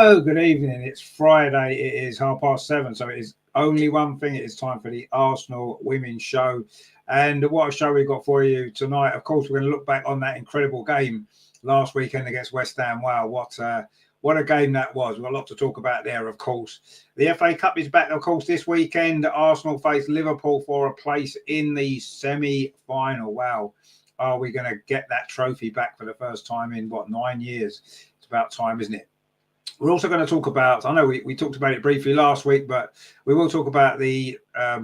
Hello, good evening. It's Friday. It is 7:30, so it is only one thing. It is time for the Arsenal Women's Show. And what a show we've got for you tonight. Of course, we're going to look back on that incredible game last weekend against West Ham. Wow, what a game that was. We've got a lot to talk about there, of course. The FA Cup is back, of course, this weekend. Arsenal face Liverpool for a place in the semi-final. Wow. Are we going to get that trophy back for the first time in, 9 years? It's about time, isn't it? We're also going to talk about, I know we talked about it briefly last week, but we will talk about the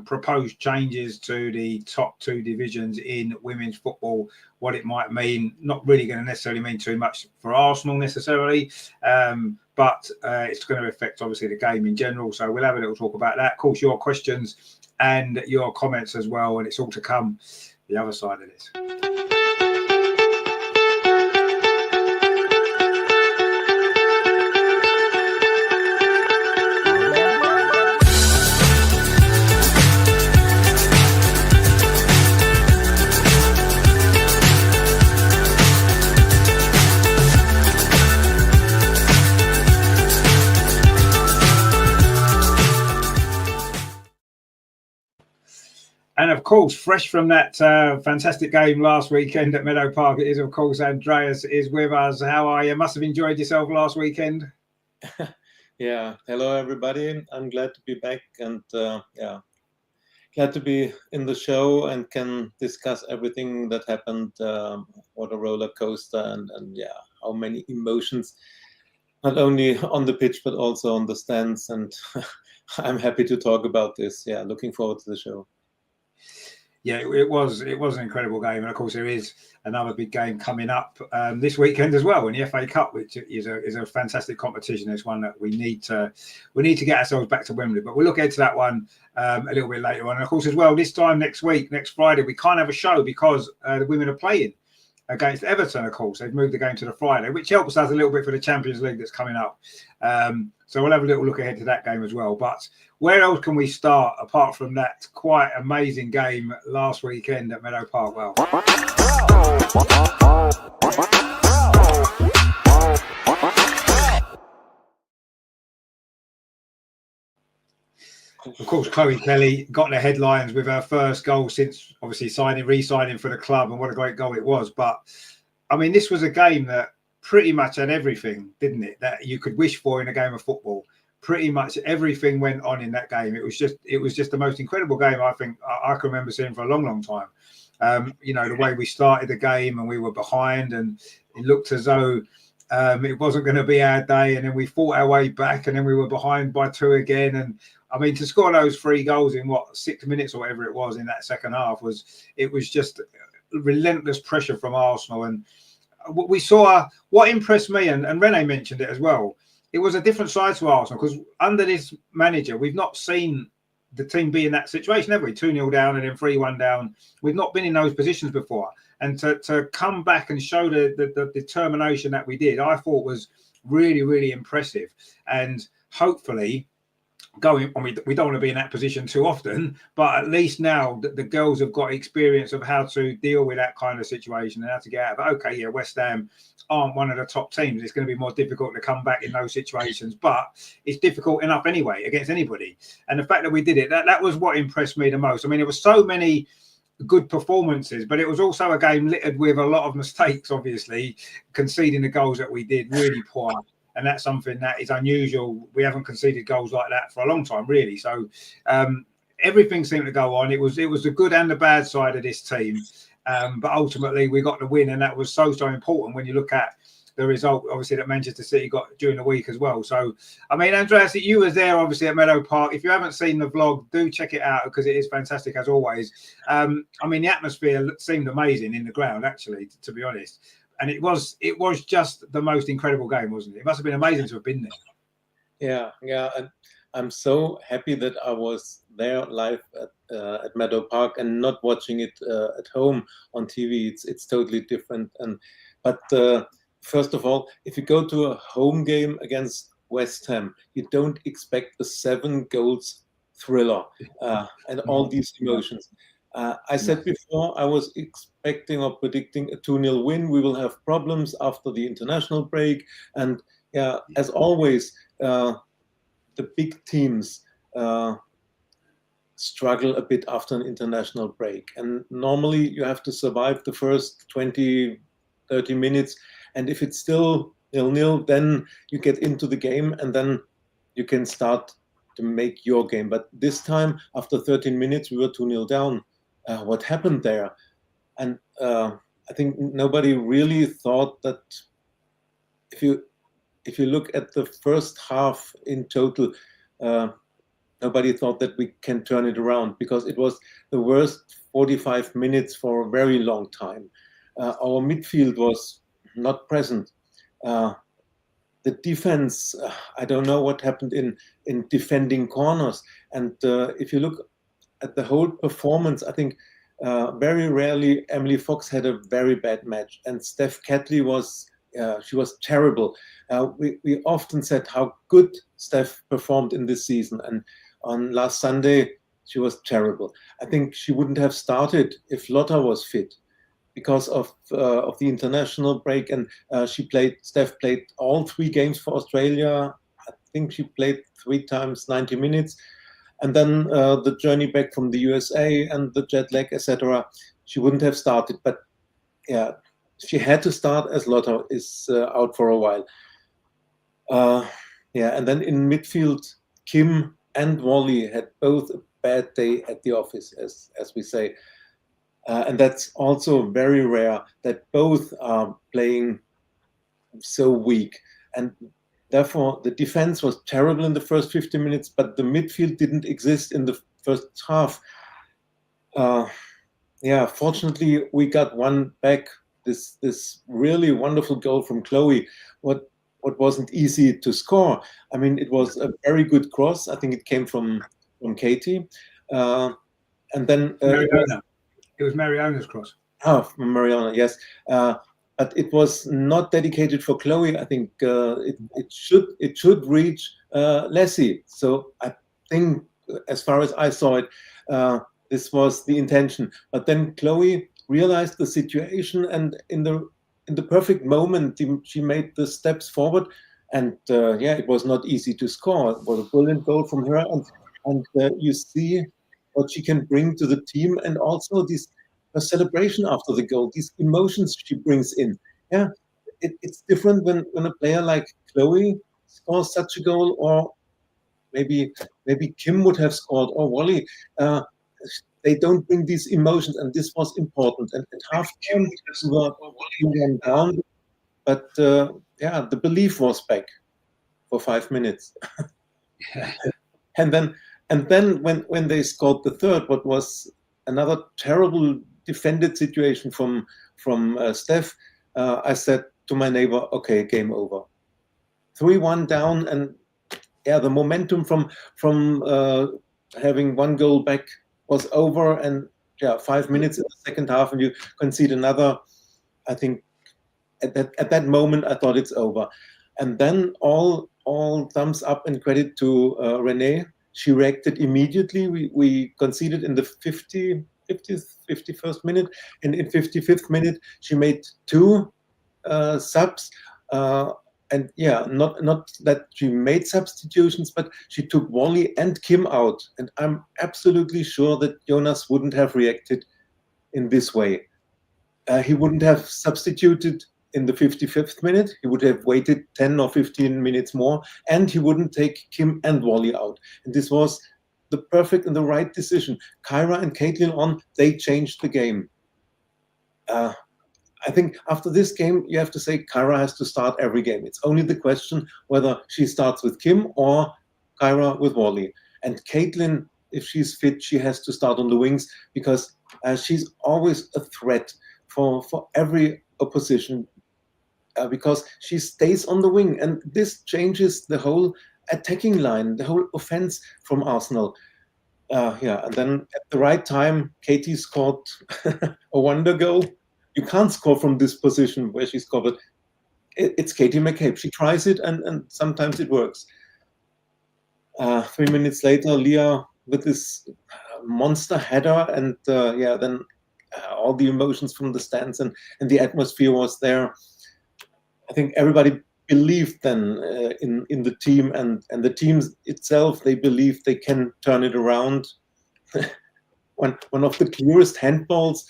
proposed changes to the top two divisions in women's football, what it might mean. Not really going to necessarily mean too much for Arsenal necessarily, but it's going to affect, obviously, the game in general. So we'll have a little talk about that. Of course, your questions and your comments as well, and it's all to come the other side of this. And of course, fresh from that fantastic game last weekend at Meadow Park, it is, of course, Andreas is with us. How are you? Must have enjoyed yourself last weekend. Yeah. Hello, everybody. I'm glad to be back and glad to be in the show and can discuss everything that happened. What a roller coaster and how many emotions, not only on the pitch, but also on the stands. And I'm happy to talk about this. Yeah, looking forward to the show. Yeah, it was an incredible game, and of course there is another big game coming up this weekend as well in the FA Cup, which is a fantastic competition. It's one that we need to get ourselves back to Wembley, but we'll look ahead to that one a little bit later on. And of course, as well, this time next Friday, we can't have a show because the women are playing against Everton. Of course, they've moved the game to the Friday, which helps us a little bit for the Champions League that's coming up. So we'll have a little look ahead to that game as well. But where else can we start apart from that quite amazing game last weekend at Meadow Park? Well, of course, Chloe Kelly got the headlines with her first goal since obviously re-signing for the club, and what a great goal it was. But I mean, this was a game that pretty much had everything, didn't it, that you could wish for in a game of football. Pretty much everything went on in that game. It was just the most incredible game I think I can remember seeing for a long, long time. The way we started the game and we were behind, and it looked as though it wasn't going to be our day, and then we fought our way back, and then we were behind by 2 again. And I mean, to score those 3 goals in 6 minutes or whatever it was in that second half was just relentless pressure from Arsenal. And we saw what impressed me, and Rene mentioned it as well. It was a different side to Arsenal because under this manager, we've not seen the team be in that situation, have we? 2-0 down and then 3-1 down. We've not been in those positions before. And to come back and show the determination that we did, I thought was really, really impressive. And hopefully, we don't want to be in that position too often, but at least now the girls have got experience of how to deal with that kind of situation and how to get out of it. Okay, yeah, West Ham aren't one of the top teams. It's going to be more difficult to come back in those situations, but it's difficult enough anyway against anybody. And the fact that we did it, that was what impressed me the most. I mean, there were so many good performances, but it was also a game littered with a lot of mistakes, obviously, conceding the goals that we did, really poor. And that's something that is unusual. We haven't conceded goals like that for a long time, really. So everything seemed to go on. It was the good and the bad side of this team. But ultimately, we got the win, and that was so important when you look at the result, obviously, that Manchester City got during the week as well. So, I mean, Andreas, you were there, obviously, at Meadow Park. If you haven't seen the vlog, do check it out because it is fantastic, as always. I mean, the atmosphere seemed amazing in the ground, actually, to be honest. And it was just the most incredible game, wasn't it? It must have been amazing to have been there. Yeah. And I'm so happy that I was there live at Meadow Park and not watching it at home on TV. It's totally different. But first of all, if you go to a home game against West Ham, you don't expect a 7 goals thriller and all these emotions. I said before, I was expecting or predicting a 2-0 win. We will have problems after the international break. And as always, the big teams struggle a bit after an international break. And normally you have to survive the first 20, 30 minutes. And if it's still 0-0, then you get into the game and then you can start to make your game. But this time, after 13 minutes, we were 2-0 down. What happened there? And I think nobody really thought that if you look at the first half in total, nobody thought that we can turn it around, because it was the worst 45 minutes for a very long time. Our midfield was not present. The defense, I don't know what happened in defending corners. And if you look at the whole performance, I think very rarely Emily Fox had a very bad match. And Steph Catley she was terrible. We often said how good Steph performed in this season. And on last Sunday, she was terrible. I think she wouldn't have started if Lotta was fit, because of the international break. And Steph played all 3 games for Australia. I think she played 3 times 90 minutes. And then the journey back from the USA and the jet lag, etc. She wouldn't have started. But yeah, she had to start as Lotta is out for a while. And then in midfield, Kim and Wally had both a bad day at the office, as we say. And that's also very rare that both are playing so weak. And therefore, the defense was terrible in the first 50 minutes, but the midfield didn't exist in the first half. Fortunately, we got one back, this really wonderful goal from Chloe. What wasn't easy to score. I mean, it was a very good cross. I think it came from Katie. And then it was Mariana's cross. Oh, Mariana, yes. But it was not dedicated for Chloe. I think it should reach Leslie. So I think, as far as I saw it, this was the intention. But then Chloe realized the situation, and in the perfect moment, she made the steps forward. And it was not easy to score. It was a brilliant goal from her, and you see what she can bring to the team, and also a celebration after the goal, these emotions she brings in. Yeah, it's different when a player like Chloe scores such a goal, or maybe Kim would have scored, or Wally. They don't bring these emotions, and this was important. And at half time, we were down, but the belief was back for 5 minutes. And then when they scored the third, what was another terrible defended situation from Steph, I said to my neighbor, okay, game over. 3-1 down, and the momentum from having one goal back was over, and 5 minutes in the second half, and you concede another. I think at that moment I thought it's over. And then all thumbs up and credit to Renee. She reacted immediately. We conceded in the 51st minute, and in 55th minute she made 2 subs. And not that she made substitutions, but she took Wally and Kim out. And I'm absolutely sure that Jonas wouldn't have reacted in this way. He wouldn't have substituted in the 55th minute. He would have waited 10 or 15 minutes more, and he wouldn't take Kim and Wally out. And this was the perfect and the right decision. Kyra and Caitlin on, they changed the game. I think after this game, you have to say Kyra has to start every game. It's only the question whether she starts with Kim or Kyra with Wally. And Caitlin, if she's fit, she has to start on the wings, because she's always a threat for every opposition, because she stays on the wing. And this changes the whole attacking line, the whole offense from Arsenal. And then at the right time, Katie scored a wonder goal. You can't score from this position where she scored, but it's Katie McCabe. She tries it, and sometimes it works. 3 minutes later, Leah with this monster header, and then all the emotions from the stands, and the atmosphere was there. I think everybody believed then in the team, and the team itself, they believed they can turn it around. One of the clearest handballs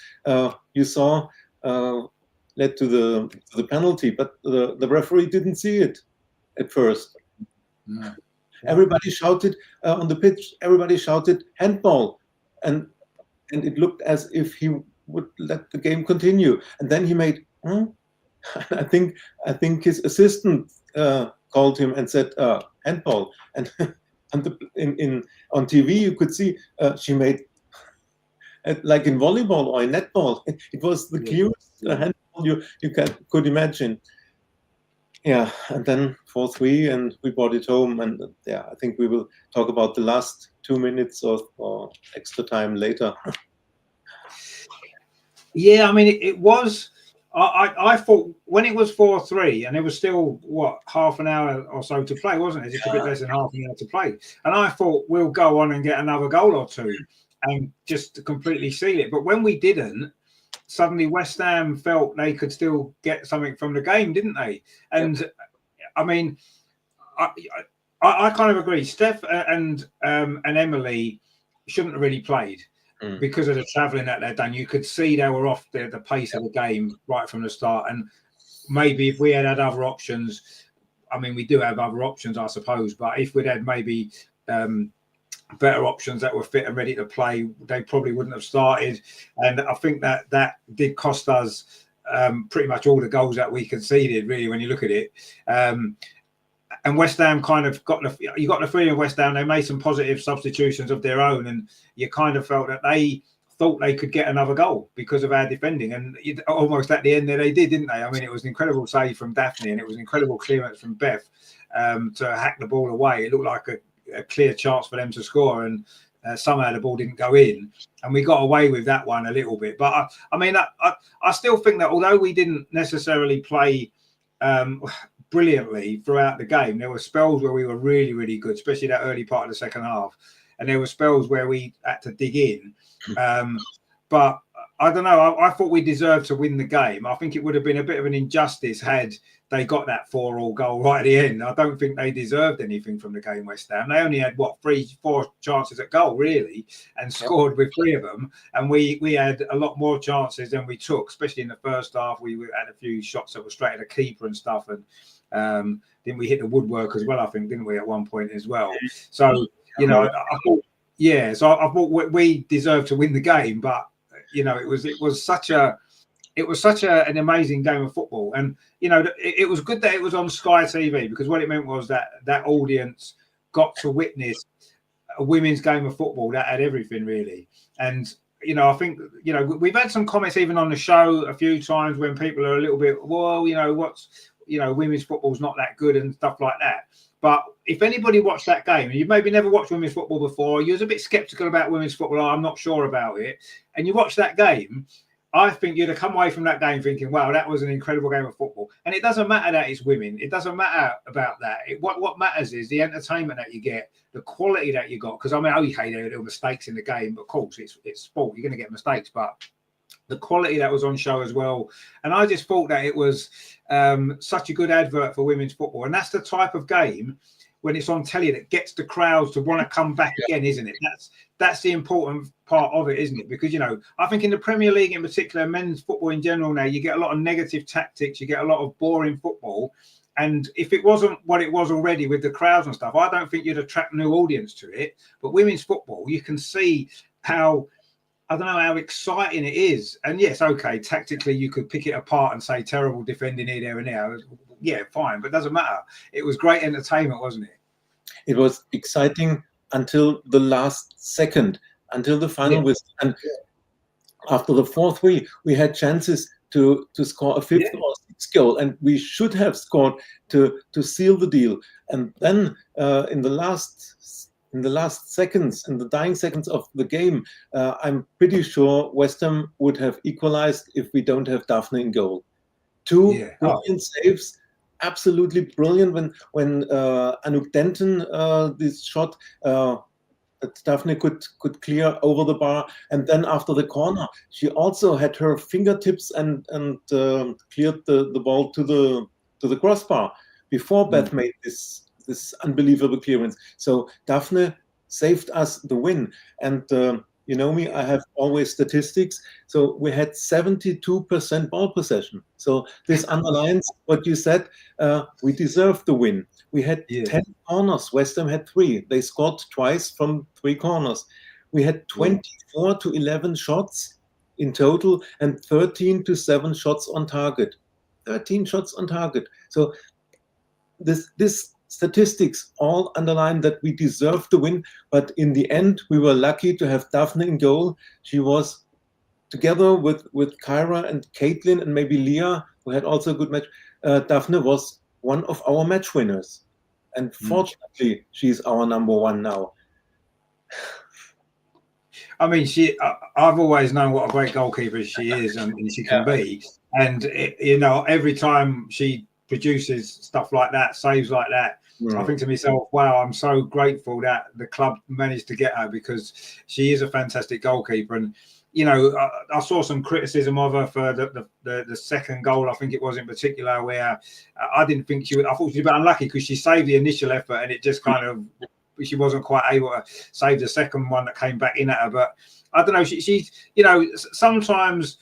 you saw led to the penalty, but the referee didn't see it at first. No. Everybody shouted on the pitch. Everybody shouted handball, and it looked as if he would let the game continue. And then he made. I think his assistant called him and said handball. And on TV you could see she made like in volleyball or in netball. It was the clearest handball you could imagine. Yeah, and then 4-3, and we brought it home. And yeah, I think we will talk about the last 2 minutes or extra time later. Yeah, I mean, it was. I thought when it was 4-3 and there was still half an hour or so to play, wasn't it? Just a bit less than half an hour to play, and I thought we'll go on and get another goal or two and just to completely seal it. But when we didn't, suddenly West Ham felt they could still get something from the game, didn't they? And I mean, I kind of agree. Steph and Emily shouldn't have really played. Because of the travelling that they'd done, you could see they were off the pace of the game right from the start. And maybe if we had other options, I mean, we do have other options, I suppose. But if we'd had maybe better options that were fit and ready to play, they probably wouldn't have started. And I think that did cost us pretty much all the goals that we conceded, really, when you look at it. And West Ham kind of got the feeling of West Ham, they made some positive substitutions of their own, and you kind of felt that they thought they could get another goal because of our defending. And almost at the end there, they did, didn't they? I mean, it was an incredible save from Daphne, and it was an incredible clearance from Beth to hack the ball away. It looked like a clear chance for them to score, and somehow the ball didn't go in, and we got away with that one a little bit. But I mean, I still think that although we didn't necessarily play brilliantly throughout the game, there were spells where we were really, really good, especially that early part of the second half, and there were spells where we had to dig in. But I don't know, I thought we deserved to win the game. I think it would have been a bit of an injustice had they got that 4-4 goal right at the end. I don't think they deserved anything from the game, West Ham. They only had 3-4 chances at goal, really, and scored with 3 of them. And we had a lot more chances than we took, especially in the first half. We had a few shots that were straight at the keeper and stuff, and then we hit the woodwork as well, I think, didn't we, at one point as well? So, you know, I thought, so I thought we deserved to win the game, but you know, it was such an amazing game of football. And you know, it was good that it was on Sky TV, because what it meant was that audience got to witness a women's game of football that had everything, really. And you know, I think, you know, we've had some comments even on the show a few times when people are a little bit, well, you know, women's football's not that good and stuff like that. But if anybody watched that game, and you've maybe never watched women's football before, you was a bit sceptical about women's football, I'm not sure about it, and you watch that game, I think you'd have come away from that game thinking, wow, that was an incredible game of football. And it doesn't matter that it's women. It doesn't matter about that. What matters is the entertainment that you get, the quality that you got. Because I mean, okay, there were mistakes in the game, but of course, it's sport. You're going to get mistakes, but the quality that was on show as well. And I just thought that it was such a good advert for women's football. And that's the type of game, when it's on telly, that gets the crowds to want to come back again, isn't it? That's the important part of it, isn't it? Because, you know, I think in the Premier League in particular, men's football in general now, you get a lot of negative tactics, you get a lot of boring football. And if it wasn't what it was already with the crowds and stuff, I don't think you'd attract new audience to it. But women's football, you can see how, I don't know, how exciting it is. And yes, okay, tactically you could pick it apart and say terrible defending here, there and there. Yeah, fine, but it doesn't matter. It was great entertainment, wasn't it? It was exciting until the last second, until the final whistle. And after the 4-3, we had chances to score a 5th or 6th goal, and we should have scored to seal the deal. And then in the last seconds, in the dying seconds of the game, I'm pretty sure West Ham would have equalized if we don't have Daphne in goal. 2 brilliant saves. Absolutely brilliant when Anouk Denton this shot that Daphne could clear over the bar, and then after the corner she also had her fingertips and cleared the ball to the crossbar. before Beth made this unbelievable clearance. So Daphne saved us the win. And you know me, I have always statistics. So we had 72% ball possession. So this underlines what you said. We deserved the win. We had 10 corners. West Ham had 3. They scored twice from 3 corners. We had 24 to 11 shots in total and 13 to 7 shots on target. 13 shots on target. So this statistics all underline that we deserved the win, but in the end we were lucky to have Daphne in goal. She was together with Kyra and Caitlin and maybe Leah, who had also a good match. Daphne was one of our match winners, and fortunately she's our number 1 now. I mean, I've always known what a great goalkeeper she is and she can be. And, you know, every time she produces stuff like that, saves like that, I think to myself, wow, I'm so grateful that the club managed to get her, because she is a fantastic goalkeeper. And, you know, I saw some criticism of her for the second goal, I think it was in particular, where I didn't think I thought she was a bit unlucky because she saved the initial effort and it just kind of, she wasn't quite able to save the second one that came back in at her. But I don't know, she's, you know, sometimes,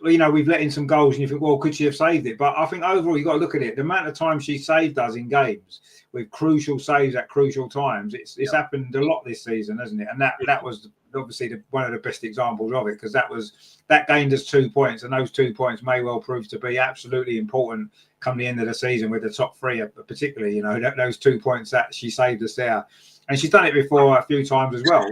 you know, we've let in some goals and you think, well, could she have saved it? But I think overall, you've got to look at it. The amount of time she saved us in games with crucial saves at crucial times, it's happened a lot this season, hasn't it? And that was obviously one of the best examples of it, because that gained us 2 points, and those 2 points may well prove to be absolutely important come the end of the season with the top 3, particularly, you know, those 2 points that she saved us there. And she's done it before a few times as well,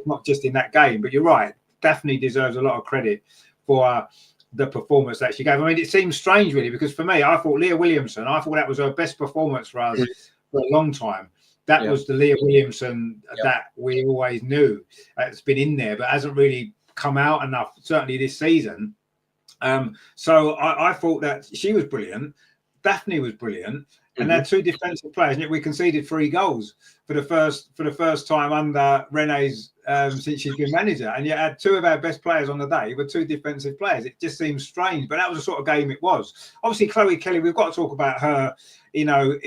not just in that game. But you're right, Daphne deserves a lot of credit for the performance that she gave. I mean, it seems strange, really, because for me, I thought Leah Williamson, that was her best performance for us for a long time. That was the Leah Williamson that we always knew. It's been in there, but hasn't really come out enough, certainly this season. So I thought that she was brilliant. Daphne was brilliant. And they're 2 defensive players, and yet we conceded 3 goals for the first time under Renee's since she's been manager. And yet had 2 of our best players on the day were 2 defensive players. It just seems strange, but that was the sort of game it was. Obviously, Chloe Kelly, we've got to talk about her. You know,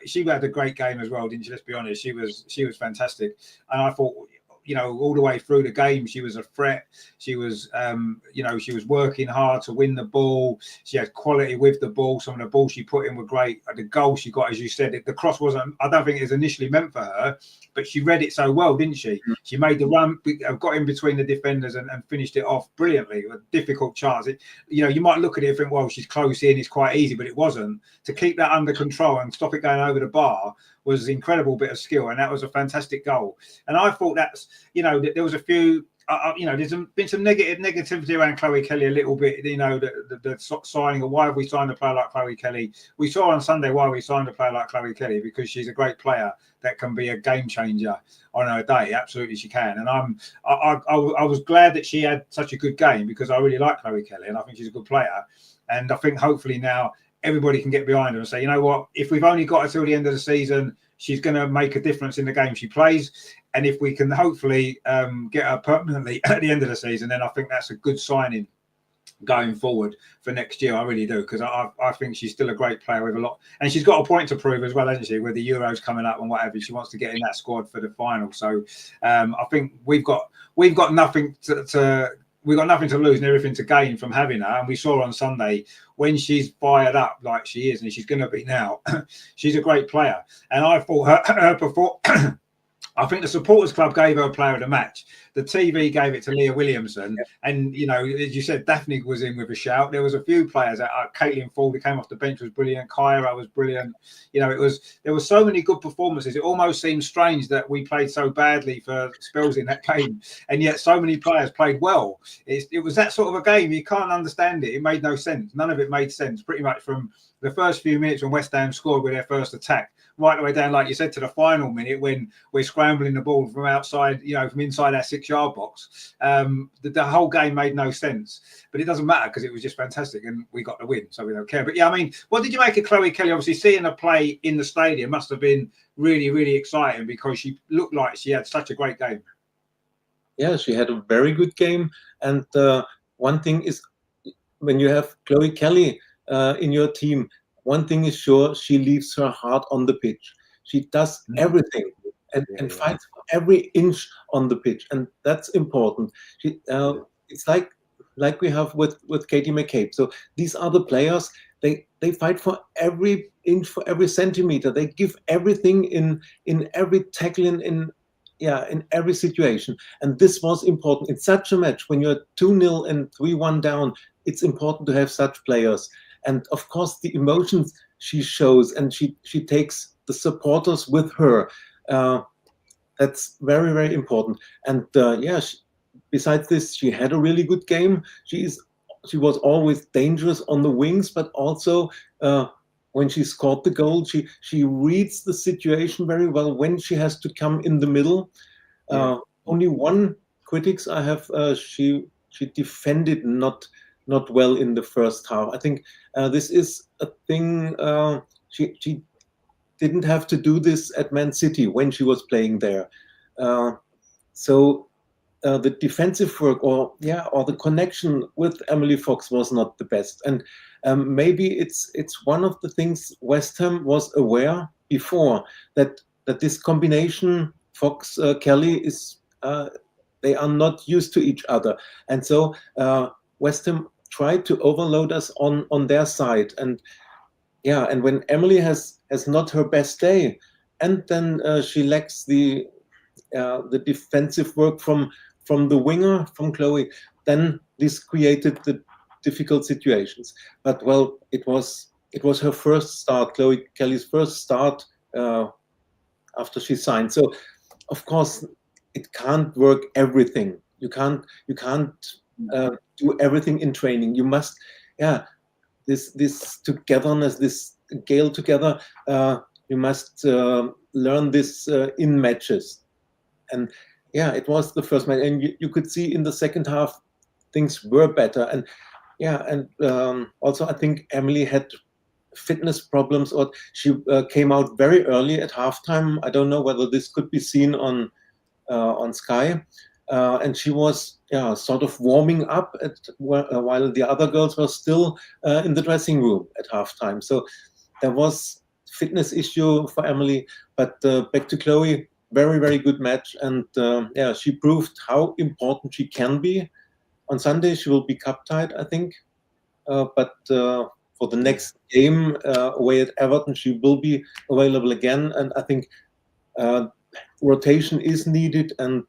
she had a great game as well, didn't she? Let's be honest, she was fantastic. And I thought, you know, all the way through the game, she was a threat. She was, you know, she was working hard to win the ball. She had quality with the ball. Some of the balls she put in were great. The goal she got, as you said, the cross wasn't, I don't think it was initially meant for her, but she read it so well, didn't she? She made the run, got in between the defenders and finished it off brilliantly. A difficult chance. You know, you might look at it and think, well, she's close in, it's quite easy, but it wasn't. To keep that under control and stop it going over the bar was an incredible bit of skill, and that was a fantastic goal. And I thought that's, you know, that there was a few, you know, there's been some negativity around Chloe Kelly a little bit, you know, the signing of why have we signed a player like Chloe Kelly. We saw on Sunday why we signed a player like Chloe Kelly, because she's a great player that can be a game changer on her day. Absolutely she can. And I was glad that she had such a good game, because I really like Chloe Kelly and I think she's a good player. And I think hopefully now everybody can get behind her and say, you know what, if we've only got her till the end of the season, she's going to make a difference in the game she plays. And if we can hopefully get her permanently at the end of the season, then I think that's a good signing going forward for next year. I really do, because I think she's still a great player with a lot, and she's got a point to prove as well, hasn't she, with the Euros coming up and whatever. She wants to get in that squad for the final. So I think we've got nothing we've got nothing to lose and everything to gain from having her. And we saw on Sunday, when she's fired up like she is, and she's going to be now, she's a great player. And I thought her performance, I think the supporters club gave her a player of the match. The TV gave it to Leah Williamson. And, you know, as you said, Daphne was in with a shout. There was a few players. Caitlin Ford, who came off the bench, was brilliant. Kyra was brilliant. You know, there were so many good performances. It almost seemed strange that we played so badly for spells in that game. And yet so many players played well. It was that sort of a game. You can't understand it. It made no sense. None of it made sense, pretty much from the first few minutes when West Ham scored with their first attack, right the way down, like you said, to the final minute when we're scrambling the ball from outside, you know, from inside our 6-yard box. The whole game made no sense, but it doesn't matter because it was just fantastic and we got the win, so we don't care. But yeah, I mean, what did you make of Chloe Kelly? Obviously, seeing her play in the stadium must have been really, really exciting, because she looked like she had such a great game. Yeah, she had a very good game. And one thing is, when you have Chloe Kelly in your team, one thing is sure, she leaves her heart on the pitch. She does everything and fights for every inch on the pitch, and that's important. It's like we have with Katie McCabe. So these are the players. They fight for every inch, for every centimeter. They give everything in every tackle, in every situation. And this was important in such a match when you're 2-0 and 3-1 down. It's important to have such players. And of course, the emotions she shows, and she takes the supporters with her. That's very, very important. And besides this, she had a really good game. She was always dangerous on the wings, but also when she scored the goal, she reads the situation very well when she has to come in the middle. Only one critics I have, she defended not well in the first half. I think this is a thing. She didn't have to do this at Man City when she was playing there. So the defensive work or the connection with Emily Fox was not the best. And maybe it's one of the things West Ham was aware before, that this combination Fox Kelly is they are not used to each other. And so West Ham tried to overload us on their side. And when Emily has not her best day, and then she lacks the defensive work from the winger, from Chloe, then this created the difficult situations. But well, it was her first start, Chloe Kelly's first start after she signed. So of course it can't work everything. You can't do everything in training. You must this togetherness, this gale together, you must learn this in matches. And it was the first match, and you could see in the second half things were better. And also I think Emily had fitness problems, or she came out very early at halftime. I don't know whether this could be seen on Sky. And she was sort of warming up while the other girls were still in the dressing room at halftime. So there was fitness issue for Emily. But back to Chloe, very, very good match. And she proved how important she can be. On Sunday, she will be cup-tied, I think. But for the next game away at Everton, she will be available again. And I think rotation is needed. And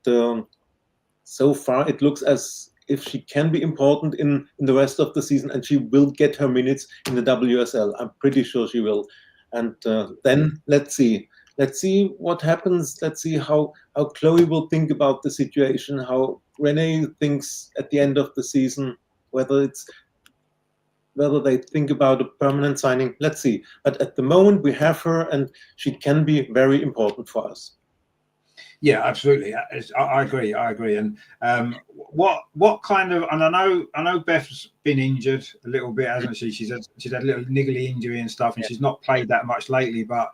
so far, it looks as if she can be important in the rest of the season, and she will get her minutes in the WSL. I'm pretty sure she will. And then let's see what happens. Let's see how Chloe will think about the situation, how Renee thinks at the end of the season, whether they think about a permanent signing. Let's see. But at the moment, we have her, and she can be very important for us. Yeah, absolutely. I agree. And what kind of? And I know Beth's been injured a little bit, hasn't she? She's had a little niggly injury and stuff, and she's not played that much lately. But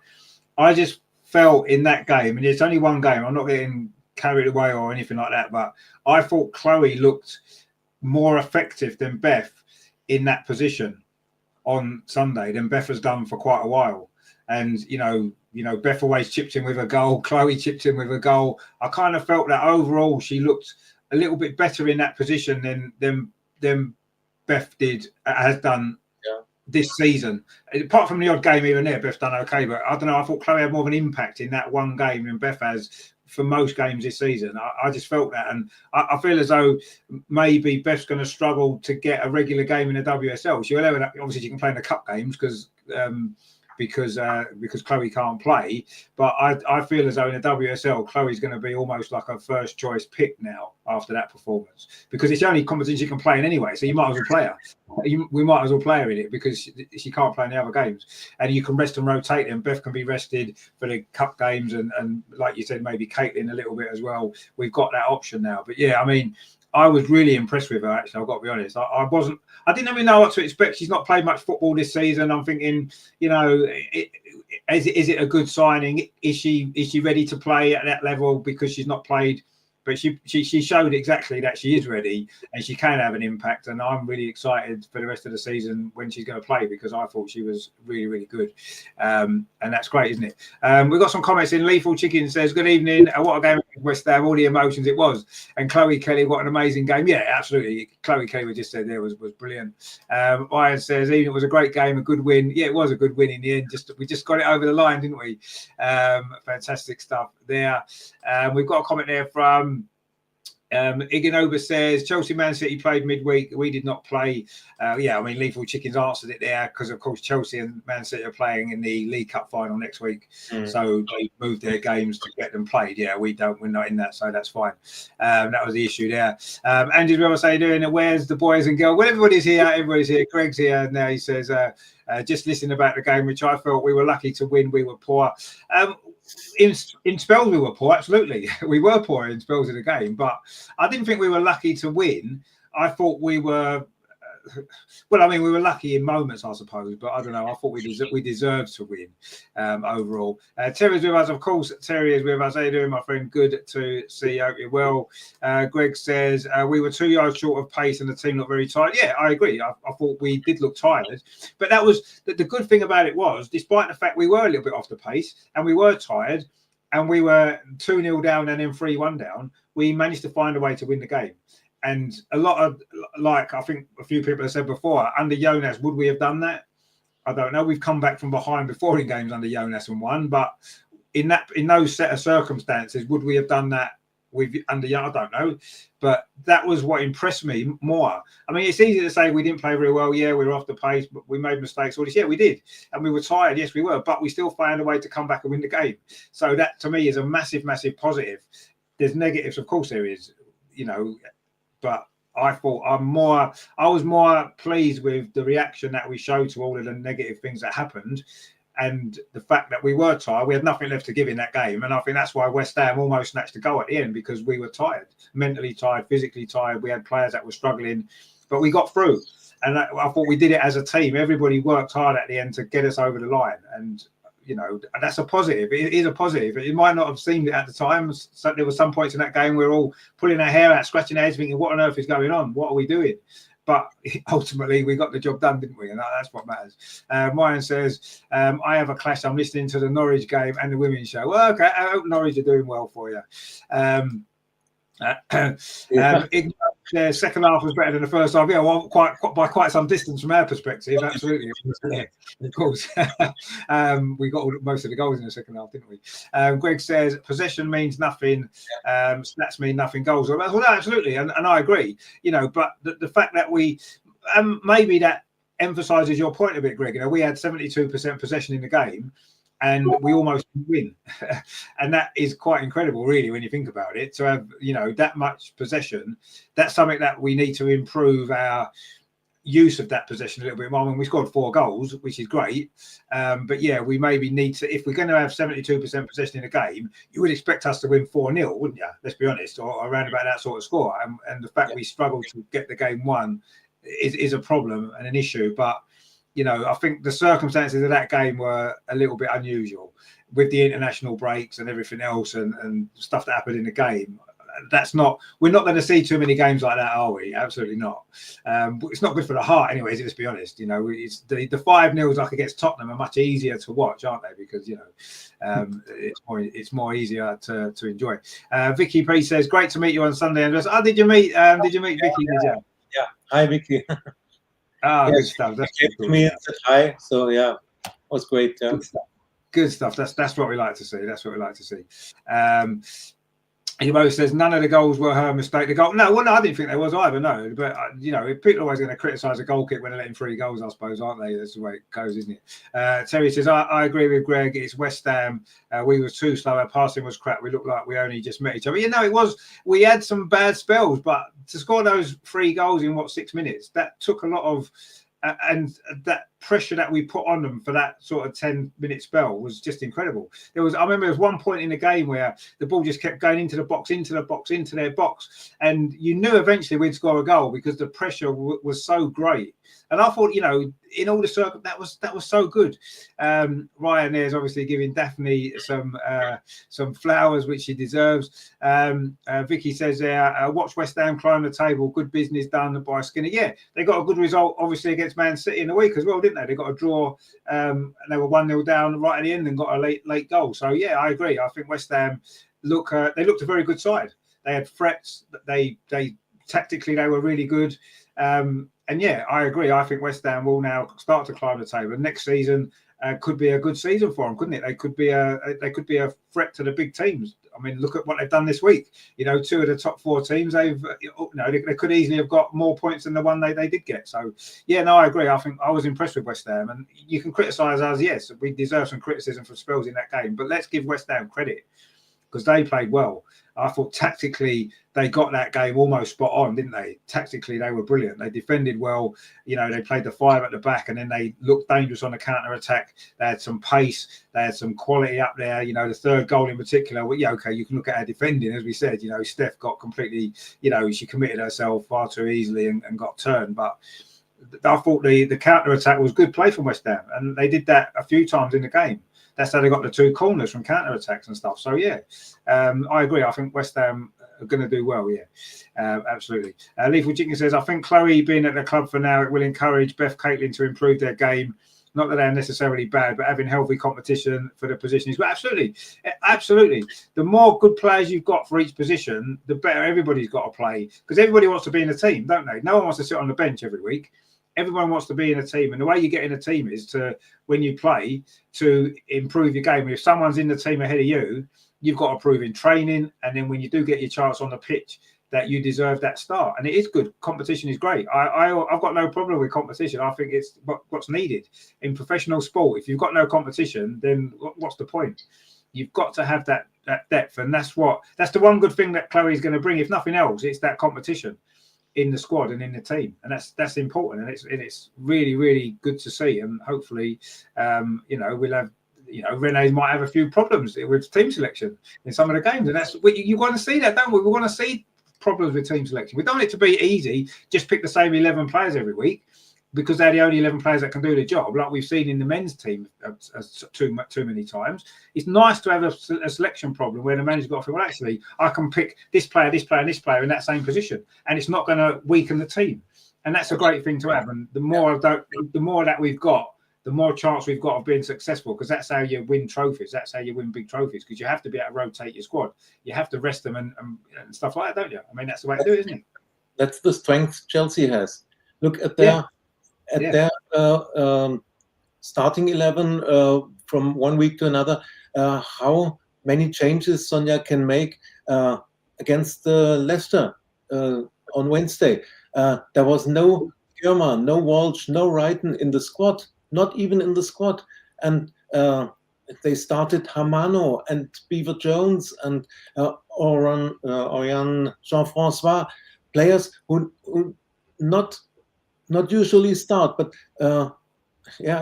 I just felt in that game, and it's only one game. I'm not getting carried away or anything like that, but I thought Chloe looked more effective than Beth in that position on Sunday than Beth has done for quite a while. And you know, Beth always chipped in with a goal. Chloe chipped in with a goal. I kind of felt that overall she looked a little bit better in that position than Beth has done this season. Apart from the odd game here and there, Beth's done okay. But I don't know. I thought Chloe had more of an impact in that one game than Beth has for most games this season. I just felt that, and I feel as though maybe Beth's going to struggle to get a regular game in the WSL. Obviously she can play in the cup games because Chloe can't play, but I feel as though in the WSL Chloe's going to be almost like a first choice pick now after that performance, because it's the only competition she can play in anyway, so you might as well play her. We might as well play her in it because she can't play in the other games, and you can rest and rotate them. Beth can be rested for the cup games, and like you said, maybe Caitlin a little bit as well. We've got that option now. But yeah, I mean, I was really impressed with her, actually. I've got to be honest. I didn't really know what to expect. She's not played much football this season. I'm thinking, you know, is it a good signing? Is she ready to play at that level because she's not played but she showed exactly that she is ready and she can have an impact. And I'm really excited for the rest of the season when she's going to play, because I thought she was really, really good. And that's great, isn't it? We've got some comments in. Lethal Chicken says, good evening. What a game with West Ham, all the emotions it was. And Chloe Kelly, what an amazing game. Yeah, absolutely. Chloe Kelly, we just said there, was brilliant. Ian says, even it was a great game, a good win. Yeah, it was a good win in the end. We just got it over the line, didn't we? Fantastic stuff there. We've got a comment there from Iganoba says, Chelsea Man City played midweek. We did not play. Yeah, I mean, Lethal Chickens answered it there, because of course Chelsea and Man City are playing in the League Cup final next week. So they moved their games to get them played. Yeah, we're not in that, so that's fine. That was the issue there. Andy's well say doing it. Where's the boys and girls? Well, everybody's here. Greg's here now. He says, just listening about the game, which I felt we were lucky to win. We were poor. In spells we were poor, absolutely. We were poor in spells of the game, but I didn't think we were lucky to win. I thought we were, well, I mean, we were lucky in moments, I suppose, but I don't know. I thought we deserved to win overall. Terry's with us, of course. Terry is with us. How you doing, my friend? Good to see you. Hope you're well. Greg says, we were 2 yards short of pace and the team looked very tired. Yeah, I agree. I thought we did look tired, but that was the good thing about it was, despite the fact we were a little bit off the pace and we were tired and we were 2-0 down and then 3-1 down, we managed to find a way to win the game. And a lot of, like I think a few people have said before, under Jonas, would we have done that? I don't know. We've come back from behind before in games under Jonas and won, but in those set of circumstances, would we have done that under Jonas? I don't know. But that was what impressed me more. I mean, it's easy to say we didn't play very well. Yeah, we were off the pace, but we made mistakes. All this. Yeah, we did. And we were tired. Yes, we were. But we still found a way to come back and win the game. So that, to me, is a massive, massive positive. There's negatives, of course there is, but I thought I was more pleased with the reaction that we showed to all of the negative things that happened, and the fact that we were tired. We had nothing left to give in that game, and I think that's why West Ham almost snatched the goal at the end, because we were tired, mentally tired, physically tired. We had players that were struggling, but we got through, and I thought we did it as a team. Everybody worked hard at the end to get us over the line, and that's a positive. It is a positive. It might not have seemed it at the time. So there were some points in that game we were all pulling our hair out, scratching our heads, thinking, what on earth is going on? What are we doing? But ultimately, we got the job done, didn't we? And that's what matters. Ryan says, I have a clash. I'm listening to the Norwich game and the women's show. Well, okay. I hope Norwich are doing well for you. The second half was better than the first half. Yeah, well, by quite some distance from our perspective. Absolutely, yeah, of course. We got most of the goals in the second half, didn't we? Greg says possession means nothing. Stats mean nothing. Goals. Well, no, absolutely, and I agree. But the fact that we maybe that emphasises your point a bit, Greg. We had 72% possession in the game, and we almost win. And that is quite incredible, really, when you think about it. To have, that much possession, that's something that we need to improve our use of that possession a little bit more. I mean, we scored 4 goals, which is great. But yeah, we maybe need to, if we're going to have 72% possession in a game, you would expect us to win 4-0, wouldn't you? Let's be honest, or around about that sort of score. And the fact we struggled to get the game won is a problem and an issue. But I think the circumstances of that game were a little bit unusual with the international breaks and everything else and stuff that happened in the game. We're not going to see too many games like that, are we? Absolutely not. It's not good for the heart anyways, let's be honest. It's the 5-0s like against Tottenham are much easier to watch, aren't they? Because, it's more easier to enjoy. Vicky P says, great to meet you on Sunday. And did you meet Vicky? Yeah. Hi, Vicky. Good stuff. That's cool. Me and said hi. So yeah, it was great. Yeah. Good stuff. That's what we like to see. That's what we like to see. He says none of the goals were her mistake. The goal, no, I didn't think there was either. No, but people are always going to criticise a goal kick when they're letting 3 goals, I suppose, aren't they? That's the way it goes, isn't it? Terry says I agree with Greg. It's West Ham. We were too slow. Our passing was crap. We looked like we only just met each other. It was. We had some bad spells, but to score those 3 goals in 6 minutes, that took a lot of. And that pressure that we put on them for that sort of 10-minute spell was just incredible. I remember there was one point in the game where the ball just kept going into the box, into their box, and you knew eventually we'd score a goal because the pressure was so great. And I thought, in all the circle, that was so good. Ryan there's obviously giving Daphne some flowers, which she deserves. Vicky says there, watch West Ham climb the table. Good business done by Skinner. Yeah, they got a good result, obviously, against Man City in the week as well, didn't they? They got a draw. And they were 1-0 down right at the end and got a late goal. So, yeah, I agree. I think West Ham looked a very good side. They had threats. They tactically, they were really good. And yeah, I agree. I think West Ham will now start to climb the table. And next season could be a good season for them, couldn't it? They could be a threat to the big teams. I mean, look at what they've done this week. 2 of the top 4 teams, they could easily have got more points than the one they did get. So yeah, no, I agree. I think I was impressed with West Ham, and you can criticise us. Yes, we deserve some criticism for spells in that game, but let's give West Ham credit because they played well. I thought tactically they got that game almost spot on, didn't they? Tactically, they were brilliant. They defended well. They played the 5 at the back, and then they looked dangerous on the counter-attack. They had some pace. They had some quality up there. The 3rd goal in particular. Well, yeah, okay, you can look at our defending. As we said, Steph got completely, she committed herself far too easily and got turned. But I thought the counter-attack was good play from West Ham, and they did that a few times in the game. That's how they got the 2 corners from counter-attacks and stuff. So, yeah, I agree. I think West Ham are going to do well, yeah, absolutely. Lethal Chicken says, I think Chloe being at the club for now, it will encourage Beth Caitlin to improve their game. Not that they're necessarily bad, but having healthy competition for the positions. But absolutely. The more good players you've got for each position, the better everybody's got to play. Because everybody wants to be in a team, don't they? No one wants to sit on the bench every week. Everyone wants to be in a team, and the way you get in a team is to, when you play, to improve your game. If someone's in the team ahead of you, you've got to prove in training, and then when you do get your chance on the pitch, that you deserve that start. And it is good. Competition is great. I've got no problem with competition. I think it's what's needed in professional sport. If you've got no competition, then what's the point? You've got to have that depth, and that's the one good thing that Chloe's going to bring. If nothing else, it's that competition in the squad and in the team, and that's important, and it's really, really good to see. And hopefully we'll have Renee might have a few problems with team selection in some of the games, and that's you want to see that, don't we? We want to see problems with team selection. We don't want it to be easy, just pick the same 11 players every week because they're the only 11 players that can do the job, like we've seen in the men's team too many times. It's nice to have a selection problem where the manager's got to think, well, actually, I can pick this player, this player, and this player in that same position, and it's not going to weaken the team. And that's a great thing to have. And the more that we've got, the more chance we've got of being successful, because that's how you win trophies. That's how you win big trophies, because you have to be able to rotate your squad. You have to rest them and stuff like that, don't you? I mean, that's the way to do it, isn't it? That's the strength Chelsea has. Look at their starting 11 from one week to another. How many changes Sonia can make against Leicester on Wednesday. There was no Germa, no Walsh, no Wrighton in the squad, not even in the squad. And they started Hamano and Beaver Jones and Oriane Jean-Francois, players who not usually start, but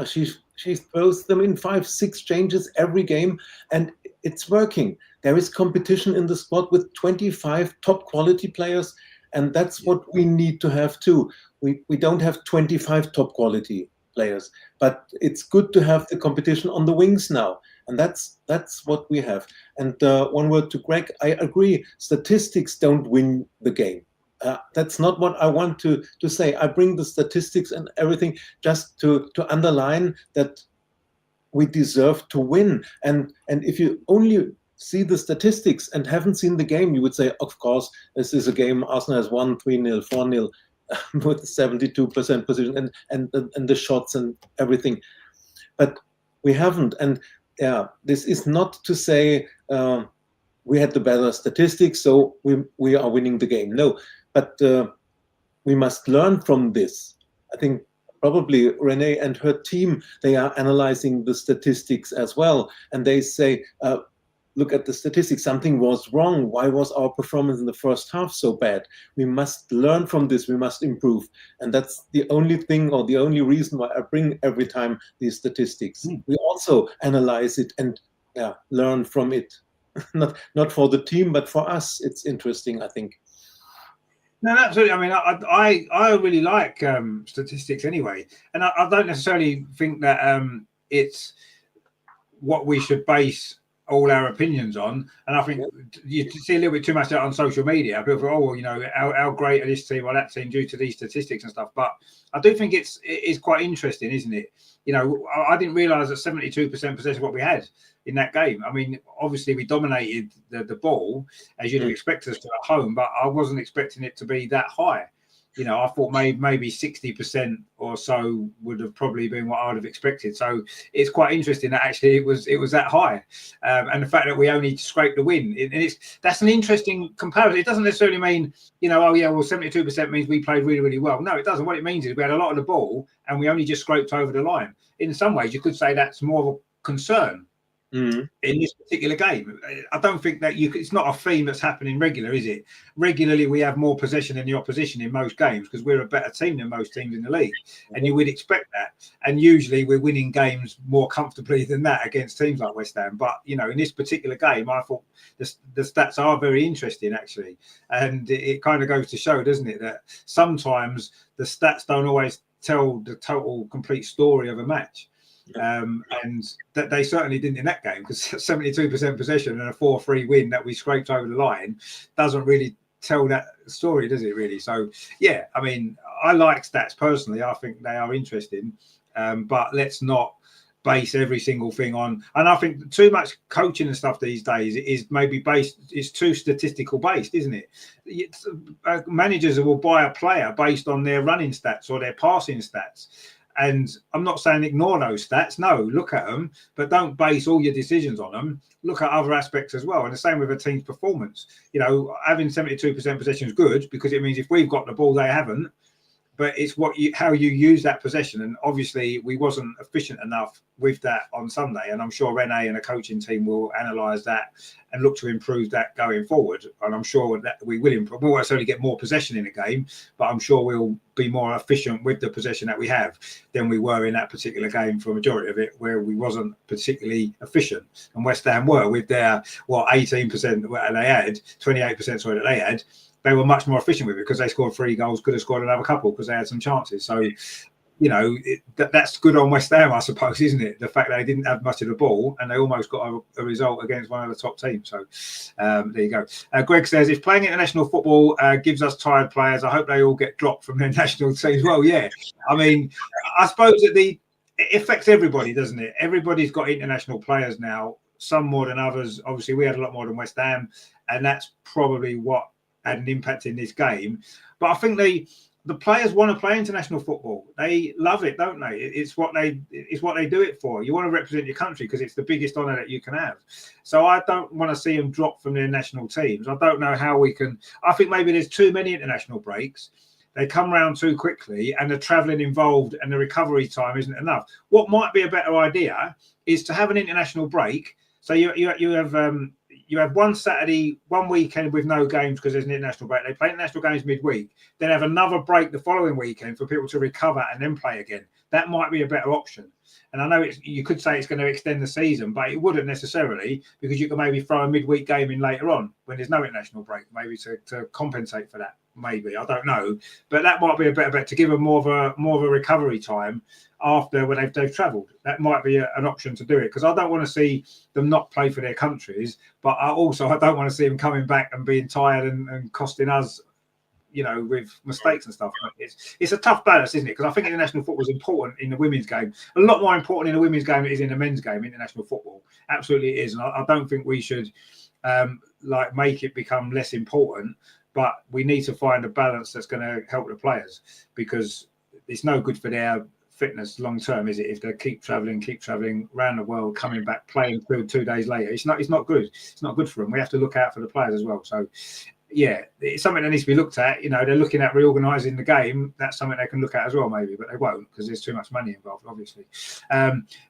she throws them in 5-6 changes every game, and it's working. There is competition in the squad with 25 top quality players, and that's what we need to have too. We don't have 25 top quality players, but it's good to have the competition on the wings now, and that's what we have. And one word to Greg, I agree, statistics don't win the game. That's not what I want to say. I bring the statistics and everything just to underline that we deserve to win. And if you only see the statistics and haven't seen the game, you would say, of course, this is a game Arsenal has won 3-0, 4-0 with 72% position and the shots and everything. But we haven't. And this is not to say we had the better statistics, so we are winning the game. No. But we must learn from this. I think probably Renee and her team, they are analyzing the statistics as well. And they say, look at the statistics. Something was wrong. Why was our performance in the first half so bad? We must learn from this. We must improve. And that's the only thing, or the only reason why I bring every time these statistics. We also analyze it and learn from it. Not for the team, but for us, it's interesting, I think. No, absolutely. I mean, I really like statistics anyway, and I don't necessarily think that it's what we should base all our opinions on. And I think you see a little bit too much out on social media. People go, oh, well, you know, how great are this team or that team due to these statistics and stuff. But I do think it is quite interesting, isn't it? You know, I didn't realise that 72% possession what we had in that game. I mean, obviously we dominated the ball as you'd have expected us to at home, but I wasn't expecting it to be that high. You know, I thought maybe 60% or so would have probably been what I would have expected. So it's quite interesting that actually it was that high, and the fact that we only scraped the win. That's an interesting comparison. It doesn't necessarily mean, you know, oh yeah, well 72% means we played really, really well. No, it doesn't. What it means is we had a lot of the ball and we only just scraped over the line. In some ways, you could say that's more of a concern. In this particular game. I don't think that it's not a theme that's happening regular, is it? Regularly we have more possession than the opposition in most games because we're a better team than most teams in the league, and you would expect that, and usually we're winning games more comfortably than that against teams like West Ham. But you know, in this particular game I thought the stats are very interesting actually, and it kind of goes to show, doesn't it, that sometimes the stats don't always tell the total complete story of a match. And that they certainly didn't in that game, because 72% possession and a 4-3 win that we scraped over the line doesn't really tell that story, does it really? So yeah, I mean, I like stats personally. I think they are interesting, but let's not base every single thing on. And I think too much coaching and stuff these days is maybe it's too statistical based, isn't it? Managers will buy a player based on their running stats or their passing stats. And I'm not saying ignore those stats. No, look at them, but don't base all your decisions on them. Look at other aspects as well. And the same with a team's performance. You know, having 72% possession is good because it means if we've got the ball, they haven't. But it's how you use that possession. And obviously we wasn't efficient enough with that on Sunday. And I'm sure Rene and the coaching team will analyse that and look to improve that going forward. And I'm sure that we will improve. We won't necessarily get more possession in the game, but I'm sure we'll be more efficient with the possession that we have than we were in that particular game for a majority of it, where we wasn't particularly efficient. And West Ham were with their 18% that they had, 28% sorry that they had. They were much more efficient with it because they scored 3 goals, could have scored another couple because they had some chances. So, you know, that's good on West Ham, I suppose, isn't it? The fact they didn't have much of the ball and they almost got a result against one of the top teams. So there you go. Greg says, if playing international football gives us tired players, I hope they all get dropped from their national teams. Well, yeah. I mean, I suppose that it affects everybody, doesn't it? Everybody's got international players now, some more than others. Obviously, we had a lot more than West Ham, and that's probably what had an impact in this game. But I think the players want to play international football. They love it, don't they? It's what they do it for. You want to represent your country because it's the biggest honour that you can have. So I don't want to see them drop from their national teams. I don't know how we can. I think maybe there's too many international breaks. They come round too quickly, and the travelling involved and the recovery time isn't enough. What might be a better idea is to have an international break. So you have one Saturday, one weekend with no games because there's an international break. They play international games midweek, then have another break the following weekend for people to recover and then play again. That might be a better option. And I know you could say it's going to extend the season, but it wouldn't necessarily, because you could maybe throw a midweek game in later on when there's no international break, maybe to compensate for that. Maybe, I don't know, but that might be a better bet to give them more of a recovery time after when they've travelled. That might be an option to do it, because I don't want to see them not play for their countries, but I don't want to see them coming back and being tired and costing us, you know, with mistakes and stuff. It's a tough balance, isn't it? Because I think international football is important in the women's game, a lot more important in the women's game than it is in the men's game. International football, absolutely it is, and I don't think we should make it become less important. But we need to find a balance that's going to help the players, because it's no good for their fitness long term, is it? If they keep traveling around the world, coming back, playing 2 days later, it's not good. It's not good for them. We have to look out for the players as well. So yeah, it's something that needs to be looked at. They're looking at reorganising the game. That's something they can look at as well, maybe, but they won't because there's too much money involved, obviously.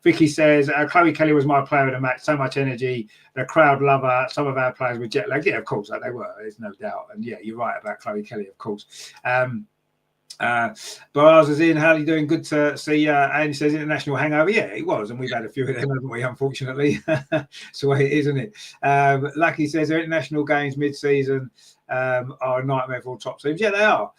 Vicky says, Chloe Kelly was my player of the match. So much energy. The crowd love her. Some of our players were jet lagged. Yeah, of course, like they were. There's no doubt. And yeah, you're right about Chloe Kelly, of course. Baraz is in. How are you doing? Good to see you. And he says international hangover. Yeah, it was, and we've had a few of them, haven't we? Unfortunately, it's the way it is, isn't it? Lucky says their international games mid-season are a nightmare for all top teams. Yeah, they are.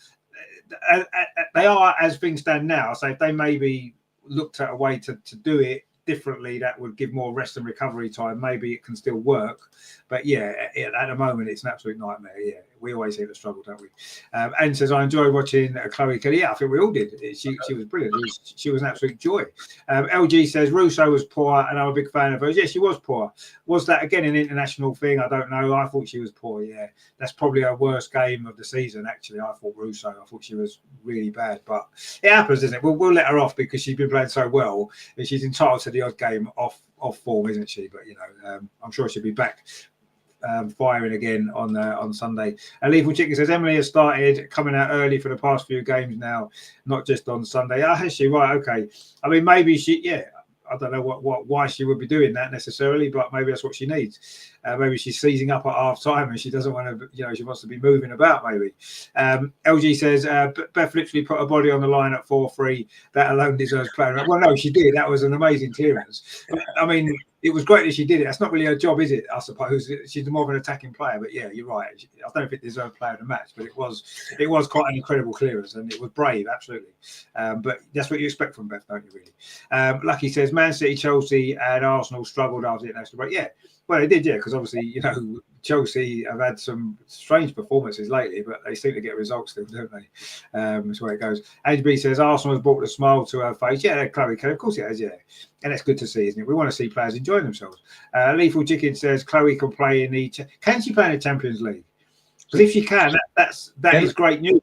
They are as things stand now. So if they maybe looked at a way to do it differently, that would give more rest and recovery time. Maybe it can still work. But yeah, at the moment, it's an absolute nightmare. Yeah, we always hear the struggle, don't we? And says, I enjoyed watching Chloe Kelly. Yeah, I think we all did. She was brilliant. She was an absolute joy. LG says, Russo was poor, and I'm a big fan of hers. Yeah, she was poor. Was that, again, an international thing? I don't know. I thought she was poor, yeah. That's probably her worst game of the season, actually. I thought Russo. I thought she was really bad. But it happens, doesn't it? We'll let her off because she's been playing so well. And she's entitled to the odd game off form, isn't she? But, I'm sure she'll be back firing again on Sunday. Lethal Chicken says Emily has started coming out early for the past few games now, not just on Sunday. Has she? Right, okay. I mean, maybe I don't know why she would be doing that necessarily, but maybe that's what she needs. Maybe she's seizing up at half time and she doesn't want to, she wants to be moving about maybe. LG says, Beth literally put her body on the line at 4-3. That alone deserves playing. Well, no, she did. That was an amazing clearance. I mean, it was great that she did it. That's not really her job, is it? I suppose she's more of an attacking player. But yeah, you're right. I don't know if it deserved player of the match, but it was quite an incredible clearance and it was brave, absolutely. But that's what you expect from Beth, don't you? Really? Lucky says Man City, Chelsea, and Arsenal struggled after the international break. Yeah. Well, they did, yeah, because obviously, Chelsea have had some strange performances lately, but they seem to get results still, don't they? That's the way it goes. HB says Arsenal has brought a smile to her face. Yeah, Chloe Kelly, of course it has, yeah. And that's good to see, isn't it? We want to see players enjoying themselves. Lethal Chicken says Chloe can play in can she play in the Champions League? Because if she can, that is great news.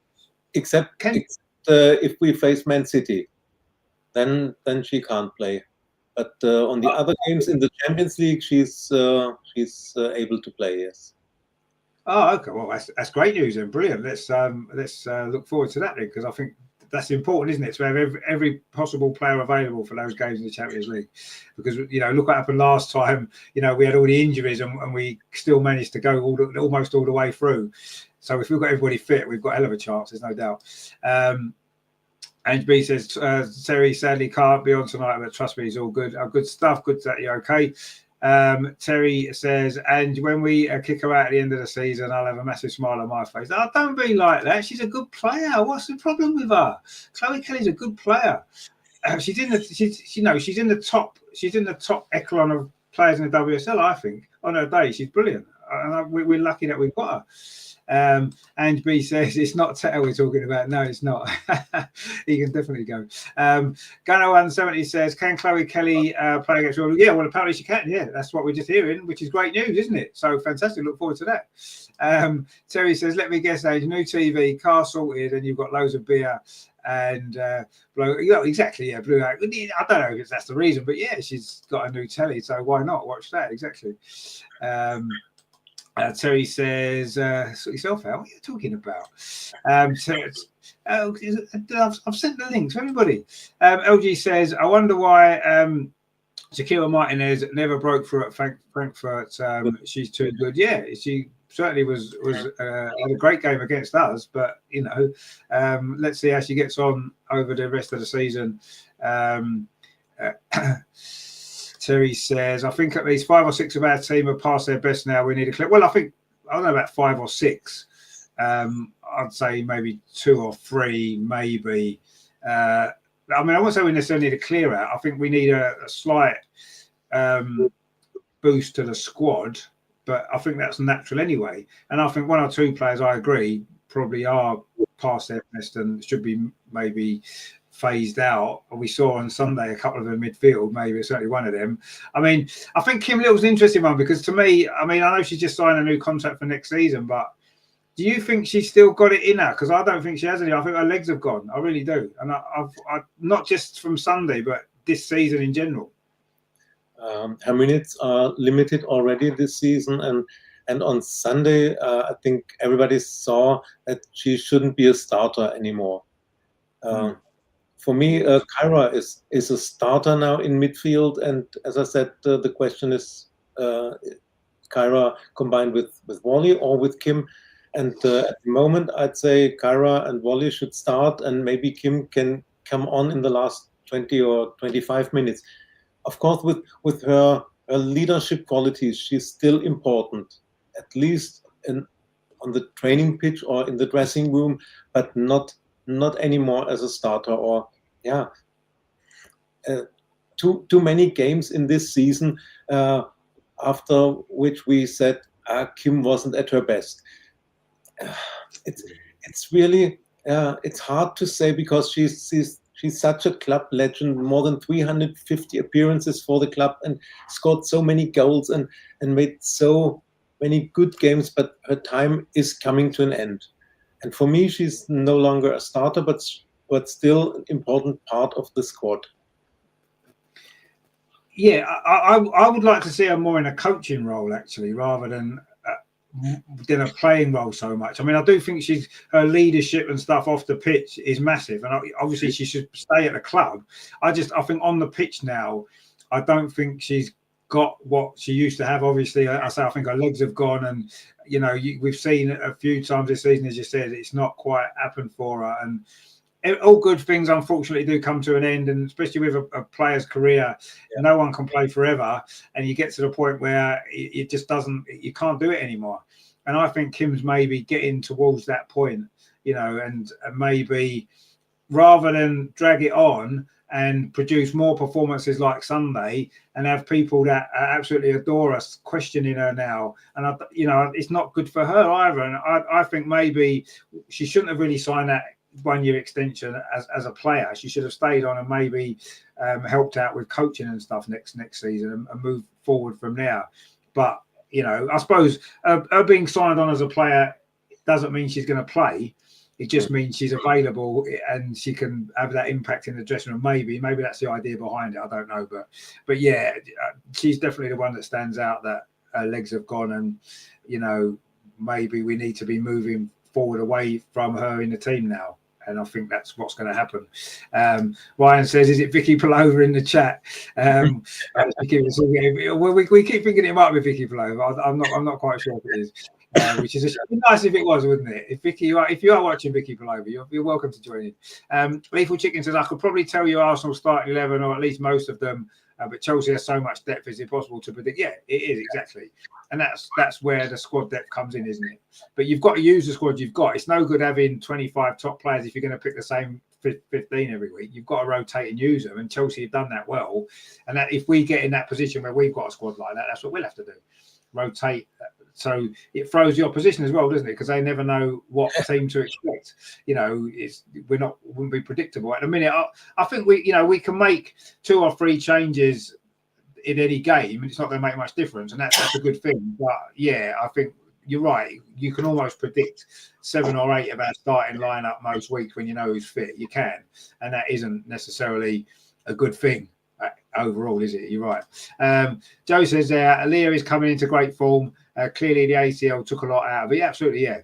Except if we face Man City, then she can't play. But on the other games in the Champions League, she's able to play. Yes. Oh, okay. Well, that's great news and brilliant. Let's look forward to that then, because I think that's important, isn't it, to have every possible player available for those games in the Champions League? Because look what happened last time. We had all the injuries and we still managed to go almost all the way through. So if we've got everybody fit, we've got a hell of a chance. There's no doubt. Ange B says, Terry sadly can't be on tonight, but trust me, he's all good. Good stuff. Good that you're okay. Terry says, and when we kick her out at the end of the season, I'll have a massive smile on my face. Oh, don't be like that. She's a good player. What's the problem with her? Chloe Kelly's a good player. She's in the top echelon of players in the WSL, I think. On her day, she's brilliant. And we're lucky that we've got her. And B says it's not Teo we're talking about. No, it's not. He can definitely go. Gunnar 170 says, can Chloe Kelly play against Royal? Yeah, well, apparently she can. Yeah, that's what we're just hearing, which is great news, isn't it? So fantastic. Look forward to that. Terry says, let me guess, age, new TV, car sorted, and you've got loads of beer. And exactly, yeah, blue out. I don't know if that's the reason, but yeah, she's got a new telly, so why not watch that? Exactly. Terry says, sort yourself out. What are you talking about? I've sent the link to everybody. LG says, I wonder why Shakira Martinez never broke through at Frankfurt. She's too good. Yeah, she certainly was had a great game against us, but let's see how she gets on over the rest of the season. Terry says, I think at least 5 or 6 of our team have passed their best now. We need a clip. Well, I don't know about 5 or 6. I'd say maybe 2 or 3, maybe. I won't say we necessarily need a clear out. I think we need a slight boost to the squad, but I think that's natural anyway. And I think 1 or 2 players, I agree, probably are past their best and should be maybe phased out. We saw on Sunday a couple of them midfield, maybe certainly one of them. I think Kim Little's an interesting one because to me, I know she's just signed a new contract for next season, but do you think she's still got it in her? Because I don't think she has any. I think her legs have gone. I really do. And I've not just from Sunday, but this season in general. Her minutes are limited already this season, And on Sunday, I think everybody saw that she shouldn't be a starter anymore. For me, Kyra is a starter now in midfield, and as I said, the question is Kyra combined with Wally or with Kim. And at the moment, I'd say Kyra and Wally should start, and maybe Kim can come on in the last 20 or 25 minutes. Of course, with her leadership qualities, she's still important, at least on the training pitch or in the dressing room, but not anymore as a starter. Or too many games in this season after which we said Kim wasn't at her best. It's really it's hard to say, because she's such a club legend, more than 350 appearances for the club, and scored so many goals and made so many good games, but her time is coming to an end. And for me, she's no longer a starter, but still an important part of the squad. Yeah, I would like to see her more in a coaching role, actually, rather than a playing role so much. I mean, I do think her leadership and stuff off the pitch is massive, and obviously she should stay at the club. I think on the pitch now, I don't think she's got what she used to have. Obviously, I think her legs have gone, and we've seen a few times this season, as you said, it's not quite happened for her. And all good things, unfortunately, do come to an end, and especially with a player's career, no one can play forever, and you get to the point where it just doesn't. You can't do it anymore. And I think Kim's maybe getting towards that point, and maybe rather than drag it on and produce more performances like Sunday and have people that absolutely adore us questioning her now, and it's not good for her either. And I think maybe she shouldn't have really signed that 1-year extension as a player. She should have stayed on and maybe helped out with coaching and stuff next season and move forward from there. But I suppose her being signed on as a player doesn't mean she's going to play. It just means she's available and she can have that impact in the dressing room. Maybe that's the idea behind it. I don't know, but yeah, she's definitely the one that stands out, that her legs have gone, and maybe we need to be moving forward away from her in the team now. And I think that's what's going to happen. Ryan says, "Is it Vicky Pullover in the chat?" We keep thinking it might be Vicky Pullover. I'm not quite sure if it is. Which is nice if it was, wouldn't it? If you are watching Vicky Pullover, you're welcome to join in. Lethal Chicken says, "I could probably tell you Arsenal starting 11, or at least most of them, but Chelsea has so much depth, it's impossible to predict." Yeah, it is, exactly. And that's where the squad depth comes in, isn't it? But you've got to use the squad you've got. It's no good having 25 top players if you're going to pick the same 15 every week. You've got to rotate and use them, and Chelsea have done that well. And that if we get in that position where we've got a squad like that, that's what we'll have to do. Rotate. So it throws the opposition as well, doesn't it? Because they never know what team to expect. Wouldn't be predictable at the minute. I think we can make 2 or 3 changes in any game, and it's not going to make much difference, and that's a good thing. But yeah, I think you're right. You can almost predict 7 or 8 of our starting lineup most weeks when you know who's fit. You can, and that isn't necessarily a good thing overall, is it? You're right. Joe says Leah is coming into great form. Clearly, the ACL took a lot out of it. Absolutely, yeah.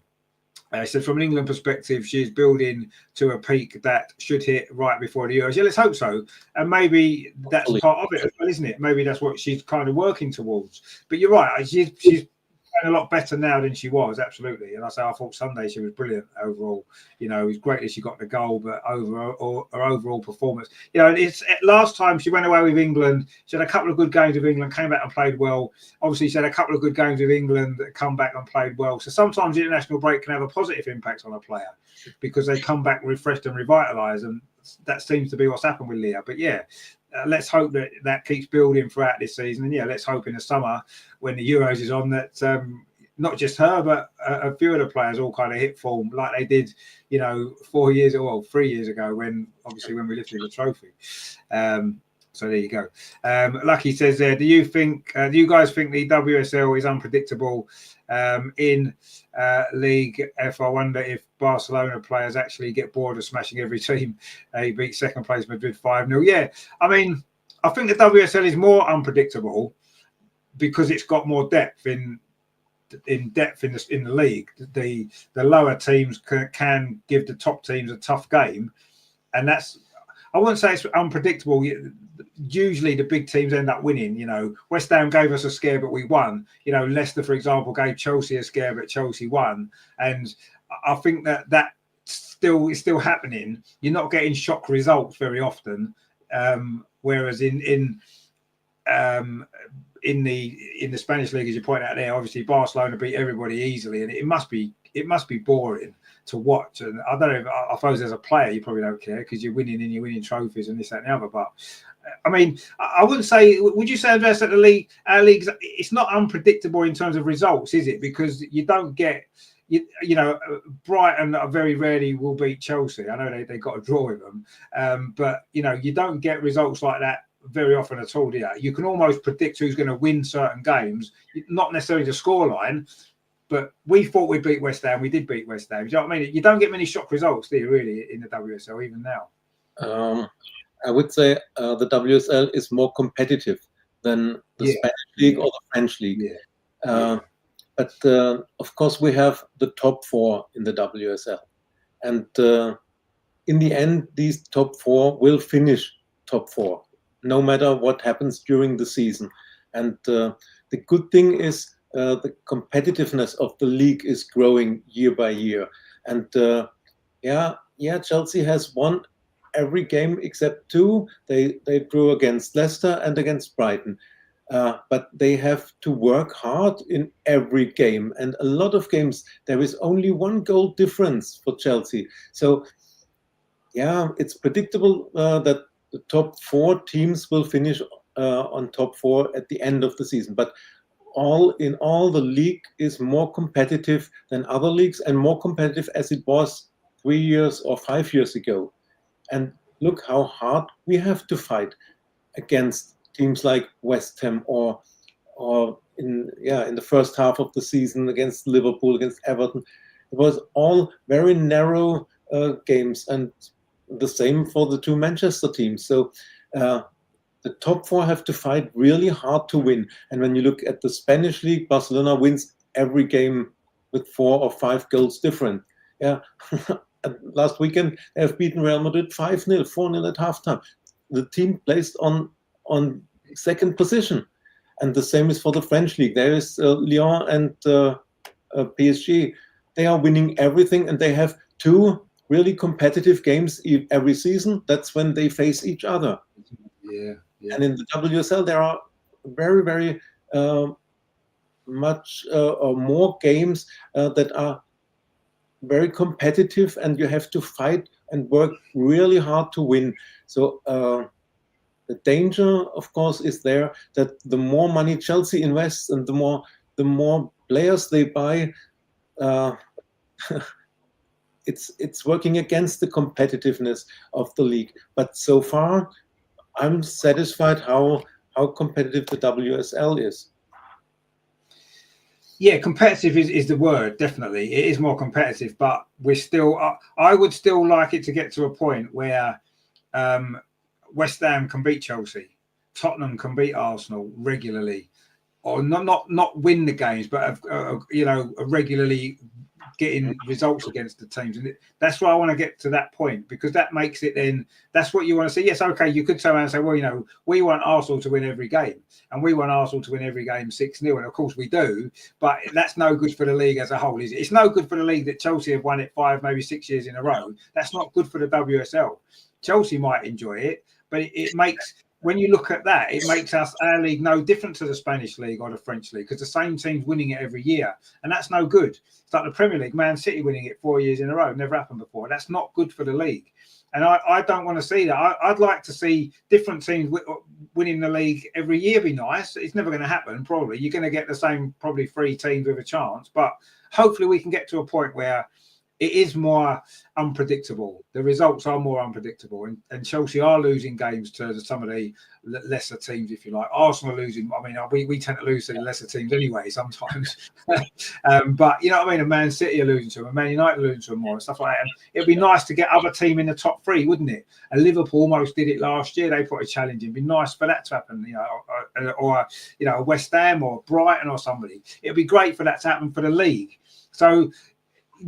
So from an England perspective, she's building to a peak that should hit right before the Euros. Yeah, let's hope so. And maybe that's part of it, isn't it? Maybe that's what she's kind of working towards. But you're right. She's a lot better now than she was, absolutely. And I thought Sunday she was brilliant overall. It was great that she got the goal, but her overall performance. It's last time she went away with England. She had a couple of good games with England, came back and played well. Obviously, she had a couple of good games with England, come back and played well. So sometimes the international break can have a positive impact on a player because they come back refreshed and revitalised, and that seems to be what's happened with Leah. But yeah. Let's hope that keeps building throughout this season. And yeah, let's hope in the summer when the Euros is on that not just her, but a few of the players all kind of hit form like they did, 3 years ago when we lifted the trophy. So there you go. Lucky says there, do you guys think the WSL is unpredictable in League F? I wonder if Barcelona players actually get bored of smashing every team. They beat second place Madrid 5-0. Yeah, I mean, I think the WSL is more unpredictable because it's got more depth in depth in the league. The lower teams can give the top teams a tough game, and that's, I wouldn't say it's unpredictable. Usually the big teams end up winning. You know, West Ham gave us a scare, but we won. You know, Leicester, for example, gave Chelsea a scare, but Chelsea won. And I think that is still happening. You're not getting shock results very often, whereas in the Spanish league, as you point out there, obviously Barcelona beat everybody easily, and it must be boring to watch. And I don't know, I suppose as a player you probably don't care because you're winning trophies and this, that, and the other. But I mean, I wouldn't say. Would you say, Andreas, that our leagues, it's not unpredictable in terms of results, is it? Because you don't get. You know, Brighton very rarely will beat Chelsea. I know they got a draw with them, but you know, you don't get results like that very often at all. Yeah, you can almost predict who's going to win certain games, not necessarily the scoreline. But we thought we beat West Ham. We did beat West Ham. Do you know what I mean? You don't get many shock results, do you, really, in the WSL, even now? I would say the WSL is more competitive than the Spanish league or the French league. But of course, we have the top four in the WSL. And in the end, these top four will finish top four, no matter what happens during the season. And the good thing is the competitiveness of the league is growing year by year. And Chelsea has won every game except two. They drew against Leicester and against Brighton. But they have to work hard in every game. And a lot of games, there is only one goal difference for Chelsea. So, it's predictable that the top four teams will finish on top four at the end of the season. But all in all, the league is more competitive than other leagues and more competitive as it was 3 years or 5 years ago. And look how hard we have to fight against teams like West Ham or in the first half of the season against Liverpool, against Everton. It was all very narrow games, and the same for the two Manchester teams. So the top four have to fight really hard to win. And when you look at the Spanish league, Barcelona wins every game with 4 or 5 goals different. Last weekend, they have beaten Real Madrid 5-0, 4-0 at halftime. The team placed on second position. And the same is for the French league. There is Lyon and PSG. They are winning everything, and they have 2 really competitive games every season. That's when they face each other. And in the WSL, there are very, very much or more games that are very competitive, and you have to fight and work really hard to win. So the danger, of course, is there that the more money Chelsea invests and the more players they buy, it's working against the competitiveness of the league. But so far, I'm satisfied how competitive the WSL is. Yeah, competitive is the word, definitely. It is more competitive, but we're still. I would still like it to get to a point where West Ham can beat Chelsea, Tottenham can beat Arsenal regularly, or not win the games, but regularly getting results against the teams. And that's why I want to get to that point, because that makes it then, that's what you want to see. Yes, okay, you could turn around and say, well, we want Arsenal to win every game, and we want Arsenal to win every game 6-0, and of course we do, but that's no good for the league as a whole, is it? It's no good for the league that Chelsea have won it 5, maybe 6 years in a row. That's not good for the WSL. Chelsea might enjoy it, but it makes, when you look at that, it makes our league no different to the Spanish league or the French league, because the same team's winning it every year, and that's no good. It's like the Premier League, Man City winning it 4 years in a row, never happened before. That's not good for the league, and I don't want to see that. I'd like to see different teams winning the league every year. Be nice. It's never going to happen. Probably you're going to get the same, probably 3 teams with a chance, but hopefully we can get to a point where it is more unpredictable. The results are more unpredictable, and Chelsea are losing games to some of the lesser teams, if you like. Arsenal are losing. I mean, we tend to lose to the lesser teams anyway sometimes. But you know what I mean? And Man City are losing to them, and Man United are losing to them more, and stuff like that. And it'd be nice to get other team in the top three, wouldn't it? And Liverpool almost did it last year. They put a challenge in. It'd be nice for that to happen, you know, or you know, West Ham or Brighton or somebody. It'd be great for that to happen for the league. So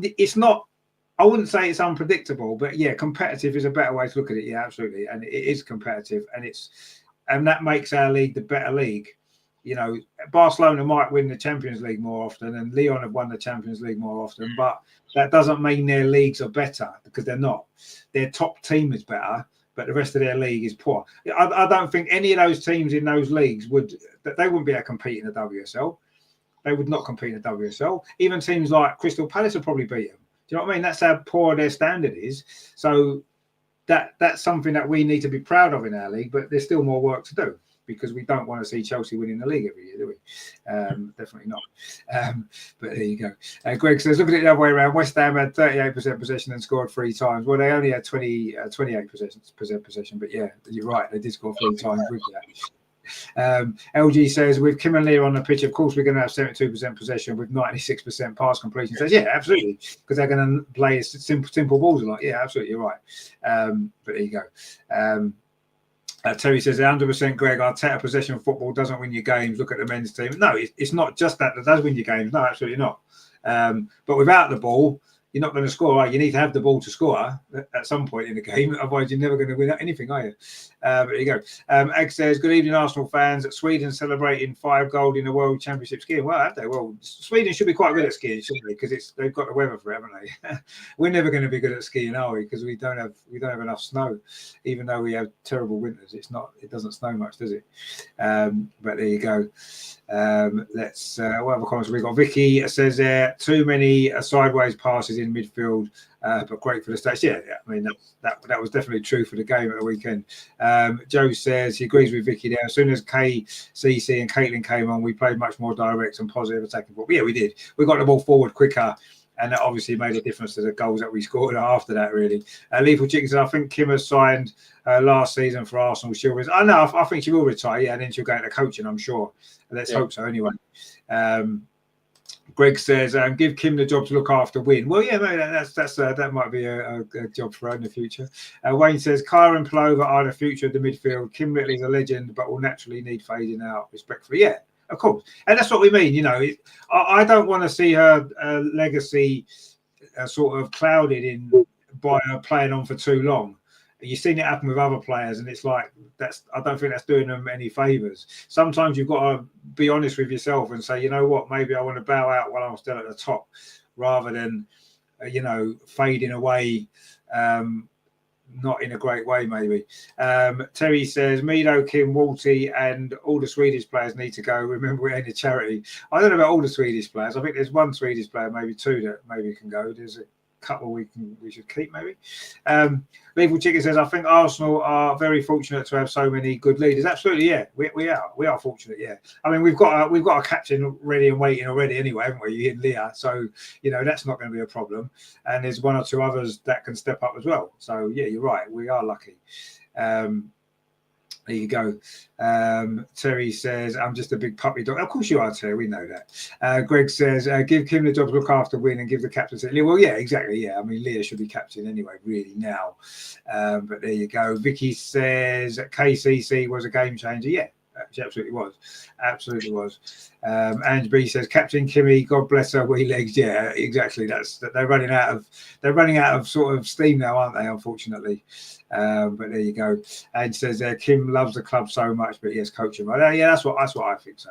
it's not, I wouldn't say it's unpredictable, but yeah, competitive is a better way to look at it. Yeah, absolutely. And it is competitive, and that makes our league the better league. You know, Barcelona might win the Champions League more often, and Lyon have won the Champions League more often, but that doesn't mean their leagues are better, because they're not. Their top team is better, but the rest of their league is poor. I don't think any of those teams in those leagues they wouldn't be able to compete in the WSL. They would not compete in the WSL. Even teams like Crystal Palace would probably beat them. Do you know what I mean? That's how poor their standard is. So that's something that we need to be proud of in our league, but there's still more work to do, because we don't want to see Chelsea winning the league every year, do we? Definitely not. But there you go. Greg says, look at it the other way around. West Ham had 38% possession and scored 3 times. Well, they only had 28% possession, but yeah, you're right. They did score 3 times with that. LG says, with Kim and Leah on the pitch, of course we're going to have 72% possession with 96% pass completion. Says, yeah, absolutely, because they're going to play simple balls a lot. Yeah, absolutely, you're right. But there you go. Terry says, 100%, Greg, Arteta possession football doesn't win you games. Look at the men's team. No, it's not just that does win you games. No, absolutely not. But without the ball, you're not going to score, right? You need to have the ball to score at some point in the game. Otherwise, you're never going to win anything, are you? But there you go. Egg says, good evening, Arsenal fans. Sweden celebrating 5 gold in the World Championship skiing. Well, have they? Well, Sweden should be quite good at skiing, shouldn't they? Because they've got the weather for it, haven't they? We're never going to be good at skiing, are we? Because we don't have enough snow. Even though we have terrible winters, it doesn't snow much, does it? But there you go. Let's what other comments have we got? Vicky says there too many sideways passes in midfield, but great for the stats. Yeah, I mean that was definitely true for the game at the weekend. Joe says he agrees with Vicky there. As soon as KCC and Caitlin came on, we played much more direct and positive attacking football. Yeah, we did. We got the ball forward quicker, and that obviously made a difference to the goals that we scored after that, really. Lethal Chicken said, I think Kim has signed last season for Arsenal. I think she will retire, yeah, and then she'll go into coaching, I'm sure. Let's hope so anyway. Greg says, give Kim the job to look after Win. Well, yeah, maybe that might be a job for her in the future. Wayne says, Kyra and Plover are the future of the midfield. Kim Little is a legend, but will naturally need fading out respectfully. Yeah, of course. And that's what we mean, you know. I don't want to see her legacy sort of clouded by her playing on for too long. You've seen it happen with other players, and it's like I don't think that's doing them any favours. Sometimes you've got to be honest with yourself and say, you know what, maybe I want to bow out while I'm still at the top, rather than fading away, not in a great way, maybe. Terry says, Meadow, Kim, Walty, and all the Swedish players need to go. Remember, we're in a charity. I don't know about all the Swedish players. I think there's one Swedish player, maybe 2 that maybe can go. There's a couple we should keep, maybe. Lethal Chicken says, I think Arsenal are very fortunate to have so many good leaders. Absolutely, yeah, we are fortunate, yeah. I mean, we've got a captain ready and waiting already anyway, haven't we, in Leah? So that's not going to be a problem, and there's 1 or 2 others that can step up as well. So yeah, you're right, we are lucky. There you go. Terry says, I'm just a big puppy dog. Of course you are, Terry. We know that. Greg says, give Kim the job to look after Win and give the captain to Leah. Well, yeah, exactly. Yeah, I mean, Leah should be captain anyway, really, now. But there you go. Vicky says, KCC was a game changer. Yeah, she absolutely was. Absolutely was. Ange B says, Captain Kimmy, God bless her wee legs. Yeah, exactly. They're running out of sort of steam now, aren't they? Unfortunately. But there you go. And says Kim loves the club so much, but yes, coach him. Right? Yeah, that's what I think so.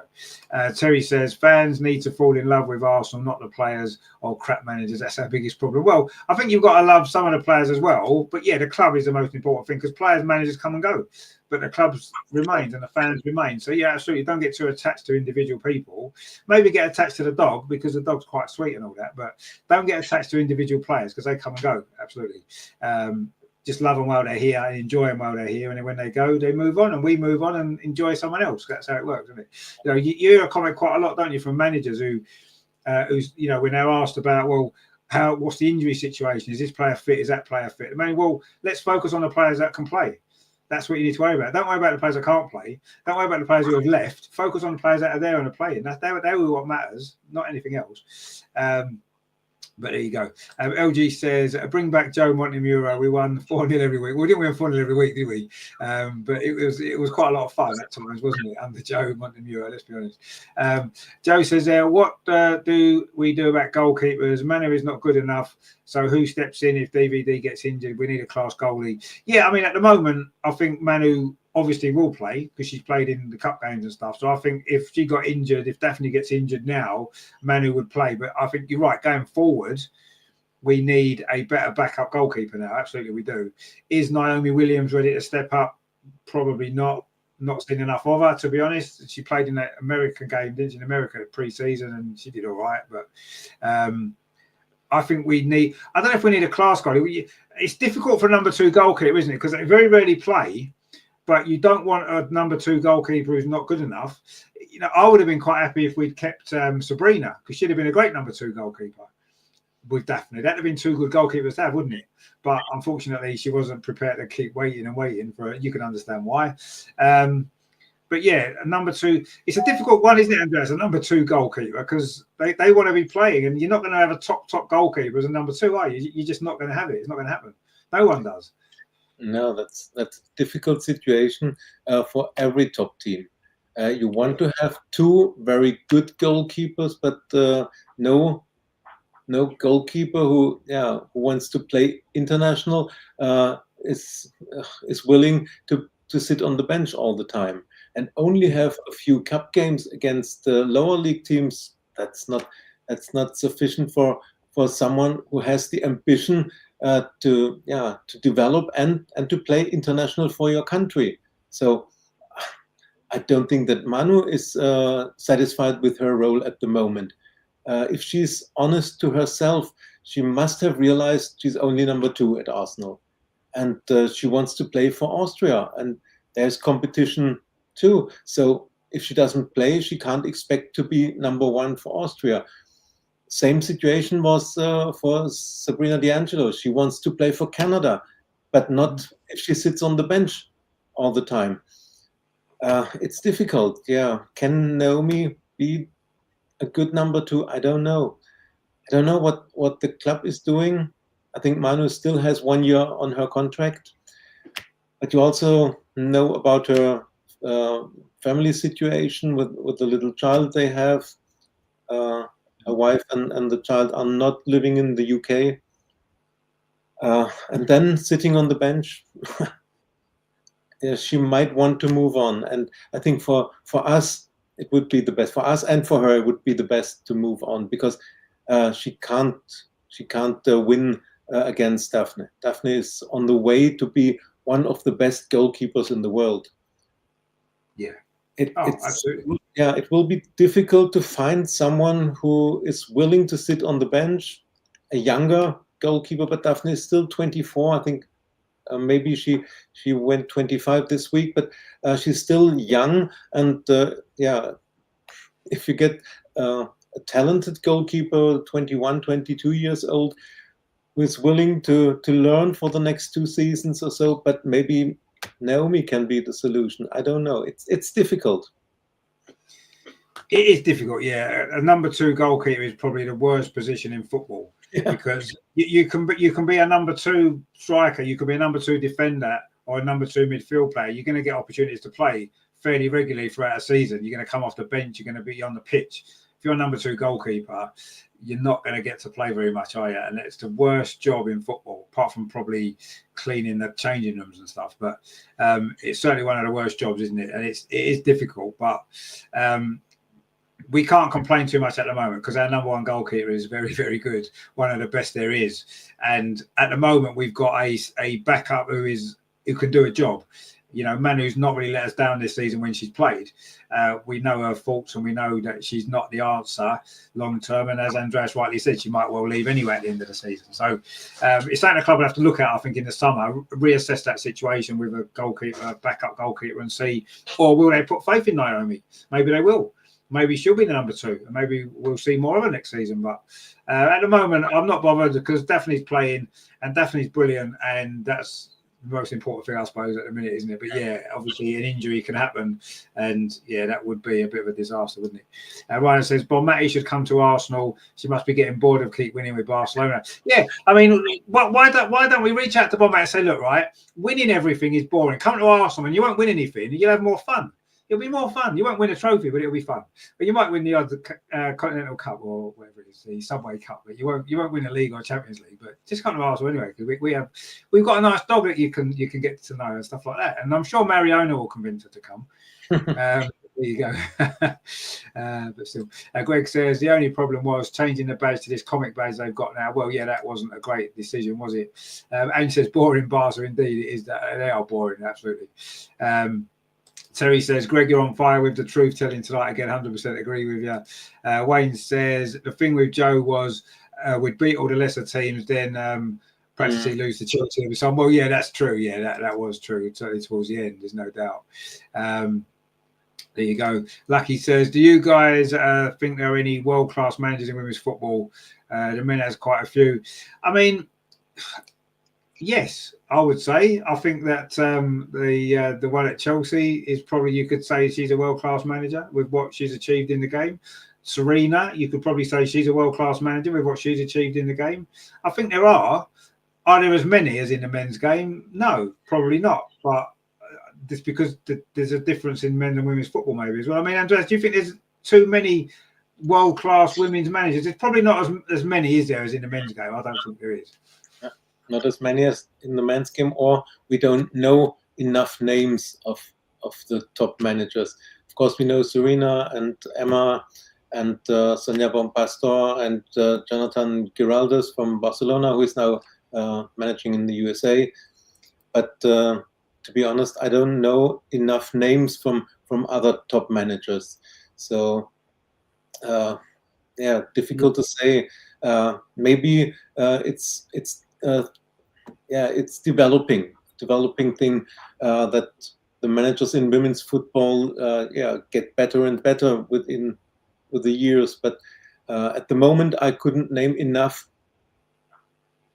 Terry says fans need to fall in love with Arsenal, not the players or crap managers. That's our biggest problem. Well, I think you've got to love some of the players as well, but yeah, the club is the most important thing, because players, managers come and go, but the clubs remains and the fans remain. So yeah, absolutely, don't get too attached to individual people. Maybe get attached to the dog, because the dog's quite sweet and all that, but don't get attached to individual players, because they come and go. Absolutely. Just love them while they're here and enjoy them while they're here, and then when they go, they move on, and we move on and enjoy someone else. That's how it works, isn't it? You hear a comment quite a lot, don't you, from managers who's when they're asked about, well, what's the injury situation? Is this player fit? Is that player fit? I mean, well, let's focus on the players that can play. That's what you need to worry about. Don't worry about the players that can't play. Don't worry about the players who have left. Focus on the players that are there and are playing. They're what matters, not anything else. But there you go. LG says, bring back Joe Montemurro. We won 4-0 every week. We didn't win 4-0 every week, did we? But it was quite a lot of fun at times, wasn't it, under Joe Montemurro, let's be honest. Joe says, what do we do about goalkeepers? Manu is not good enough. So who steps in if DVD gets injured? We need a class goalie. Yeah, I mean, at the moment, I think Manu obviously will play because she's played in the cup games and stuff. So I think if she got injured, if Daphne gets injured now, Manu would play. But I think you're right, going forward, we need a better backup goalkeeper now. Absolutely, we do. Is Naomi Williams ready to step up? Probably not. Not seen enough of her, to be honest. She played in that American game, didn't she, in America pre-season, and she did all right. But I think we need, I don't know if we need a class goalie. It's difficult for a number 2 goalkeeper, isn't it? Because they very rarely play. But you don't want a number 2 goalkeeper who's not good enough. You know, I would have been quite happy if we'd kept Sabrina, because she'd have been a great number 2 goalkeeper with Daphne. That'd have been 2 good goalkeepers to have, wouldn't it? But unfortunately, she wasn't prepared to keep waiting and waiting for it. You can understand why. But yeah, a number 2, it's a difficult one, isn't it, Andreas? A number 2 goalkeeper, because they want to be playing, and you're not going to have a top goalkeeper as a number 2, are you? You're just not going to have it. It's not going to happen. No one does. No, that's a difficult situation for every top team. You want to have 2 very good goalkeepers, but no goalkeeper who wants to play international is willing to sit on the bench all the time, and only have a few cup games against the lower league teams. That's not sufficient for someone who has the ambition to develop and to play international for your country. So I don't think that Manu is satisfied with her role at the moment. If she's honest to herself, she must have realized she's only number 2 at Arsenal, and she wants to play for Austria, and there's competition too. So if she doesn't play, she can't expect to be number 1 for Austria. Same situation was for Sabrina D'Angelo. She wants to play for Canada, but not if she sits on the bench all the time. It's difficult. Yeah. Can Naomi be a good number 2? I don't know. I don't know what the club is doing. I think Manu still has 1 year on her contract. But you also know about her family situation with the little child they have. Her wife and the child are not living in the UK. And then sitting on the bench, she might want to move on. And I think for us, it would be the best. For us and for her, it would be the best to move on, because she can't win against Daphne. Daphne is on the way to be one of the best goalkeepers in the world. Yeah. Absolutely. Yeah, it will be difficult to find someone who is willing to sit on the bench, a younger goalkeeper, but Daphne is still 24. I think maybe she went 25 this week, but she's still young. And if you get a talented goalkeeper, 21, 22 years old, who is willing to learn for the next 2 seasons or so, but maybe Naomi can be the solution. I don't know. It's difficult. It is difficult, yeah. A number 2 goalkeeper is probably the worst position in football, because you can be a number 2 striker, you can be a number 2 defender or a number 2 midfield player. You're going to get opportunities to play fairly regularly throughout a season. You're going to come off the bench, you're going to be on the pitch. If you're a number 2 goalkeeper, you're not going to get to play very much, are you? And it's the worst job in football, apart from probably cleaning the changing rooms and stuff. But it's certainly one of the worst jobs, isn't it? And it is difficult, but we can't complain too much at the moment, because our number 1 goalkeeper is very, very good, one of the best there is. And at the moment, we've got a backup who can do a job. You know, Manu's not really let us down this season when she's played. We know her faults, and we know that she's not the answer long term. And as Andreas rightly said, she might well leave anyway at the end of the season. So it's something the club will have to look at, I think, in the summer, reassess that situation with a goalkeeper, backup goalkeeper, and see, or will they put faith in Naomi? Maybe they will. maybe she'll be the number 2, and maybe we'll see more of her next season. But at the moment, I'm not bothered because Daphne's playing, and Daphne's brilliant, and that's the most important thing, I suppose, at the minute, isn't it? But yeah, obviously an injury can happen, and yeah, that would be a bit of a disaster, wouldn't it? Ryan says, Bonmati should come to Arsenal. She must be getting bored of keep winning with Barcelona. Yeah, I mean, why don't we reach out to Bonmati and say, look, right, winning everything is boring. Come to Arsenal and you won't win anything, you'll have more fun. It'll be more fun. You won't win a trophy, but it'll be fun. But you might win the other Continental Cup or whatever it is, the Subway Cup. But you won't win a league or a Champions League. But just come to Arsenal anyway, because we've got a nice dog that you can get to know and stuff like that. And I'm sure Mariona will convince her to come. There you go. But still, Greg says the only problem was changing the badge to this comic badge they've got now. Well, yeah, that wasn't a great decision, was it? And says boring Barca. Indeed, it is. That they are boring, absolutely. Terry says, Greg, you're on fire with the truth telling tonight. Again, 100% agree with you. Wayne says, the thing with Joe was we'd beat all the lesser teams, then practically lose to Chelsea every time. Well, yeah, that's true. Yeah, that was true. Certainly towards the end, there's no doubt. There you go. Lucky says, do you guys think there are any world-class managers in women's football? The men has quite a few. I mean, yes, I would say. I think that the one at Chelsea is probably, you could say she's a world-class manager with what she's achieved in the game. Serena, you could probably say she's a world-class manager with what she's achieved in the game. I think there are. Are there as many as in the men's game? No, probably not. But just because there's a difference in men's and women's football maybe as well. I mean, Andreas, do you think there's too many world-class women's managers? There's probably not as many, is there, as in the men's game? I don't think there is. Not as many as in the men's game, or we don't know enough names of the top managers. Of course, we know Serena and Emma and Sonia Bonpastor and Jonathan Giraldes from Barcelona, who is now managing in the USA. But to be honest, I don't know enough names from other top managers. So yeah, difficult to say. Maybe it's developing thing that the managers in women's football get better and better with the years. But at the moment, I couldn't name enough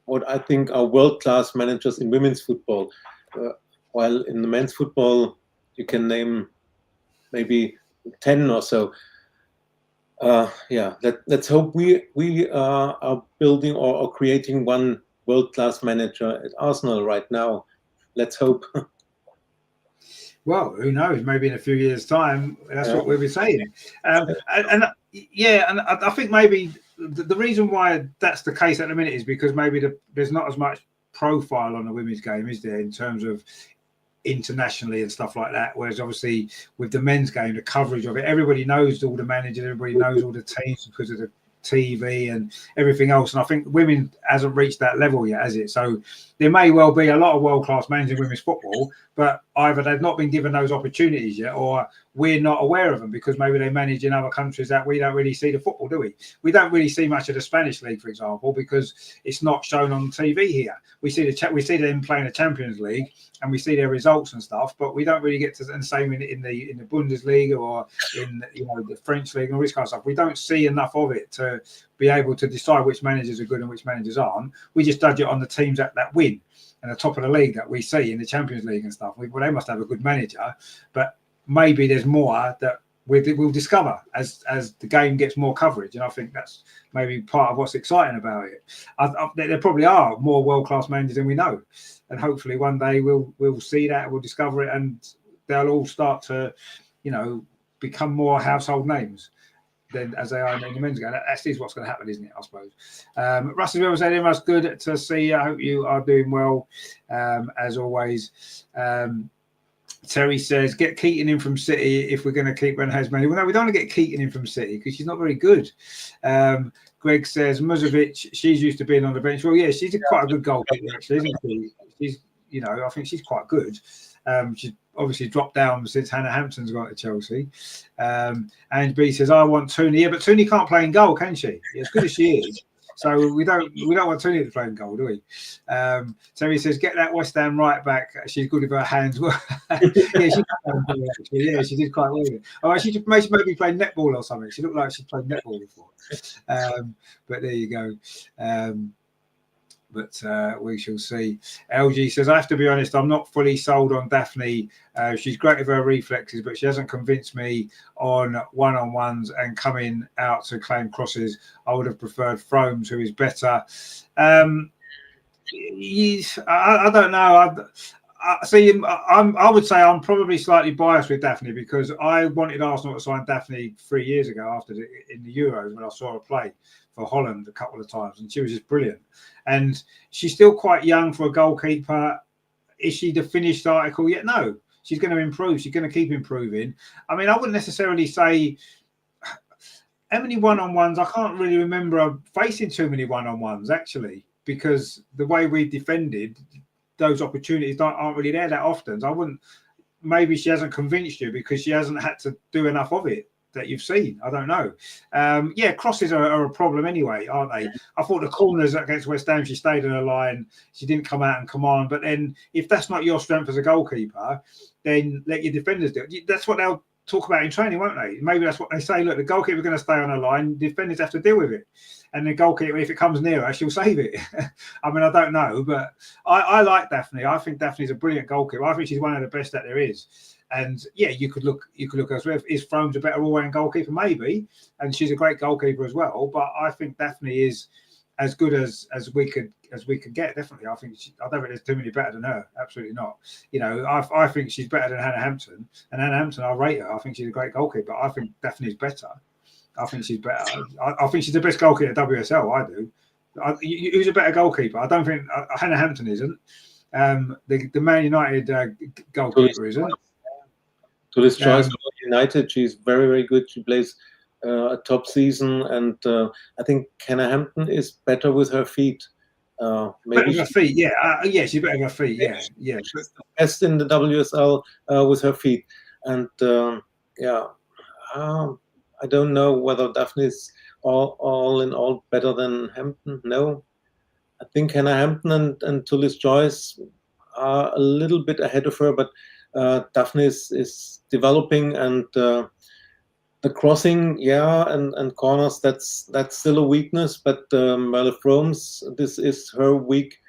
what I think are world-class managers in women's football. While in the men's football, you can name maybe 10 or so. Let's hope we are building or creating one world-class manager at Arsenal right now. Let's hope. Well, who knows? Maybe in a few years' time, that's what we'll be saying. And I think maybe the reason why that's the case at the minute is because maybe there's not as much profile on the women's game, is there, in terms of internationally and stuff like that, whereas obviously with the men's game, the coverage of it, everybody knows all the managers, everybody knows all the teams because of the TV and everything else, and I think women hasn't reached that level yet, has it? So there may well be a lot of world-class managers in women's football, but either they've not been given those opportunities yet, or we're not aware of them because maybe they manage in other countries that we don't really see the football, do we? We don't really see much of the Spanish league, for example, because it's not shown on TV here. We see them playing the Champions League and we see their results and stuff, but we don't really get to the same in the Bundesliga or in the French league and all this kind of stuff. We don't see enough of it to be able to decide which managers are good and which managers aren't. We just judge it on the teams that win and the top of the league that we see in the Champions League and stuff. Well, they must have a good manager, but maybe there's more that we'll discover as the game gets more coverage, and I think that's maybe part of what's exciting about it. There probably are more world-class managers than we know, and hopefully one day we'll see that, we'll discover it, and they'll all start to become more household names than as they are in the men's game. That is what's going to happen, isn't it? I suppose. Russell Williams said, "Everyone's good to see you. I hope you are doing well, as always." Terry says, "Get Keaton in from City if we're going to keep Rennes Manny." Well, no, we don't want to get Keaton in from City because she's not very good. Greg says, "Muzovic, she's used to being on the bench." Well, yeah, she's quite a good goalkeeper, actually, isn't she? She's, I think she's quite good. She's obviously dropped down since Hannah Hampton's gone to Chelsea. And B says, "I want Tooney." Yeah, but Tooney can't play in goal, can she? As good as she is. So we don't want Tony to play in goal, do we? Terry says, get that West Ham right back. She's good with her hands. Yeah, she yeah, she did quite well. Oh, she maybe played netball or something. She looked like she played netball before. But there you go. But we shall see. LG says, I have to be honest, I'm not fully sold on Daphne. She's great with her reflexes, but she hasn't convinced me on one-on-ones and coming out to claim crosses. I would have preferred Fromes, who is better. I don't know. I would say I'm probably slightly biased with Daphne because I wanted Arsenal to sign Daphne 3 years ago in the Euros when I saw her play for Holland a couple of times, and she was just brilliant. And she's still quite young for a goalkeeper. Is she the finished article yet? No, she's going to improve. She's going to keep improving. I mean, I wouldn't necessarily say how many one-on-ones. I can't really remember facing too many one-on-ones actually, because the way we defended, those opportunities aren't really there that often. So I wouldn't. Maybe she hasn't convinced you because she hasn't had to do enough of it that you've seen. I don't know. Yeah, crosses are a problem anyway, aren't they? I thought the corners against West Ham, she stayed in her line. She didn't come out and command. But then if that's not your strength as a goalkeeper, then let your defenders do it. That's what they'll talk about in training, won't they? Maybe that's what they say. Look, the goalkeeper's going to stay on her line. Defenders have to deal with it. And the goalkeeper, if it comes near her, she'll save it. I mean, I don't know. But I like Daphne. I think Daphne's a brilliant goalkeeper. I think she's one of the best that there is. And yeah, you could look elsewhere. Is Fromes a better all-round goalkeeper? Maybe, and she's a great goalkeeper as well. But I think Daphne is as good as we could get. Definitely, I don't think there's too many better than her. Absolutely not. You know, I think she's better than Hannah Hampton. And Hannah Hampton, I rate her. I think she's a great goalkeeper. I think Daphne's better. I think she's better. I think she's the best goalkeeper at WSL. I do. Who's a better goalkeeper? I don't think Hannah Hampton isn't. The Man United goalkeeper isn't. Tullis Joyce for United, she's very, very good. She plays a top season, and I think Hannah Hampton is better with her feet. Maybe better with her feet, yeah. Yeah, she's better with her feet, yeah. She's the best in the WSL with her feet. And I don't know whether Daphne is all in all better than Hampton. No. I think Hannah Hampton and Tullis Joyce are a little bit ahead of her, but Daphne is developing, and the crossing, and corners, that's still a weakness. But Merle Fromes, this is her weak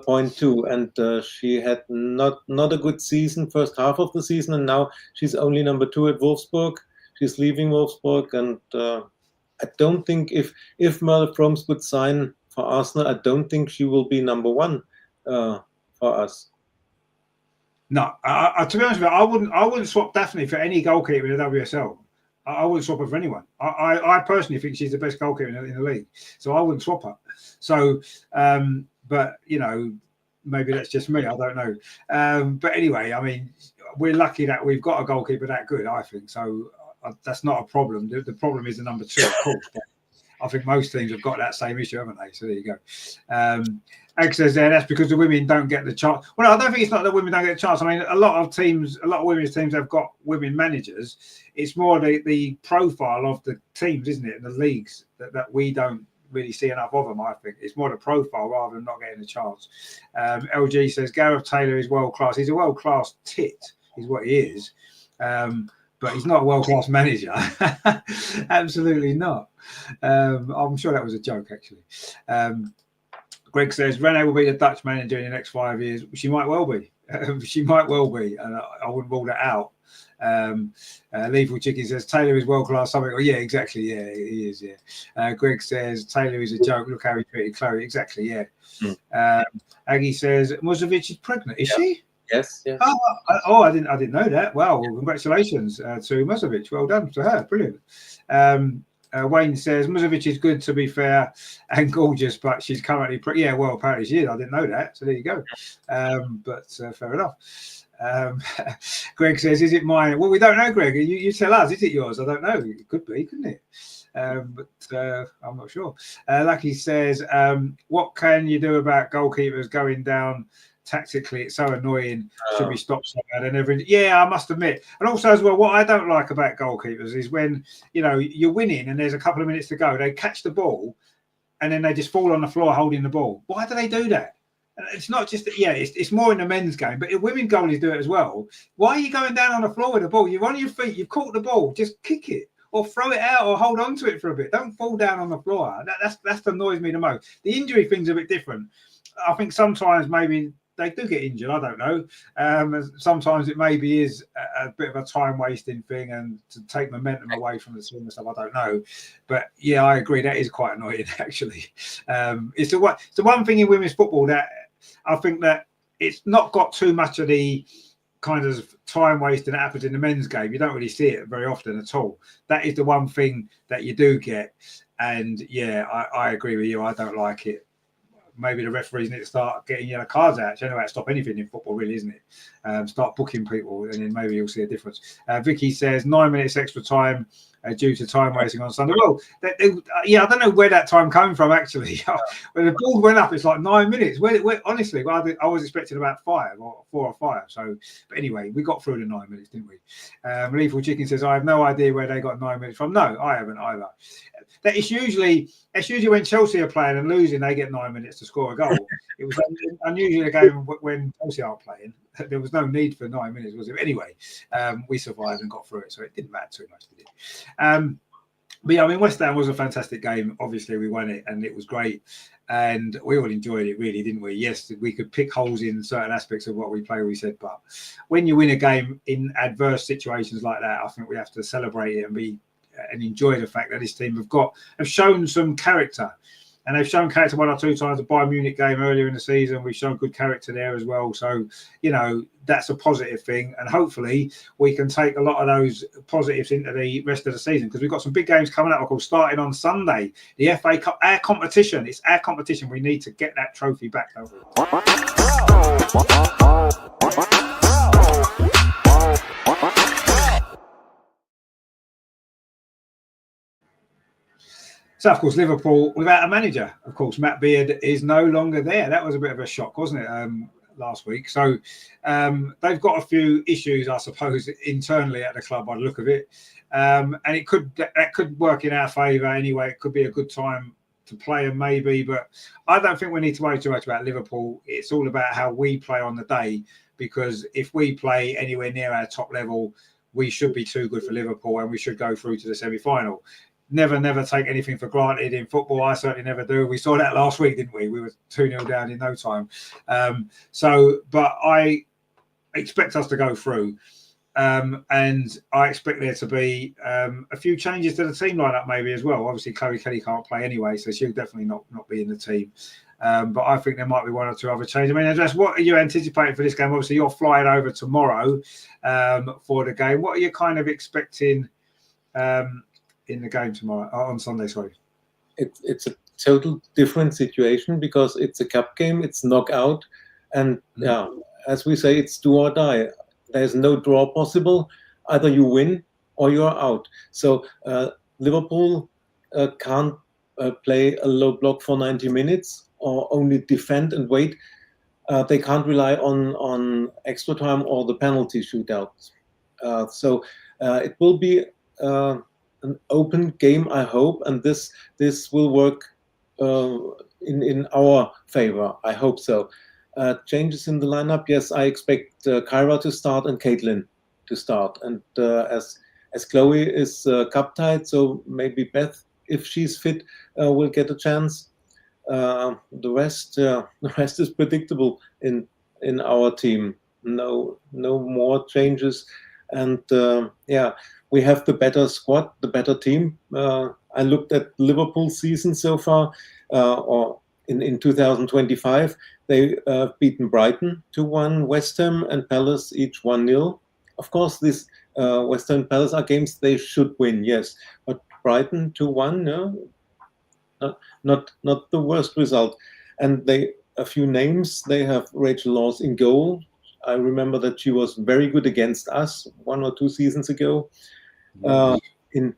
point too, and she had not a good season first half of the season, and now she's only number 2 at Wolfsburg. She's leaving Wolfsburg, and I don't think if Merle Fromes would sign for Arsenal, I don't think she will be number 1 for us. No, to be honest with you, I wouldn't swap Daphne for any goalkeeper in the WSL. I wouldn't swap her for anyone. I personally think she's the best goalkeeper in the league, so I wouldn't swap her. So, but you know, maybe that's just me. I don't know. But anyway, I mean, we're lucky that we've got a goalkeeper that good. I think so. That's not a problem. The problem is the number 2, of course. But I think most teams have got that same issue, haven't they? So there you go. Egg says there, that's because the women don't get the chance. Well, I don't think it's not that women don't get the chance. I mean, a lot of women's teams have got women managers. It's more the profile of the teams, isn't it? And the leagues that we don't really see enough of them, I think. It's more the profile rather than not getting the chance. LG says Gareth Taylor is world class. He's a world class tit, is what he is. But he's not a world-class manager. Absolutely not. I'm sure that was a joke, actually. Greg says, Renee will be the Dutch manager in the next 5 years. She might well be. She might well be. And I wouldn't rule that out. Lethal Chicken says, Taylor is world-class something. Oh, yeah, exactly. Yeah, he is, yeah. Greg says, Taylor is a joke. Look how he treated Chloe. Exactly, yeah. Aggie says, Muzovic is pregnant. Is she? Yes. I didn't know that. Wow. Well, congratulations to Muzovic. Well done to her. Brilliant. Wayne says Muzovic is good, to be fair, and gorgeous, but she's currently yeah. Well, apparently she is. I didn't know that. So there you go. But fair enough. Greg says, "Is it mine?" Well, we don't know, Greg. You tell us. Is it yours? I don't know. It could be, couldn't it? But I'm not sure. Lucky says, "What can you do about goalkeepers going down?" Tactically, it's so annoying. Should be stopped so bad and everything. Yeah, I must admit. And also as well, what I don't like about goalkeepers is when, you know, you're winning and there's a couple of minutes to go, they catch the ball and then they just fall on the floor holding the ball. Why do they do that? It's not just it's more in the men's game, but if women goalies do it as well. Why are you going down on the floor with the ball? You're on your feet, you've caught the ball, just kick it or throw it out or hold on to it for a bit. Don't fall down on the floor. That's annoys me the most. The injury thing's a bit different. I think sometimes maybe they do get injured. I don't know. Sometimes it maybe is a bit of a time wasting thing and to take momentum away from the team and stuff. I don't know, but yeah, I agree. That is quite annoying actually. It's the one thing in women's football that I think that it's not got too much of the kind of time wasting that happens in the men's game. You don't really see it very often at all. That is the one thing that you do get. And yeah, I agree with you. I don't like it. Maybe the referees need to start getting yellow cards out. It's the only way to stop anything in football, really, isn't it? Start booking people, and then maybe you'll see a difference. Vicky says 9 minutes extra time due to time wasting on Sunday. Well, I don't know where that time came from, actually. When the ball went up, it's like 9 minutes. Honestly, I was expecting about 5 or 4 or 5. So, but anyway, we got through the 9 minutes, didn't we? Lethal Chicken says, I have no idea where they got 9 minutes from. No, I haven't either. It's usually when Chelsea are playing and losing, they get 9 minutes to score a goal. It was unusual a game when Chelsea aren't playing. There was no need for 9 minutes, was it? Anyway, we survived and got through it, so it didn't matter too much, did it? But yeah, I mean, West Ham was a fantastic game. Obviously, we won it, and it was great, and we all enjoyed it, really, didn't we? Yes, we could pick holes in certain aspects of what we play. We said, but when you win a game in adverse situations like that, I think we have to celebrate it and enjoy the fact that this team have shown some character, and they've shown character 1 or 2 times. The Bayern Munich game earlier in the season, we've shown good character there as well. So, that's a positive thing, and hopefully we can take a lot of those positives into the rest of the season, because we've got some big games coming up, of course, starting on Sunday. The FA Cup, our competition. It's our competition. We need to get that trophy back, don't we? So, of course, Liverpool without a manager. Of course, Matt Beard is no longer there. That was a bit of a shock, wasn't it, last week? So they've got a few issues, I suppose, internally at the club by the look of it. And that could work in our favour anyway. It could be a good time to play them maybe. But I don't think we need to worry too much about Liverpool. It's all about how we play on the day, because if we play anywhere near our top level, we should be too good for Liverpool and we should go through to the semi-final. Never take anything for granted in football. I certainly never do. We saw that last week, didn't we? We were 2-0 down in no time. But I expect us to go through. And I expect there to be a few changes to the team lineup maybe as well. Obviously, Chloe Kelly can't play anyway, so she'll definitely not be in the team. But I think there might be 1 or 2 other changes. I mean, Andreas, what are you anticipating for this game? Obviously, you're flying over tomorrow for the game. What are you kind of expecting in the game tomorrow, on Sunday, sorry? It's a total different situation because it's a cup game, it's knockout, and as we say, it's do or die. There's no draw possible. Either you win or you're out. So Liverpool can't play a low block for 90 minutes or only defend and wait. They can't rely on extra time or the penalty shootouts. So it will be an open game, I hope, and this will work in our favor. I hope so. Changes in the lineup, yes, I expect Kyra to start and Caitlin to start, and as Chloe is cup tied, so maybe Beth, if she's fit, will get a chance. The rest is predictable in our team. No more changes, and we have the better squad, the better team. I looked at Liverpool season so far, or in 2025, they beaten Brighton 2-1, West Ham and Palace each 1-0. Of course, this West Ham and Palace are games they should win, yes, but Brighton 2-1, no, not the worst result. And a few names. They have Rachel Laws in goal. I remember that she was very good against us 1 or 2 seasons ago. In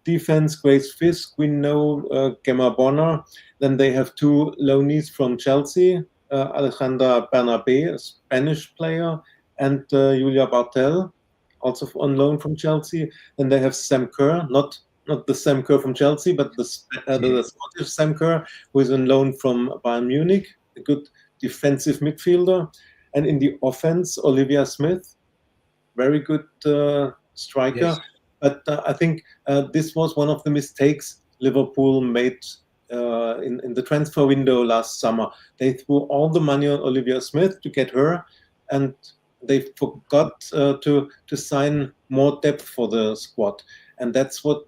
defense, Grace Fisk, we know Gemma Bonner. Then they have 2 loanees from Chelsea, Alejandra Bernabé, a Spanish player, and Julia Bartel, also on loan from Chelsea. Then they have Sam Kerr, not not the Sam Kerr from Chelsea, but the Scottish Sam Kerr, who is on loan from Bayern Munich, a good defensive midfielder. And in the offense, Olivia Smith, very good striker. Yes. But I think this was one of the mistakes Liverpool made in the transfer window last summer. They threw all the money on Olivia Smith to get her, and they forgot to sign more depth for the squad. And that's what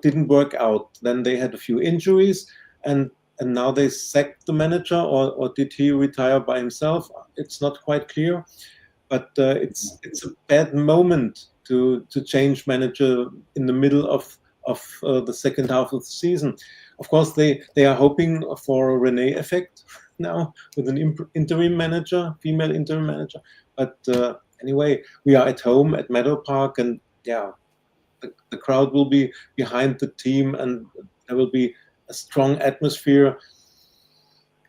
didn't work out. Then they had a few injuries, and now they sacked the manager, or did he retire by himself? It's not quite clear. But it's a bad moment to change manager in the middle of the second half of the season. Of course, they are hoping for a Renee effect now with an interim manager, female interim manager. But anyway, we are at home at Meadow Park, and yeah, the crowd will be behind the team, and there will be a strong atmosphere.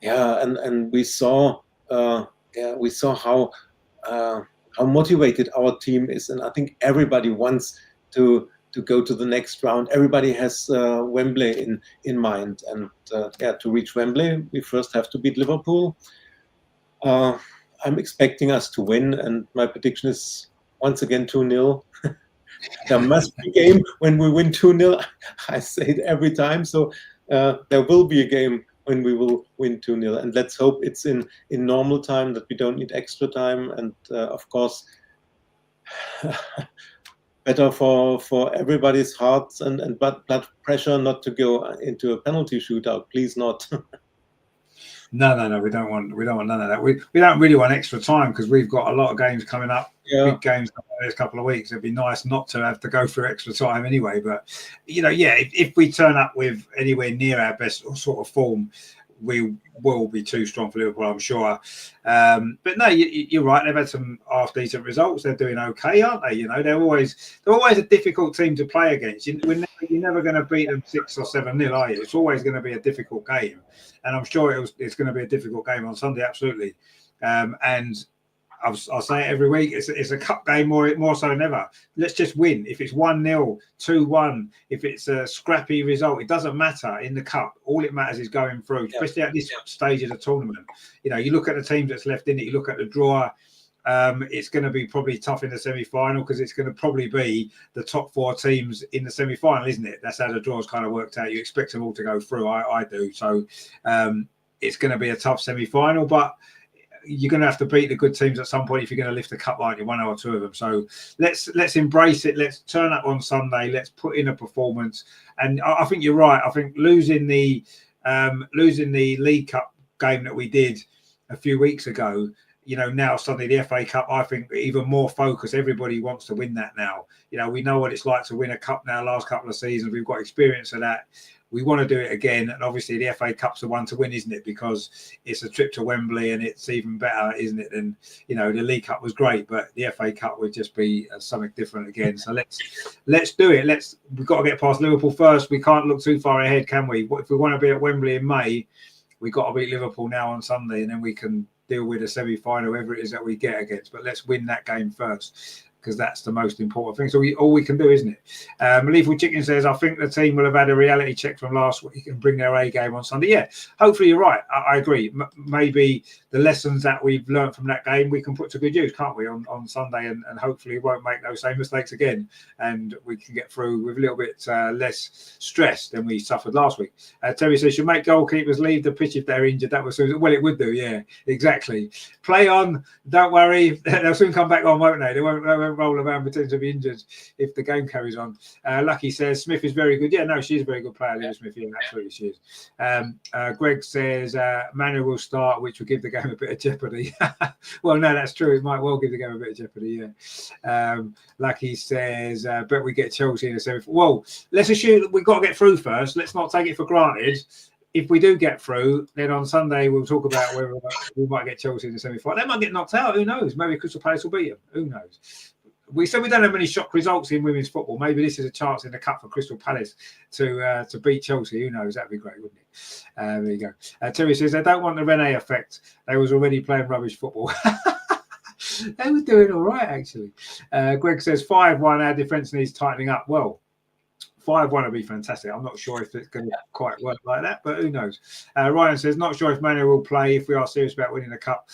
Yeah, and we saw how motivated our team is, and I think everybody wants to go to the next round. Everybody has Wembley in mind, and to reach Wembley, we first have to beat Liverpool. I'm expecting us to win, and my prediction is once again 2-0. There must be a game when we win 2-0. I say it every time, so there will be a game when we will win 2-0, and let's hope it's in normal time, that we don't need extra time, and of course better for everybody's hearts and blood pressure not to go into a penalty shootout. Please not. No, we don't want none of that. We don't really want extra time, because we've got a lot of games coming up, big games in the next couple of weeks. It'd be nice not to have to go through extra time anyway. But if we turn up with anywhere near our best sort of form, we will be too strong for Liverpool, I'm sure. But no, you're right. They've had some half decent results. They're doing okay, aren't they? They're always a difficult team to play against. You're never going to beat them 6 or 7-0, are you? It's always going to be a difficult game, and I'm sure it's going to be a difficult game on Sunday, absolutely. And I'll say it every week. It's a cup game more so than ever. Let's just win. If it's 1-0, 2-1, if it's a scrappy result, it doesn't matter in the cup. All it matters is going through, especially at this stage of the tournament. You look at the teams that's left in it. You look at the draw. It's going to be probably tough in the semi-final, because it's going to probably be the top 4 teams in the semi-final, isn't it? That's how the draw's kind of worked out. You expect them all to go through. I do. So it's going to be a tough semi-final, but you're going to have to beat the good teams at some point if you're going to lift the cup, aren't you? 1 or 2 of them. So let's embrace it. Let's turn up on Sunday. Let's put in a performance. And I think you're right. I think losing the League Cup game that we did a few weeks ago, now suddenly the FA Cup, I think even more focus. Everybody wants to win that now. We know what it's like to win a cup now. Last couple of seasons, we've got experience of that. We want to do it again, and obviously the FA Cup's the one to win, isn't it? Because it's a trip to Wembley, and it's even better, isn't it? Than the League Cup was great, but the FA Cup would just be something different again. So let's do it. We've got to get past Liverpool first. We can't look too far ahead, can we? If we want to be at Wembley in May, we've got to beat Liverpool now on Sunday, and then we can deal with a semi-final, whoever it is that we get against. But let's win that game first, because that's the most important thing. So all we can do, isn't it? Lethal Chicken says, I think the team will have had a reality check from last week and bring their A game on Sunday. Yeah, hopefully you're right. I agree. Maybe the lessons that we've learned from that game, we can put to good use, can't we, on Sunday, and hopefully we won't make those same mistakes again, and we can get through with a little bit less stress than we suffered last week. Terry says, should make goalkeepers leave the pitch if they're injured. That was well, it would do. Yeah, exactly. Play on. Don't worry. They'll soon come back on, won't they? They won't roll around pretending to be injured if the game carries on. Lucky says Smith is very good. Yeah, no, she's a very good player, Lily Smith. Yeah, absolutely she is. Greg says Manu will start, which will give the game a bit of jeopardy. Well, no, that's true. It might well give the game a bit of jeopardy. Yeah. Lucky says, bet we get Chelsea in the semi. Well, let's assume we've got to get through first. Let's not take it for granted. If we do get through, then on Sunday we'll talk about whether we might get Chelsea in the semi-final. They might get knocked out. Who knows? Maybe Crystal Palace will beat them. Who knows? We said we don't have many shock results in women's football. Maybe this is a chance in the cup for Crystal Palace to beat Chelsea. Who knows? That'd be great, wouldn't it? There you go. Terry says they don't want the Renee effect. They was already playing rubbish football. They were doing all right, actually. Greg says 5-1. Our defence needs tightening up. Well, 5-1 would be fantastic. I'm not sure if it's going to quite work like that, but who knows? Ryan says, not sure if Manu will play if we are serious about winning the cup.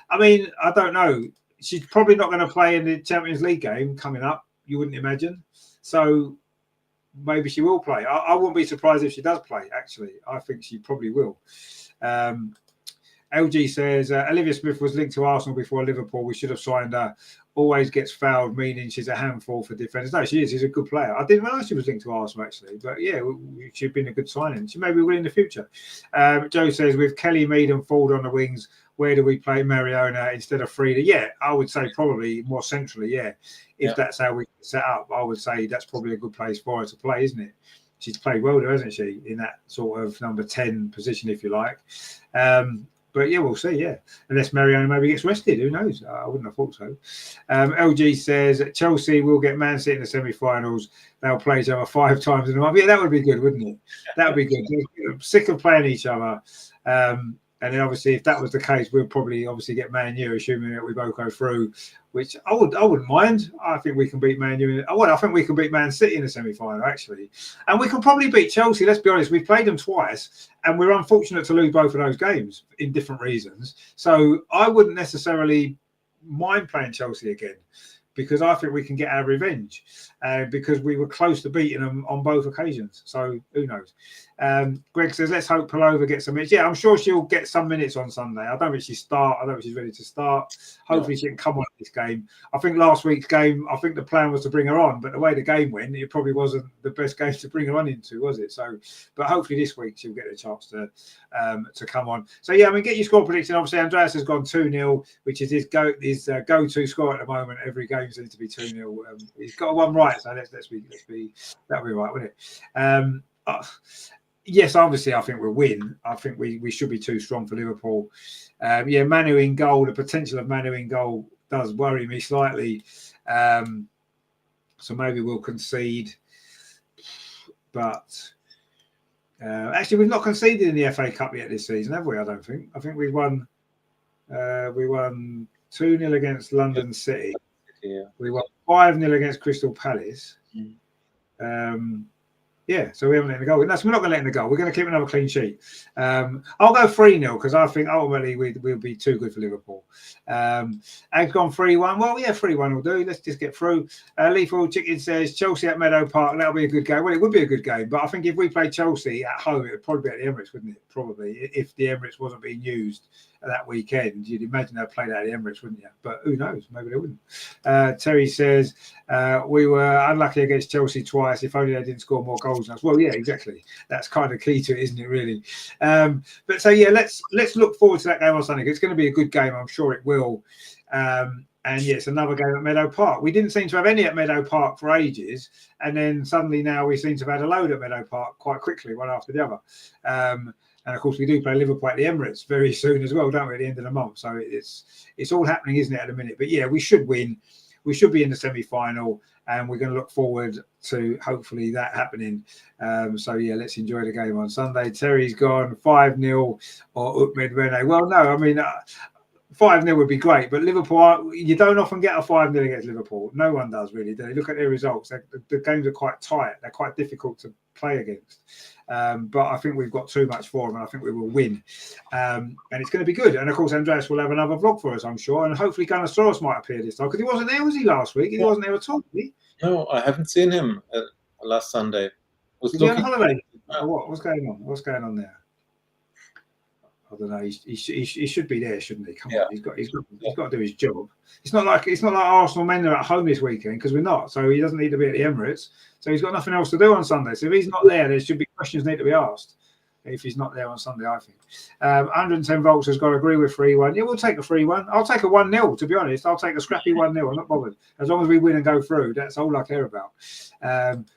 I mean, I don't know. She's probably not going to play in the Champions League game coming up, you wouldn't imagine. So maybe she will play. I wouldn't be surprised if she does play, actually. I think she probably will. LG says, Olivia Smith was linked to Arsenal before Liverpool. We should have signed her. Always gets fouled, meaning she's a handful for defenders. No, she is. She's a good player. I didn't realise she was linked to Arsenal, actually. But, yeah, she'd been a good signing. She maybe will in the future. Joe says, with Kelly, Mead and Ford on the wings, where do we play Mariona instead of Frida? Yeah, I would say probably more centrally, yeah. If that's how we set up, I would say that's probably a good place for her to play, isn't it? She's played well there, hasn't she, in that sort of number 10 position, if you like. But, yeah, we'll see, yeah. Unless Mariona maybe gets rested. Who knows? I wouldn't have thought so. LG says, Chelsea will get Man City in the semi-finals. They'll play each other 5 times in a month. Yeah, that would be good, wouldn't it? That would be good. I'm sick of playing each other. And then obviously, if that was the case, we'll probably obviously get Man U, assuming that we both go through, which I wouldn't mind. I think we can beat Man U. I think we can beat Man City in the semi-final, actually. And we can probably beat Chelsea. Let's be honest, we've played them twice, and we're unfortunate to lose both of those games in different reasons. So I wouldn't necessarily mind playing Chelsea again, because I think we can get our revenge, because we were close to beating them on both occasions. So who knows? Greg says, let's hope Palova gets some minutes. Yeah, I'm sure she'll get some minutes on Sunday. I don't think she'll start. I don't think she's ready to start. Hopefully she can come on this game. I think last week's game, I think the plan was to bring her on, but the way the game went, it probably wasn't the best game to bring her on into, was it? So, but hopefully this week she'll get a chance to come on. So yeah, I mean, get your score prediction. Obviously, Andreas has gone 2-0, which is his go-to score at the moment. Every game seems to be 2-0. He's got one right, so let's be that'll be right, wouldn't it? Yes, obviously, I think we'll win. I think we should be too strong for Liverpool. Yeah, Manu in goal. The potential of Manu in goal does worry me slightly. So maybe we'll concede. But actually, we've not conceded in the FA Cup yet this season, have we? I don't think. I think we won 2-0 against London City. Yeah. We won 5-0 against Crystal Palace. Yeah, so we haven't let in the goal. We're not going to let in the goal. We're going to keep another clean sheet. I'll go 3-0 because I think ultimately we'll be too good for Liverpool. Ag's gone 3-1. Well, yeah, 3-1 will do. Let's just get through. Lethal Chicken says Chelsea at Meadow Park. That'll be a good game. Well, it would be a good game, but I think if we played Chelsea at home, it would probably be at the Emirates, wouldn't it? Probably, if the Emirates wasn't being used that weekend, you'd imagine they'd play that at the Emirates, wouldn't you? But who knows? Maybe they wouldn't. Terry says we were unlucky against Chelsea twice. If only they didn't score more goals than us. Well, yeah, exactly. That's kind of key to it, isn't it? Really. But so yeah, let's look forward to that game on Sunday. It's going to be a good game. I'm sure it will. And yeah, it's another game at Meadow Park. We didn't seem to have any at Meadow Park for ages, and then suddenly now we seem to have had a load at Meadow Park quite quickly, one after the other. And of course, we do play Liverpool at the Emirates very soon as well, don't we? At the end of the month, so it's all happening, isn't it, at the minute? But yeah, we should win. We should be in the semi-final, and we're going to look forward to hopefully that happening. So yeah, let's enjoy the game on Sunday. Terry's gone 5-0 or Utmed Rene. Well, no, I mean 5-0 would be great, but Liverpool, you don't often get a 5-0 against Liverpool. No one does really. They look at their results. The games are quite tight. They're quite difficult to play against. But I think we've got too much for them, and I think we will win. And it's going to be good. And of course, Andreas will have another vlog for us, I'm sure. And hopefully, Gunnosaurus might appear this time because he wasn't there, was he, last week? He wasn't there at all, was he? No, I haven't seen him last Sunday. Was he on holiday? Or what? What's going on? What's going on there? I don't know. He should be there, shouldn't he? Come on, he's got to do his job. It's not like Arsenal men are at home this weekend because we're not. So he doesn't need to be at the Emirates. So he's got nothing else to do on Sunday. So if he's not there should be questions need to be asked. If he's not there on Sunday, I think. 110 volts has got to agree with 3-1. Yeah, we'll take a 3-1. I'll take a 1-0. To be honest, I'll take a scrappy 1-0. I'm not bothered as long as we win and go through. That's all I care about.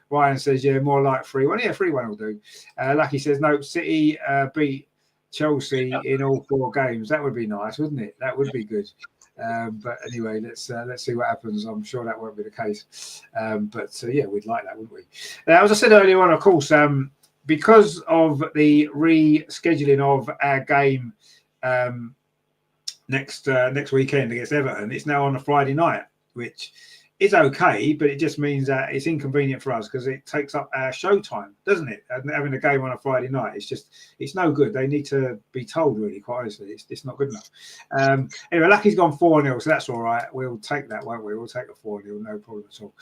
Ryan says, yeah, more like 3-1. Yeah, 3-1 will do. Lucky says, no, City beat Chelsea in all 4 games. That would be nice, wouldn't it? That would be good. But anyway, let's see what happens. I'm sure that won't be the case. But yeah, we'd like that, wouldn't we? As I said earlier on, of course, because of the rescheduling of our game next weekend against Everton, it's now on a Friday night, which is okay, but it just means that it's inconvenient for us because it takes up our show time, doesn't it? And having a game on a Friday night, it's no good. They need to be told, really, quite honestly. It's not good enough. Anyway, Lucky's gone 4-0, so that's all right. We'll take that, won't we? We'll take a 4-0, no problem at all.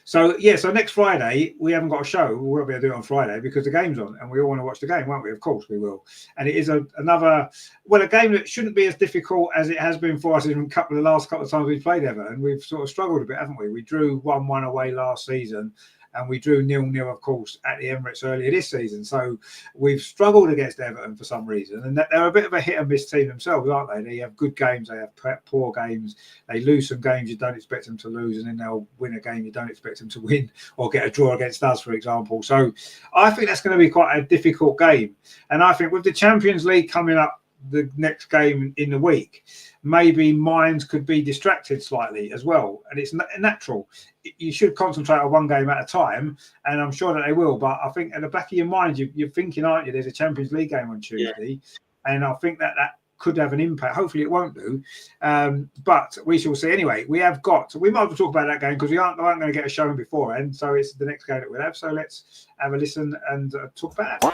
So next Friday we haven't got a show. We won't be able to do it on Friday because the game's on, and we all want to watch the game, won't we? Of course we will. And it is a game that shouldn't be as difficult as it has been for us in the last couple of times we've played Everton. We've sort of struggled a bit, haven't we? We drew 1-1 away last season, and we drew 0-0, of course, at the Emirates earlier this season. So we've struggled against Everton for some reason, and they're a bit of a hit and miss team themselves, aren't they? They have good games, they have poor games, they lose some games you don't expect them to lose, and then they'll win a game you don't expect them to win, or get a draw against us, for example. So I think that's going to be quite a difficult game. And I think with the Champions League coming up, the next game in the week, maybe minds could be distracted slightly as well, and it's natural. You should concentrate on one game at a time, and I'm sure that they will. But I think at the back of your mind, you're thinking, aren't you? There's a Champions League game on Tuesday, and I think that could have an impact. Hopefully, it won't do, but we shall see. Anyway, we might as well talk about that game because we aren't going to get a show in beforehand. So it's the next game that we'll have. So let's have a listen and talk about it.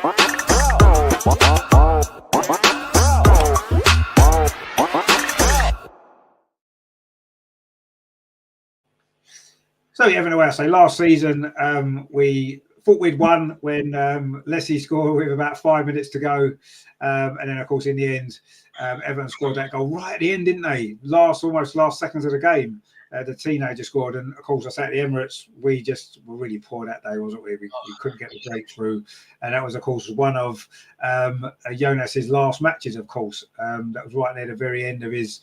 So having a way I say, last season we thought we'd won when Leslie scored with about 5 minutes to go, and then of course in the end Everton scored that goal right at the end, didn't they? Almost last seconds of the game, the teenager scored, and of course I say at the Emirates we just were really poor that day, wasn't we? We couldn't get the breakthrough, and that was of course one of Jonas's last matches. Of course, that was right near the very end of his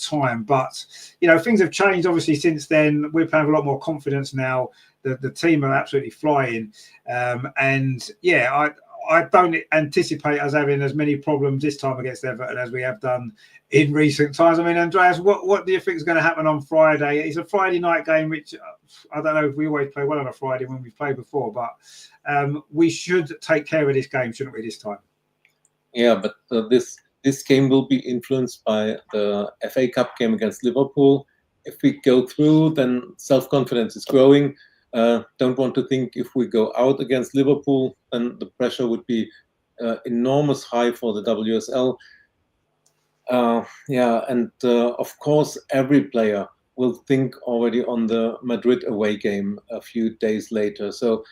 time. But you know, things have changed obviously since then. We're playing with a lot more confidence now. The team are absolutely flying, and yeah, I don't anticipate us having as many problems this time against Everton as we have done in recent times. I mean, Andreas, what do you think is going to happen on Friday? It's a Friday night game, which I don't know if we always play well on a Friday when we've played before, but we should take care of this game, shouldn't we, this time? Yeah, but this game will be influenced by the FA Cup game against Liverpool. If we go through, then self-confidence is growing. Don't want to think if we go out against Liverpool, then the pressure would be enormous high for the WSL. And of course, every player will think already on the Madrid away game a few days later. So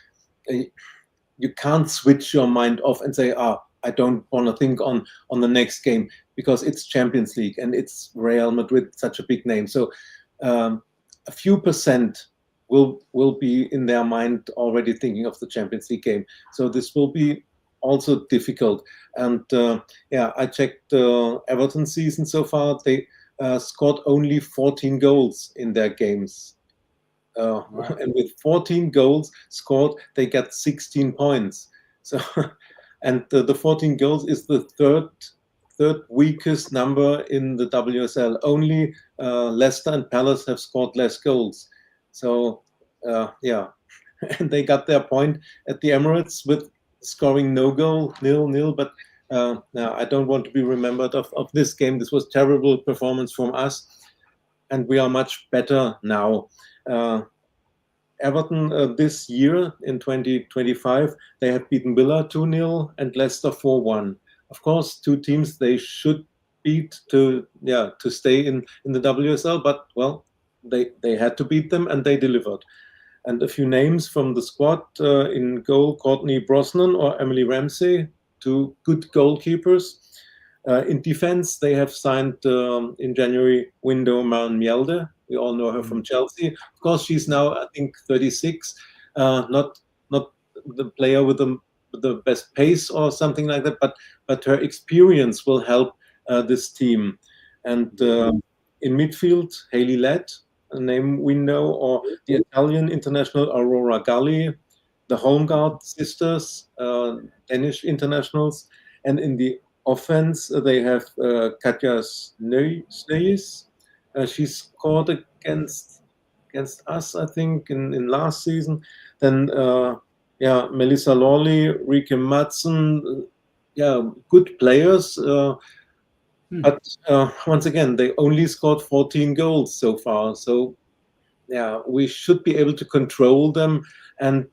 you can't switch your mind off and say, I don't want to think on the next game because it's Champions League and it's Real Madrid, such a big name. So a few percent will be in their mind already thinking of the Champions League game. So this will be also difficult. And I checked the Everton season so far. They scored only 14 goals in their games. Right. And with 14 goals scored, they get 16 points. So, and the 14 goals is the third weakest number in the WSL. Only Leicester and Palace have scored less goals. So, and they got their point at the Emirates with scoring no goal, 0-0. But I don't want to be remembered of this game. This was terrible performance from us, and we are much better now. Everton this year in 2025, they have beaten Villa 2-0 and Leicester 4-1. Of course, two teams they should beat to stay in the WSL, but well, they had to beat them and they delivered. And a few names from the squad in goal: Courtney Brosnan or Emily Ramsey, two good goalkeepers. In defense, they have signed in January window Maren Mjelde. We all know her from Chelsea. Of course, she's now, I think, 36. Not the player with the best pace or something like that, but her experience will help this team. And in midfield, Hayley Ladd, a name we know, or the Italian international Aurora Galli, the Holmgard sisters, Danish internationals. And in the offense, they have Katja Snøys. She scored against us, I think, in last season. Then, Melissa Lawley, Rieke Madsen, good players. But once again, they only scored 14 goals so far. So yeah, we should be able to control them. And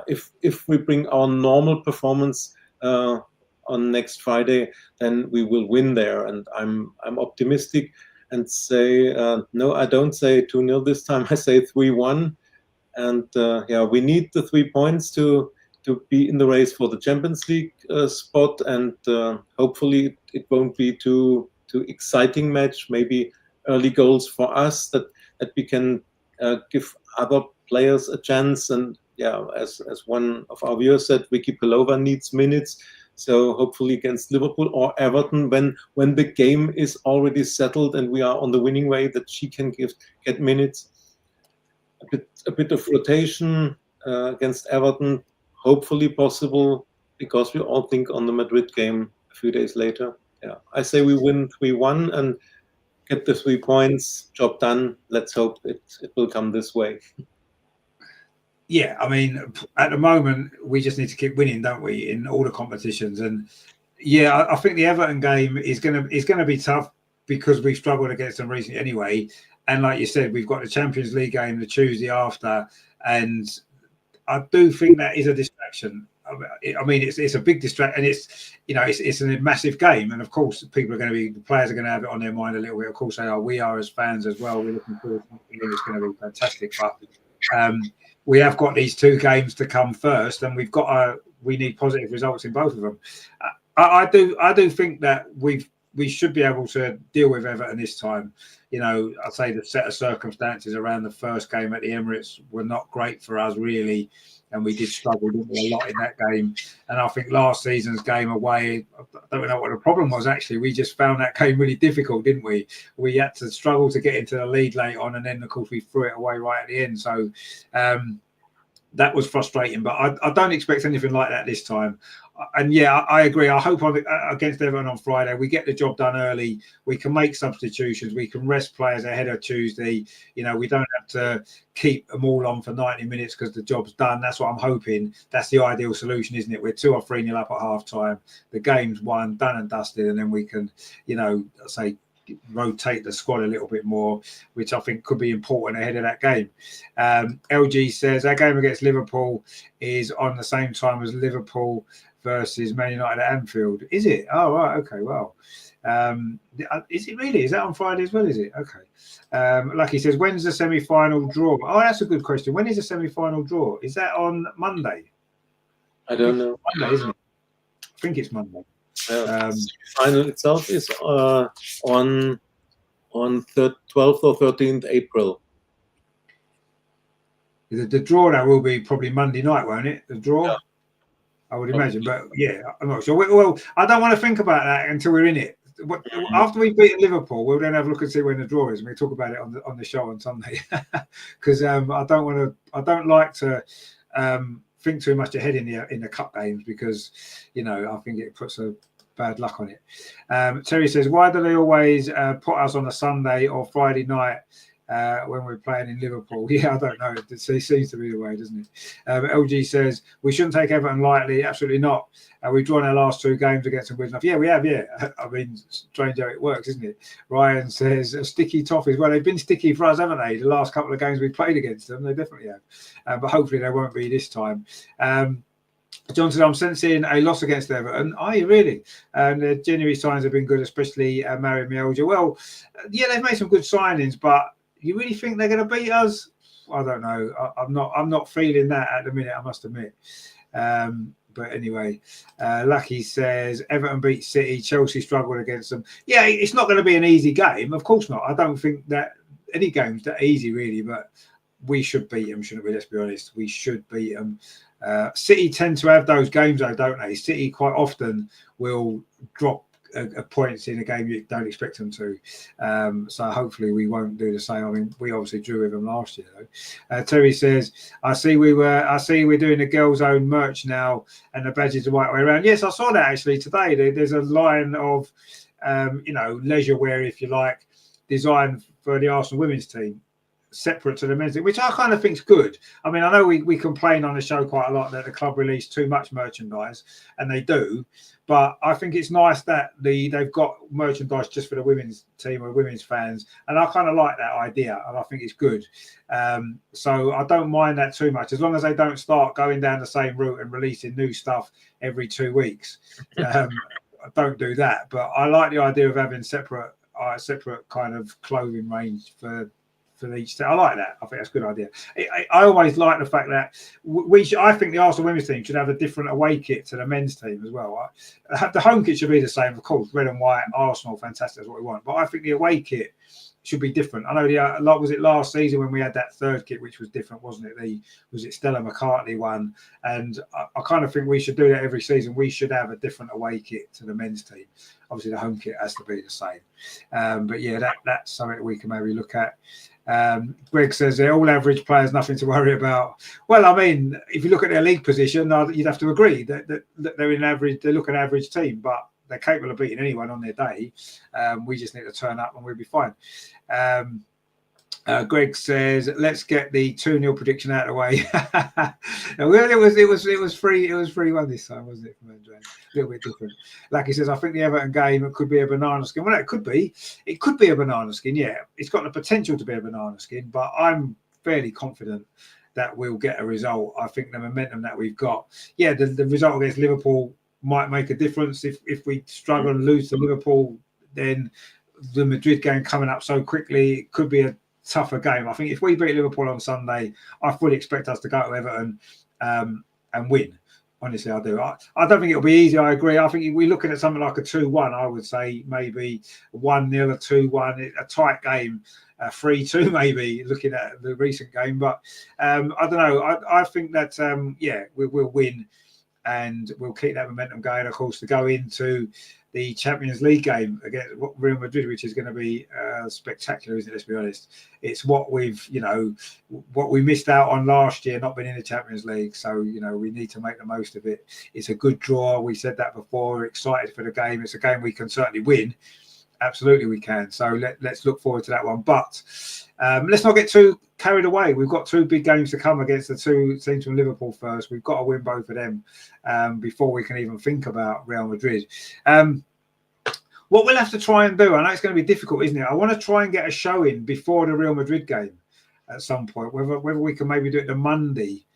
if we bring our normal performance on next Friday, then we will win there. And I'm optimistic and say no, I don't say 2-0 this time. I say 3-1. And we need the 3 points to be in the race for the Champions League spot. And hopefully it won't be too exciting match. Maybe early goals for us that we can give other players a chance. And as one of our viewers said, Vicky Pelova needs minutes. So hopefully against Liverpool or Everton, when the game is already settled and we are on the winning way, that she can get minutes. A bit of rotation against Everton, hopefully possible, because we all think on the Madrid game a few days later. Yeah, I say we win 3-1 and get the 3 points. Job done. Let's hope it will come this way. Yeah, I mean, at the moment we just need to keep winning, don't we, in all the competitions? And yeah, I think the Everton game is gonna be tough because we've struggled against them recently anyway. And like you said, we've got the Champions League game the Tuesday after, and I do think that is a distraction. I mean, it's a big distraction, and it's a massive game. And of course, the players are going to have it on their mind a little bit. Of course, they are. We are as fans as well. We're looking forward to it. It's going to be fantastic. But we have got these 2 games to come first, and we need positive results in both of them. I do think that we should be able to deal with Everton this time. I'd say the set of circumstances around the first game at the Emirates were not great for us, really. And we did struggle a lot in that game. And I think last season's game away, I don't know what the problem was, actually. We just found that game really difficult, didn't we? We had to struggle to get into the lead late on, and then, of course, we threw it away right at the end. So that was frustrating. But I don't expect anything like that this time. And yeah, I agree. I hope against Everton on Friday, we get the job done early. We can make substitutions. We can rest players ahead of Tuesday. We don't have to keep them all on for 90 minutes because the job's done. That's what I'm hoping. That's the ideal solution, isn't it? We're 2 or 3-0 up at half time. The game's won, done and dusted. And then we can, rotate the squad a little bit more, which I think could be important ahead of that game. LG says our game against Liverpool is on the same time as Liverpool versus Man United at Anfield. Is it? Oh, right. Okay. Well, is it really? Is that on Friday as well? Is it? Okay. Lucky says, when's the semi-final draw? Oh, that's a good question. When is the semi-final draw? Is that on Monday? I don't know. Monday, isn't it? I think it's Monday. Final itself is on 12th or 13th April. The draw now will be probably Monday night, won't it? The draw. Yeah. I would imagine, but yeah, I'm not sure. Well, I don't want to think about that until we're in it. After we beat Liverpool, we'll then have a look and see when the draw is, and we'll talk about it on the show on Sunday. Because I don't like to think too much ahead in the cup games, because I think it puts a bad luck on it. Terry says, why do they always put us on a Sunday or Friday night when we're playing in Liverpool? Yeah, I don't know. It seems to be the way, doesn't it? LG says, we shouldn't take Everton lightly. Absolutely not. We've drawn our last 2 games against them with enough. Yeah, we have, yeah. I mean, strange how it works, isn't it? Ryan says, sticky toffees. Well, they've been sticky for us, haven't they? The last couple of games we've played against them, they definitely have. But hopefully they won't be this time. John said, I'm sensing a loss against Everton. Are you really? The January signs have been good, especially Mario Mielja. Well, yeah, they've made some good signings, but you really think they're going to beat us? I don't know. I'm not feeling that at the minute, I must admit. But anyway, Lucky says Everton beat City, Chelsea struggled against them. Yeah, it's not going to be an easy game. Of course not. I don't think that any game's that easy, really, but we should beat them, shouldn't we? Let's be honest. We should beat them. City tend to have those games, though, don't they? City quite often will drop points in a game you don't expect them to. So hopefully we won't do the same. I mean, we obviously drew with them last year, though. Terry says, I see we're doing the girls' own merch now, and the badges the right way around. Yes, I saw that actually today. There's a line of leisure wear, if you like, designed for the Arsenal women's team. separate to the men's league, which I kind of think is good. I mean, I know we complain on the show quite a lot that the club release too much merchandise, and they do, but I think it's nice that they've got merchandise just for the women's team or women's fans, and I kind of like that idea, and I think it's good. So I don't mind that too much, as long as they don't start going down the same route and releasing new stuff every 2 weeks. Don't do that, but I like the idea of having separate kind of clothing range for each. I like that. I think that's a good idea. I always like the fact that I think the Arsenal women's team should have a different away kit to the men's team as well. The home kit should be the same, of course, red and white, Arsenal, fantastic, that's what we want. But I think the away kit should be different. I know was it last season when we had that third kit, which was different, wasn't it? Was it Stella McCartney one? And I kind of think we should do that every season. We should have a different away kit to the men's team. Obviously, the home kit has to be the same. But yeah, that's something we can maybe look at. Greg says they're all average players, nothing to worry about. Well, I mean, if you look at their league position, you'd have to agree that they're an average. They look an average team, but they're capable of beating anyone on their day. We just need to turn up and we'll be fine. Greg says, let's get the 2-0 prediction out of the way. Well, it was 3-1 this time, wasn't it, from Andre? A little bit different. Like he says, I think the Everton game could be a banana skin. Well, it could be a banana skin, yeah. It's got the potential to be a banana skin, but I'm fairly confident that we'll get a result. I think the momentum that we've got, yeah, the result against Liverpool might make a difference. If we struggle and lose to Liverpool, then the Madrid game coming up so quickly, it could be a tougher game. I think if we beat Liverpool on Sunday, I fully expect us to go to Everton and win. Honestly, I do. I don't think it'll be easy. I agree. I think if we're looking at something like a 2-1, I would say maybe 1-0, a 2-1, a tight game, 3-2 maybe, looking at the recent game. But I don't know. I think that, we'll win and we'll keep that momentum going, of course, to go into the Champions League game against Real Madrid, which is going to be spectacular, isn't it? Let's be honest. It's what we missed out on last year, not being in the Champions League. So, we need to make the most of it. It's a good draw. We said that before. We're excited for the game. It's a game we can certainly win. Absolutely, we can. So let's look forward to that one. But let's not get too carried away. We've got 2 big games to come against the 2 teams from Liverpool first. We've got to win both of them before we can even think about Real Madrid. What we'll have to try and do, I know it's going to be difficult, isn't it? I want to try and get a show in before the Real Madrid game at some point. Whether we can maybe do it the Monday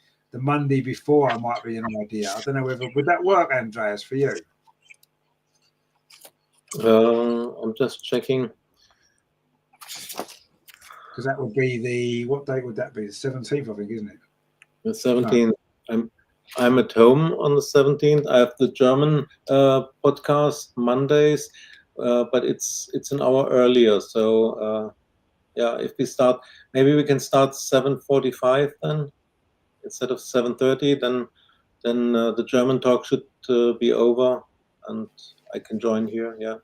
before might be an idea. I don't know would that work, Andreas, for you? I'm just checking. Because that would be what date would that be? The 17th, I think, isn't it? The 17th. No. I'm at home on the 17th. I have the German podcast Mondays, but it's an hour earlier. So if we start, maybe we can start 7:45 then instead of 7:30. Then the German talk should be over, and I can join here. Yeah.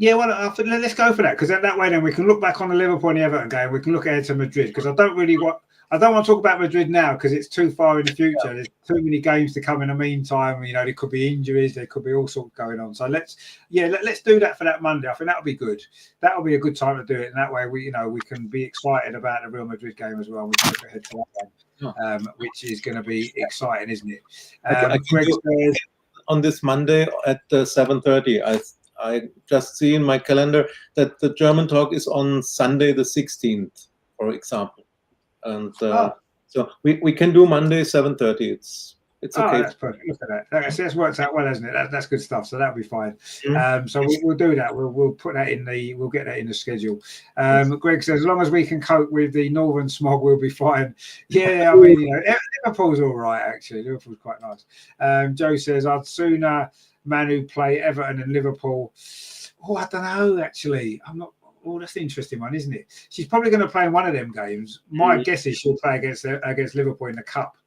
Yeah, well, let's go for that, because that way then we can look back on the Liverpool and the Everton game. We can look ahead to Madrid, because I don't want to talk about Madrid now because it's too far in the future. Yeah. There's too many games to come in the meantime. There could be injuries, there could be all sorts going on. So let's do that for that Monday. I think that'll be good. That'll be a good time to do it, and that way we can be excited about the Real Madrid game as well. We can look ahead to that one, which is going to be exciting, isn't it? Greg says on this Monday at 7:30. I just see in my calendar that the German talk is on Sunday the 16th, for example. And so we can do Monday 7:30. It's okay. That's perfect. Look at that. That's worked out well, hasn't it? That's good stuff. So that'll be fine. Mm-hmm. So we'll do that. We'll put that we'll get that in the schedule. Greg says, as long as we can cope with the northern smog, we'll be fine. Yeah, I mean, Liverpool's all right, actually. Liverpool's quite nice. Joe says, I'd sooner Manu play Everton and Liverpool. Oh, I don't know, actually. I'm not. Oh, that's the interesting one, isn't it? She's probably going to play in one of them games. My guess is she'll play against Liverpool in the Cup.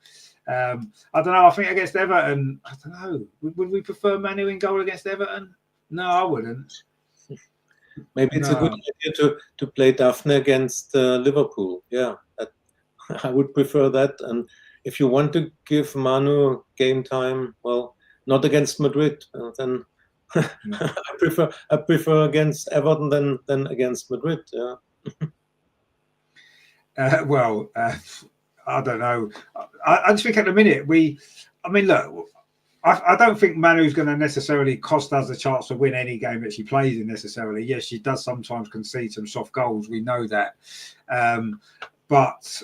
I don't know. I think against Everton, I don't know. Would we prefer Manu in goal against Everton? No, I wouldn't. Maybe it's a good idea to play Daphne against Liverpool. Yeah, I would prefer that. And if you want to give Manu game time, well, not against Madrid, then I prefer against Everton than against Madrid. Yeah. I don't know. I just think at the minute look, I don't think Manu's going to necessarily cost us a chance to win any game that she plays in necessarily. Yes, she does sometimes concede some soft goals. We know that. But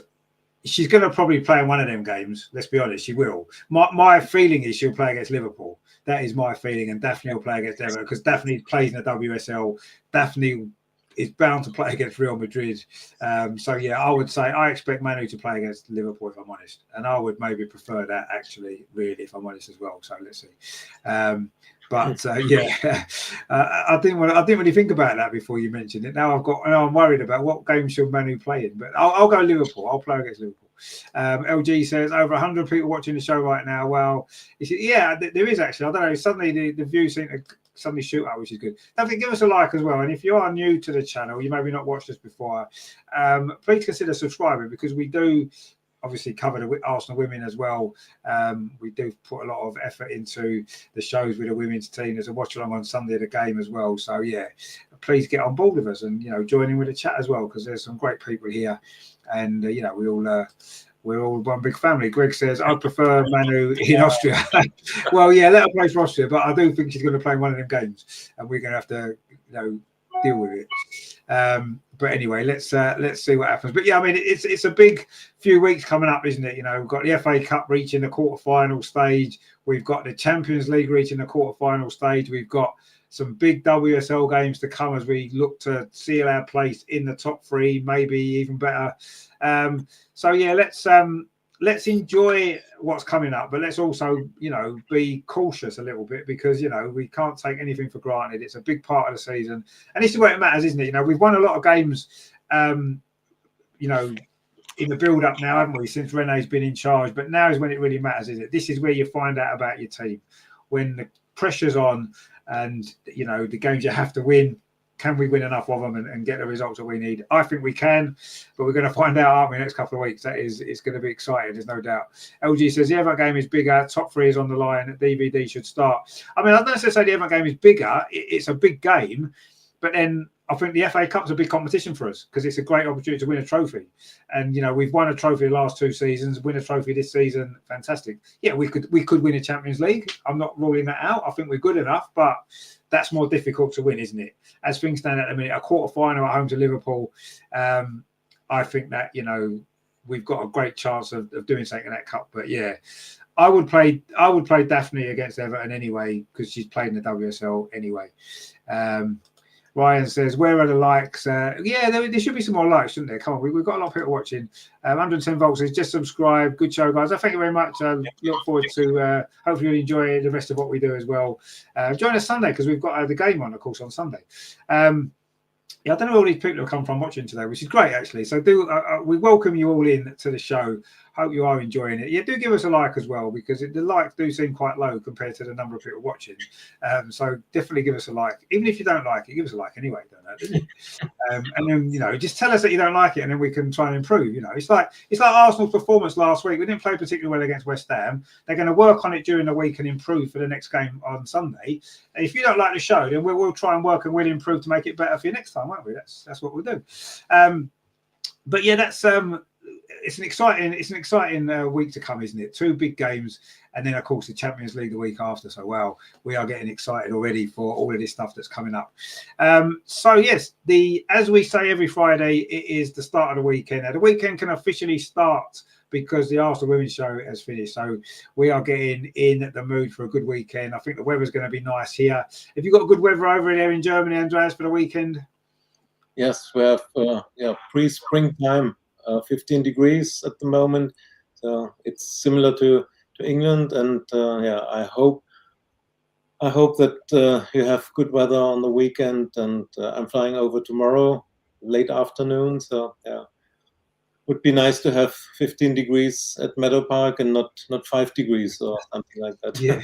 she's going to probably play in one of them games. Let's be honest, she will. My feeling is she'll play against Liverpool. That is my feeling. And Daphne will play against Everton because Daphne plays in the WSL. Daphne is bound to play against Real Madrid. So, yeah, I would say I expect Manu to play against Liverpool, if I'm honest. And I would maybe prefer that, actually, really, if I'm honest as well. So, let's see. I didn't really think about that before you mentioned it. Now I'm worried about what game should Manu play in. But I'll go Liverpool. I'll play against Liverpool. LG says over 100 people watching the show right now. Well, there is actually. I don't know. Suddenly the views seem to suddenly shoot out, which is good. Don't forget, give us a like as well. And if you are new to the channel, you maybe not watched us before, please consider subscribing because we do obviously cover the Arsenal women as well. We do put a lot of effort into the shows with the women's team. There's a watch along on Sunday of the game as well. So yeah, please get on board with us and join in with the chat as well because there's some great people here, and we're all one big family. Greg says, I prefer Manu in Austria. Well, yeah, let her play for Austria, but I do think she's going to play one of them games and we're going to have to, deal with it. But anyway, let's see what happens. But yeah, I mean, it's a big few weeks coming up, isn't it? We've got the FA Cup reaching the quarterfinal stage. We've got the Champions League reaching the quarterfinal stage. We've got some big WSL games to come as we look to seal our place in the top three, maybe even better. So yeah, let's enjoy what's coming up, but let's also, be cautious a little bit because, we can't take anything for granted. It's a big part of the season. And this is where it matters, isn't it? We've won a lot of games, in the build-up now, haven't we, since Renee's been in charge? But now is when it really matters, isn't it? This is where you find out about your team. When the pressure's on and, the games you have to win, can we win enough of them and get the results that we need? I think we can, but we're going to find out, aren't we, next couple of weeks? It's going to be exciting, there's no doubt. LG says the Everton game is bigger, top three is on the line, DVD should start. I mean, I don't necessarily say the Everton game is bigger, it's a big game, but then I think the FA Cup's a big competition for us because it's a great opportunity to win a trophy. And, we've won a trophy the last 2 seasons, win a trophy this season, fantastic. Yeah, we could win a Champions League. I'm not ruling that out. I think we're good enough, but that's more difficult to win, isn't it? As things stand at the minute, a quarter-final at home to Liverpool, I think that, we've got a great chance of doing something in that cup. But, yeah, I would play Daphne against Everton anyway because she's played in the WSL anyway. Ryan says, where are the likes? There should be some more likes, shouldn't there? Come on, we've got a lot of people watching. 110 volts says, just subscribe. Good show, guys. Thank you very much. Look forward to hopefully you'll enjoy the rest of what we do as well. Join us Sunday because we've got the game on, of course, on Sunday. I don't know where all these people have come from watching today, which is great, actually. So we welcome you all in to the show. Hope you are enjoying it. Yeah, do give us a like as well because the likes do seem quite low compared to the number of people watching. So definitely give us a like. Even if you don't like it, give us a like anyway. Don't know, and then just tell us that you don't like it, and then we can try and improve. It's like Arsenal's performance last week. We didn't play particularly well against West Ham. They're going to work on it during the week and improve for the next game on Sunday. And if you don't like the show, then we'll try and work and we'll improve to make it better for you next time, won't we? That's what we'll do. But yeah, that's it's an exciting week to come, isn't it? 2 big games, and then of course the Champions League the week after. So we are getting excited already for all of this stuff that's coming up. So yes, as we say every Friday, it is the start of the weekend. Now the weekend can officially start because the Arsenal Women's Show has finished. So we are getting in the mood for a good weekend. I think the weather's going to be nice here. Have you got good weather over there in Germany, Andreas, for the weekend? Yes, we have pre-springtime, 15 degrees at the moment. So it's similar to England, and I hope that you have good weather on the weekend. And I'm flying over tomorrow, late afternoon. So would be nice to have 15 degrees at Meadow Park and not 5 degrees or something like that. Yeah.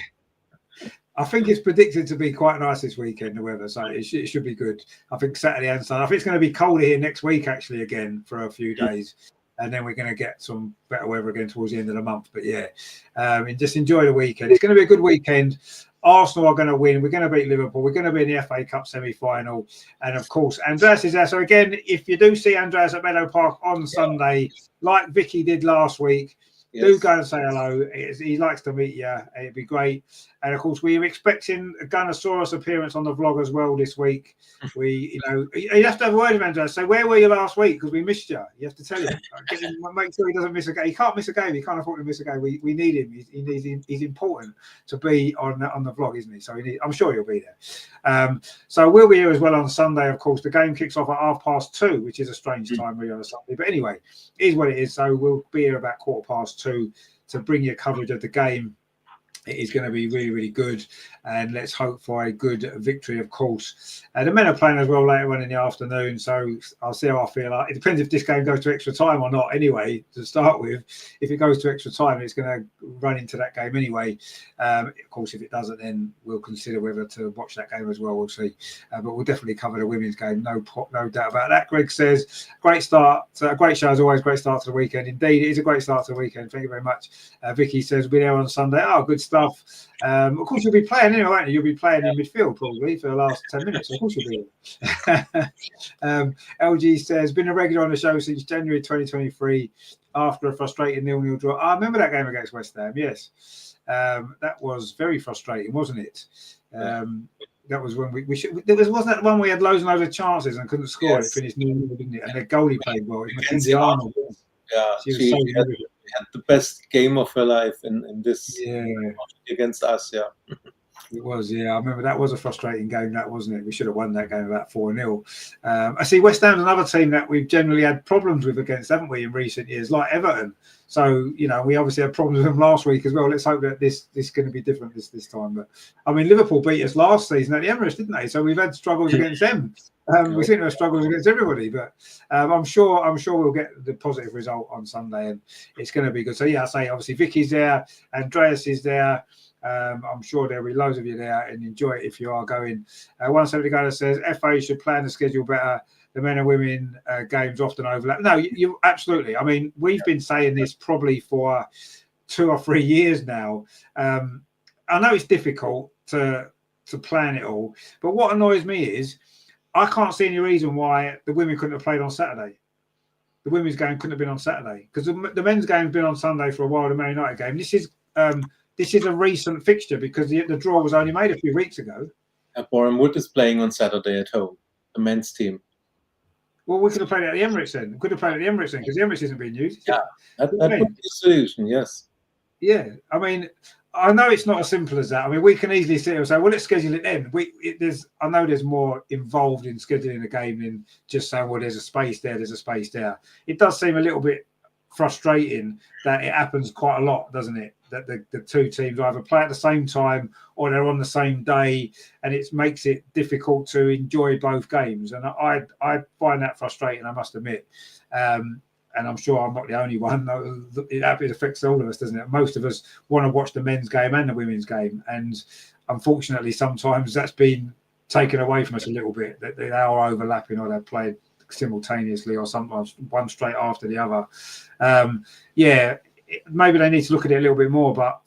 I think it's predicted to be quite nice this weekend, the weather, so it should be good. I think Saturday and Sunday. I think it's going to be colder here next week, actually, again, for a few days. And then we're going to get some better weather again towards the end of the month. But, yeah, just enjoy the weekend. It's going to be a good weekend. Arsenal are going to win. We're going to beat Liverpool. We're going to be in the FA Cup semi-final. And, of course, Andreas is there. So, again, if you do see Andreas at Meadow Park on Sunday, like Vicky did last week, do go and say hello. He likes to meet you. It'd be great. And of course, we are expecting a Gunnosaurus appearance on the vlog as well this week. You have to have a word with Andreas. Say, where were you last week? Because we missed you. You have to tell him. Make sure he doesn't miss a game. He can't miss a game. He can't afford to miss a game. We need him. He's important to be on the vlog, isn't he? So I'm sure he'll be there. So we'll be here as well on Sunday. Of course, the game kicks off at 2:30, which is a strange time really on a Sunday. But anyway, it is what it is. So we'll be here about 2:15 to bring you coverage of the game. It is going to be really, really good. And let's hope for a good victory, of course. The men are playing as well later on in the afternoon. So I'll see how I feel. It depends if this game goes to extra time or not anyway, to start with. If it goes to extra time, it's going to run into that game anyway. Of course, if it doesn't, then we'll consider whether to watch that game as well. We'll see. But we'll definitely cover the women's game. No doubt about that. Greg says, great start. A great show as always. Great start to the weekend. Indeed, it is a great start to the weekend. Thank you very much. Vicky says, we'll be there on Sunday. Oh, good stuff. Of course, you'll be playing anyway, won't you? You'll be playing in midfield probably for the last 10 minutes. Of course, you'll be here. LG says, been a regular on the show since January 2023 after a frustrating 0-0 draw. I remember that game against West Ham, yes. That was very frustrating, wasn't it? That was when we should. Wasn't that the one we had loads and loads of chances and couldn't score? Yes. It finished 0-0, didn't it? And the goalie played well. It was Mackenzie Arnold. Yeah, she had the best game of her life in this against us. Yeah, it was. Yeah, I remember that was a frustrating game. That wasn't it. We should have won that game about 4-0. I see West Ham's another team that we've generally had problems with against, haven't we, in recent years, like Everton. So we obviously had problems with them last week as well. Let's hope that this is going to be different this time. But I mean, Liverpool beat us last season at the Emirates, didn't they? So we've had struggles against them. We seem to have struggles against everybody, but I'm sure we'll get the positive result on Sunday, and it's going to be good. So I say obviously Vicky's there, Andreas is there. I'm sure there'll be loads of you there, and enjoy it if you are going. 170 guy says FA should plan the schedule better. The men and women games often overlap. No, you absolutely. I mean, we've been saying this probably for 2 or 3 years now. I know it's difficult to plan it all, but what annoys me is I can't see any reason why the women couldn't have played on Saturday. The women's game couldn't have been on Saturday because the men's game's been on Sunday for a while. The Man United game. This is a recent fixture because the draw was only made a few weeks ago. Boreham Wood is playing on Saturday at home. The men's team. Well, we could have played at the Emirates then. We could have played at the Emirates then because the Emirates isn't being used. Yeah, that would be a solution. Yes. Yeah, I mean, I know it's not as simple as that. I mean, we can easily sit here and say, well, let's schedule it then. I know there's more involved in scheduling a game than just saying, well, there's a space there, there's a space there. It does seem a little bit frustrating that it happens quite a lot, doesn't it? That the two teams either play at the same time or they're on the same day, and it makes it difficult to enjoy both games. And I find that frustrating, I must admit. And I'm sure I'm not the only one. It affects all of us, doesn't it? Most of us want to watch the men's game and the women's game. And unfortunately, sometimes that's been taken away from us a little bit, that they are overlapping or they're played simultaneously or sometimes one straight after the other. Maybe they need to look at it a little bit more, but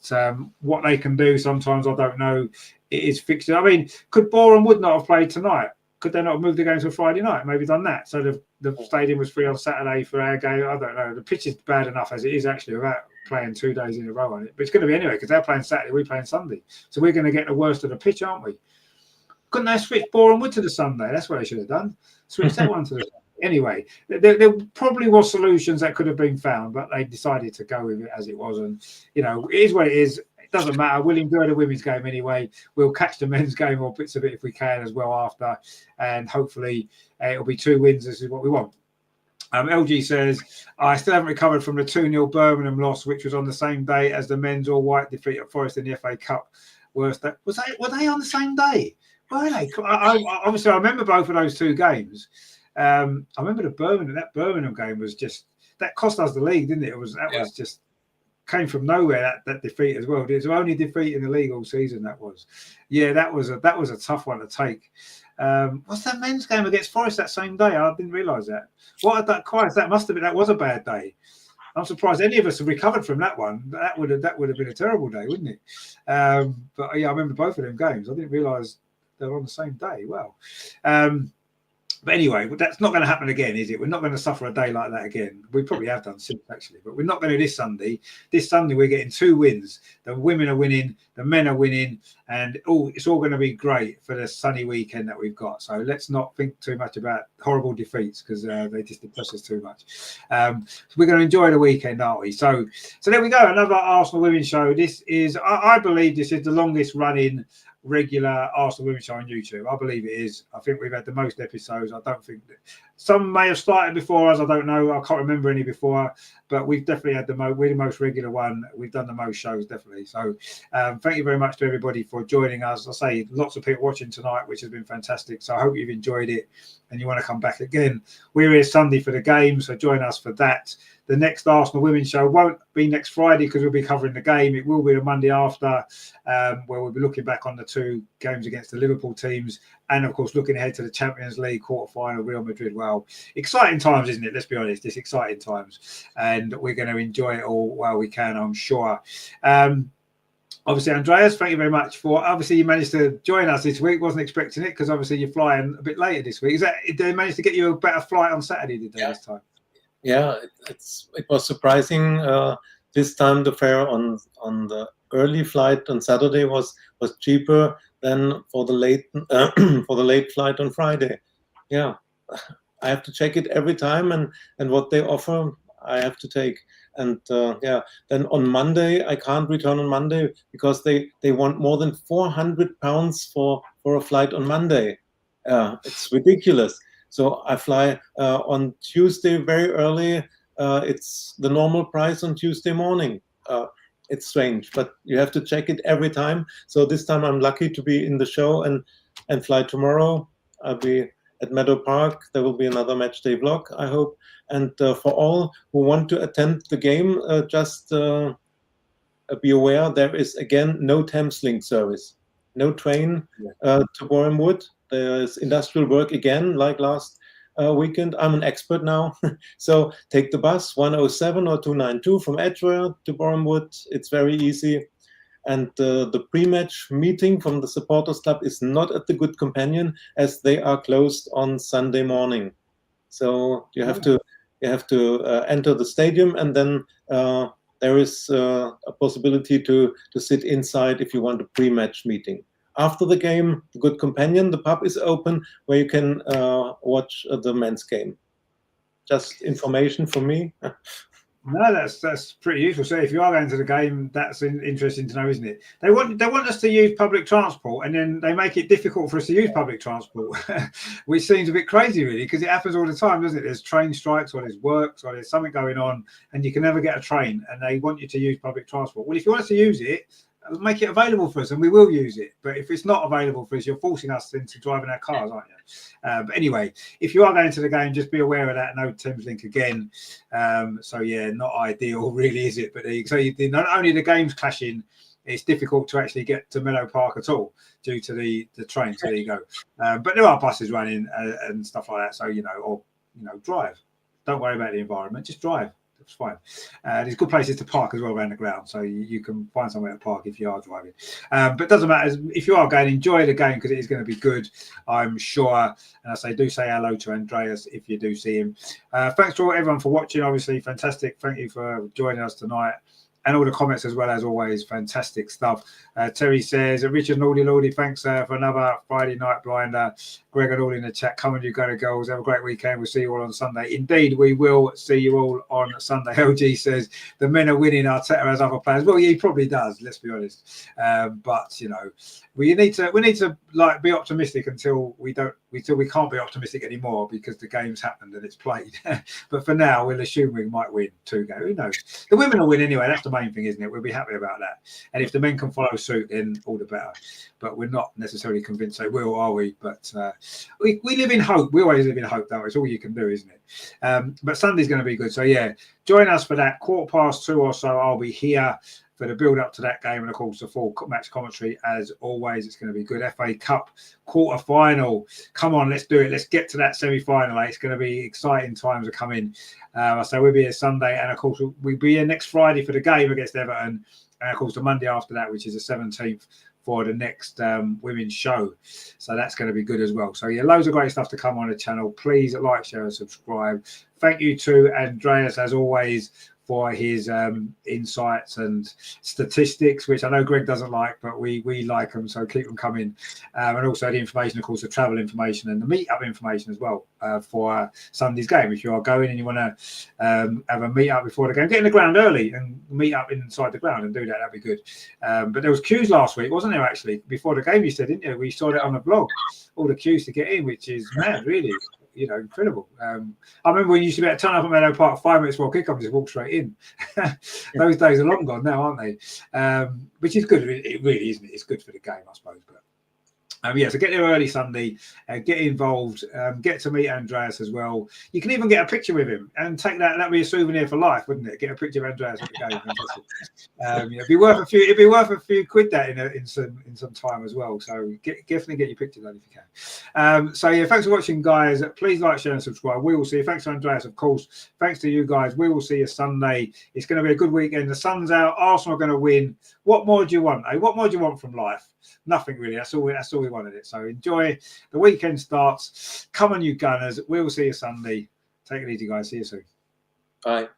what they can do sometimes, I don't know, it is fixed. I mean, could Boreham Wood not have played tonight? Could they not have moved the game to a Friday night? Maybe done that. So the stadium was free on Saturday for our game. I don't know. The pitch is bad enough as it is actually without playing 2 days in a row on it. But it's going to be anyway because they're playing Saturday, we're playing Sunday. So we're going to get the worst of the pitch, aren't we? Couldn't they switch Boreham Wood to the Sunday? That's what they should have done. Switch that one to the Sunday. Anyway, there probably was solutions that could have been found, but they decided to go with it as it was. And, it is what it is. It doesn't matter. We'll enjoy the women's game anyway. We'll catch the men's game or bits of it if we can as well after. And hopefully it'll be 2 wins. This is what we want. LG says, I still haven't recovered from the 2-0 Birmingham loss, which was on the same day as the men's all-white defeat at Forest in the FA Cup. Were they on the same day? Were they? Obviously, I remember both of those 2 games. I remember that Birmingham game was just, that cost us the league, didn't it? Was just came from nowhere, that defeat as well. It was the only defeat in the league all season. That was a tough one to take. What's that men's game against Forest that same day? I didn't realise that. What at that Christ, that must have been, that was a bad day. I'm surprised any of us have recovered from that one. That would have been a terrible day, wouldn't it? But yeah, I remember both of them games. I didn't realise they were on the same day. Wow. But anyway, that's not going to happen again, is it? We're not going to suffer a day like that again. We probably have done since, actually, but we're not going to this Sunday. This Sunday, we're getting 2 wins. The women are winning, the men are winning, and it's all going to be great for the sunny weekend that we've got. So let's not think too much about horrible defeats, because they just depress us too much. So we're going to enjoy the weekend, aren't we? So there we go. Another Arsenal Women's show. This is, I believe, this is the longest running regular Arsenal Women's show on YouTube. I believe it is. I think we've had the most episodes. I don't think some may have started before us. I don't know. I can't remember any before, but we've definitely had we're the most regular one. We've done the most shows, definitely. So thank you very much to everybody for joining us. I say lots of people watching tonight, which has been fantastic. So I hope you've enjoyed it and you want to come back again. We're here Sunday for the game, so join us for that. The next Arsenal Women's show won't be next Friday because we'll be covering the game. It will be the Monday after, where we'll be looking back on the 2 games against the Liverpool teams, and of course looking ahead to the Champions League quarter-final, Real Madrid. Well, exciting times, isn't it? Let's be honest, it's exciting times, and we're going to enjoy it all while we can, I'm sure. Obviously, Andreas, thank you very much for. Obviously, you managed to join us this week. Wasn't expecting it because obviously you're flying a bit later this week. Did they manage to get you a better flight on Saturday? Did they this time? Yeah, it was surprising. This time the fare on the early flight on Saturday was cheaper than for the late flight on Friday. Yeah, I have to check it every time, and what they offer I have to take. And then on Monday I can't return on Monday because they want more than £400 for a flight on Monday. It's ridiculous. So I fly on Tuesday very early. It's the normal price on Tuesday morning. It's strange, but you have to check it every time. So this time I'm lucky to be in the show and fly tomorrow. I'll be at Meadow Park. There will be another match day vlog, I hope. And for all who want to attend the game, just be aware there is again no Thameslink service, no train to Boreham Wood. There's industrial work again, like last weekend. I'm an expert now. So take the bus 107 or 292 from Edgware to Boreham Wood. It's very easy. And the pre-match meeting from the supporters club is not at the Good Companion, as they are closed on Sunday morning. So you have to enter the stadium, and then there is a possibility to sit inside if you want a pre-match meeting. After the game, the Good Companion, the pub is open where you can watch the men's game. Just information from me. No, that's pretty useful. So if you are going to the game, that's interesting to know, isn't it? They want us to use public transport, and then they make it difficult for us to use public transport, which seems a bit crazy, really, because it happens all the time, doesn't it? There's train strikes, or there's works, or there's something going on, and you can never get a train, and they want you to use public transport. Well, if you want us to use it, make it available for us, and we will use it. But if it's not available for us, you're forcing us into driving our cars, aren't you? But anyway, if you are going to the game, just be aware of that. No Thameslink again. So yeah, not ideal, really, is it? But not only the games clashing, it's difficult to actually get to Meadow Park at all due to the train. So there you go. But there are buses running and stuff like that. So drive. Don't worry about the environment. Just drive. It's fine. There's good places to park as well around the ground, so you can find somewhere to park if you are driving. But it doesn't matter. If you are going, enjoy the game, because it is going to be good, I'm sure. And do say hello to Andreas if you do see him. Thanks to everyone for watching. Obviously, fantastic. Thank you for joining us tonight. And all the comments as well, as always, fantastic stuff. Terry says, Richard Lordy, thanks for another Friday night blinder. Greg and all in the chat, come on, you go to goals. Have a great weekend. We'll see you all on Sunday. Indeed, we will see you all on Sunday. LG says, the men are winning. Arteta has other players. Well, yeah, he probably does, let's be honest. But, we need to like be optimistic until we can't be optimistic anymore, because the game's happened and it's played. But for now, we'll assume we might win 2 games. Who knows? The women will win anyway. That's the main thing, isn't it? We'll be happy about that. And if the men can follow suit, then all the better. But we're not necessarily convinced they will, are we? But we live in hope. We always live in hope, though. It's all you can do, isn't it? But Sunday's going to be good. So yeah, join us for that 2:15 or so. I'll be here for the build up to that game, and of course the full match commentary as always. It's going to be good. FA Cup quarter final. Come on, let's do it. Let's get to that semi-final. It's going to be exciting times are coming. So we'll be here Sunday, and of course we'll be here next Friday for the game against Everton, and of course the Monday after that, which is the 17th, for the next women's show. So that's going to be good as well. So yeah, loads of great stuff to come on the channel. Please like, share and subscribe. Thank you to Andreas as always for his insights and statistics, which I know Greg doesn't like, but we like them, so keep them coming. And also the information, of course, the travel information and the meet-up information as well for Sunday's game. If you are going and you want to have a meet-up before the game, get in the ground early and meet up inside the ground and do that, that'd be good. But there was queues last week, wasn't there, actually? Before the game, you said, didn't you? We saw that on the blog, all the queues to get in, which is mad, really. You know, incredible. I remember when you used to be able to turn up at Meadow Park 5 minutes before kickoff, just walk straight in. Those days are long gone now, aren't they? Which is good. It really isn't. It's good for the game, I suppose. But yeah, so get there early Sunday, get involved, get to meet Andreas as well. You can even get a picture with him and take that. That'd be a souvenir for life, wouldn't it? Get a picture of Andreas at the game. It'd be worth a few quid that in some time as well. So definitely get your picture done if you can. So yeah, thanks for watching, guys. Please like, share, and subscribe. We will see you. Thanks to Andreas, of course. Thanks to you guys. We will see you Sunday. It's going to be a good weekend. The sun's out. Arsenal are going to win. What more do you want? What more do you want from life? Nothing really. That's all we wanted it. So enjoy. The weekend starts. Come on, you Gunners. We will see you Sunday. Take it easy, guys. See you soon. Bye.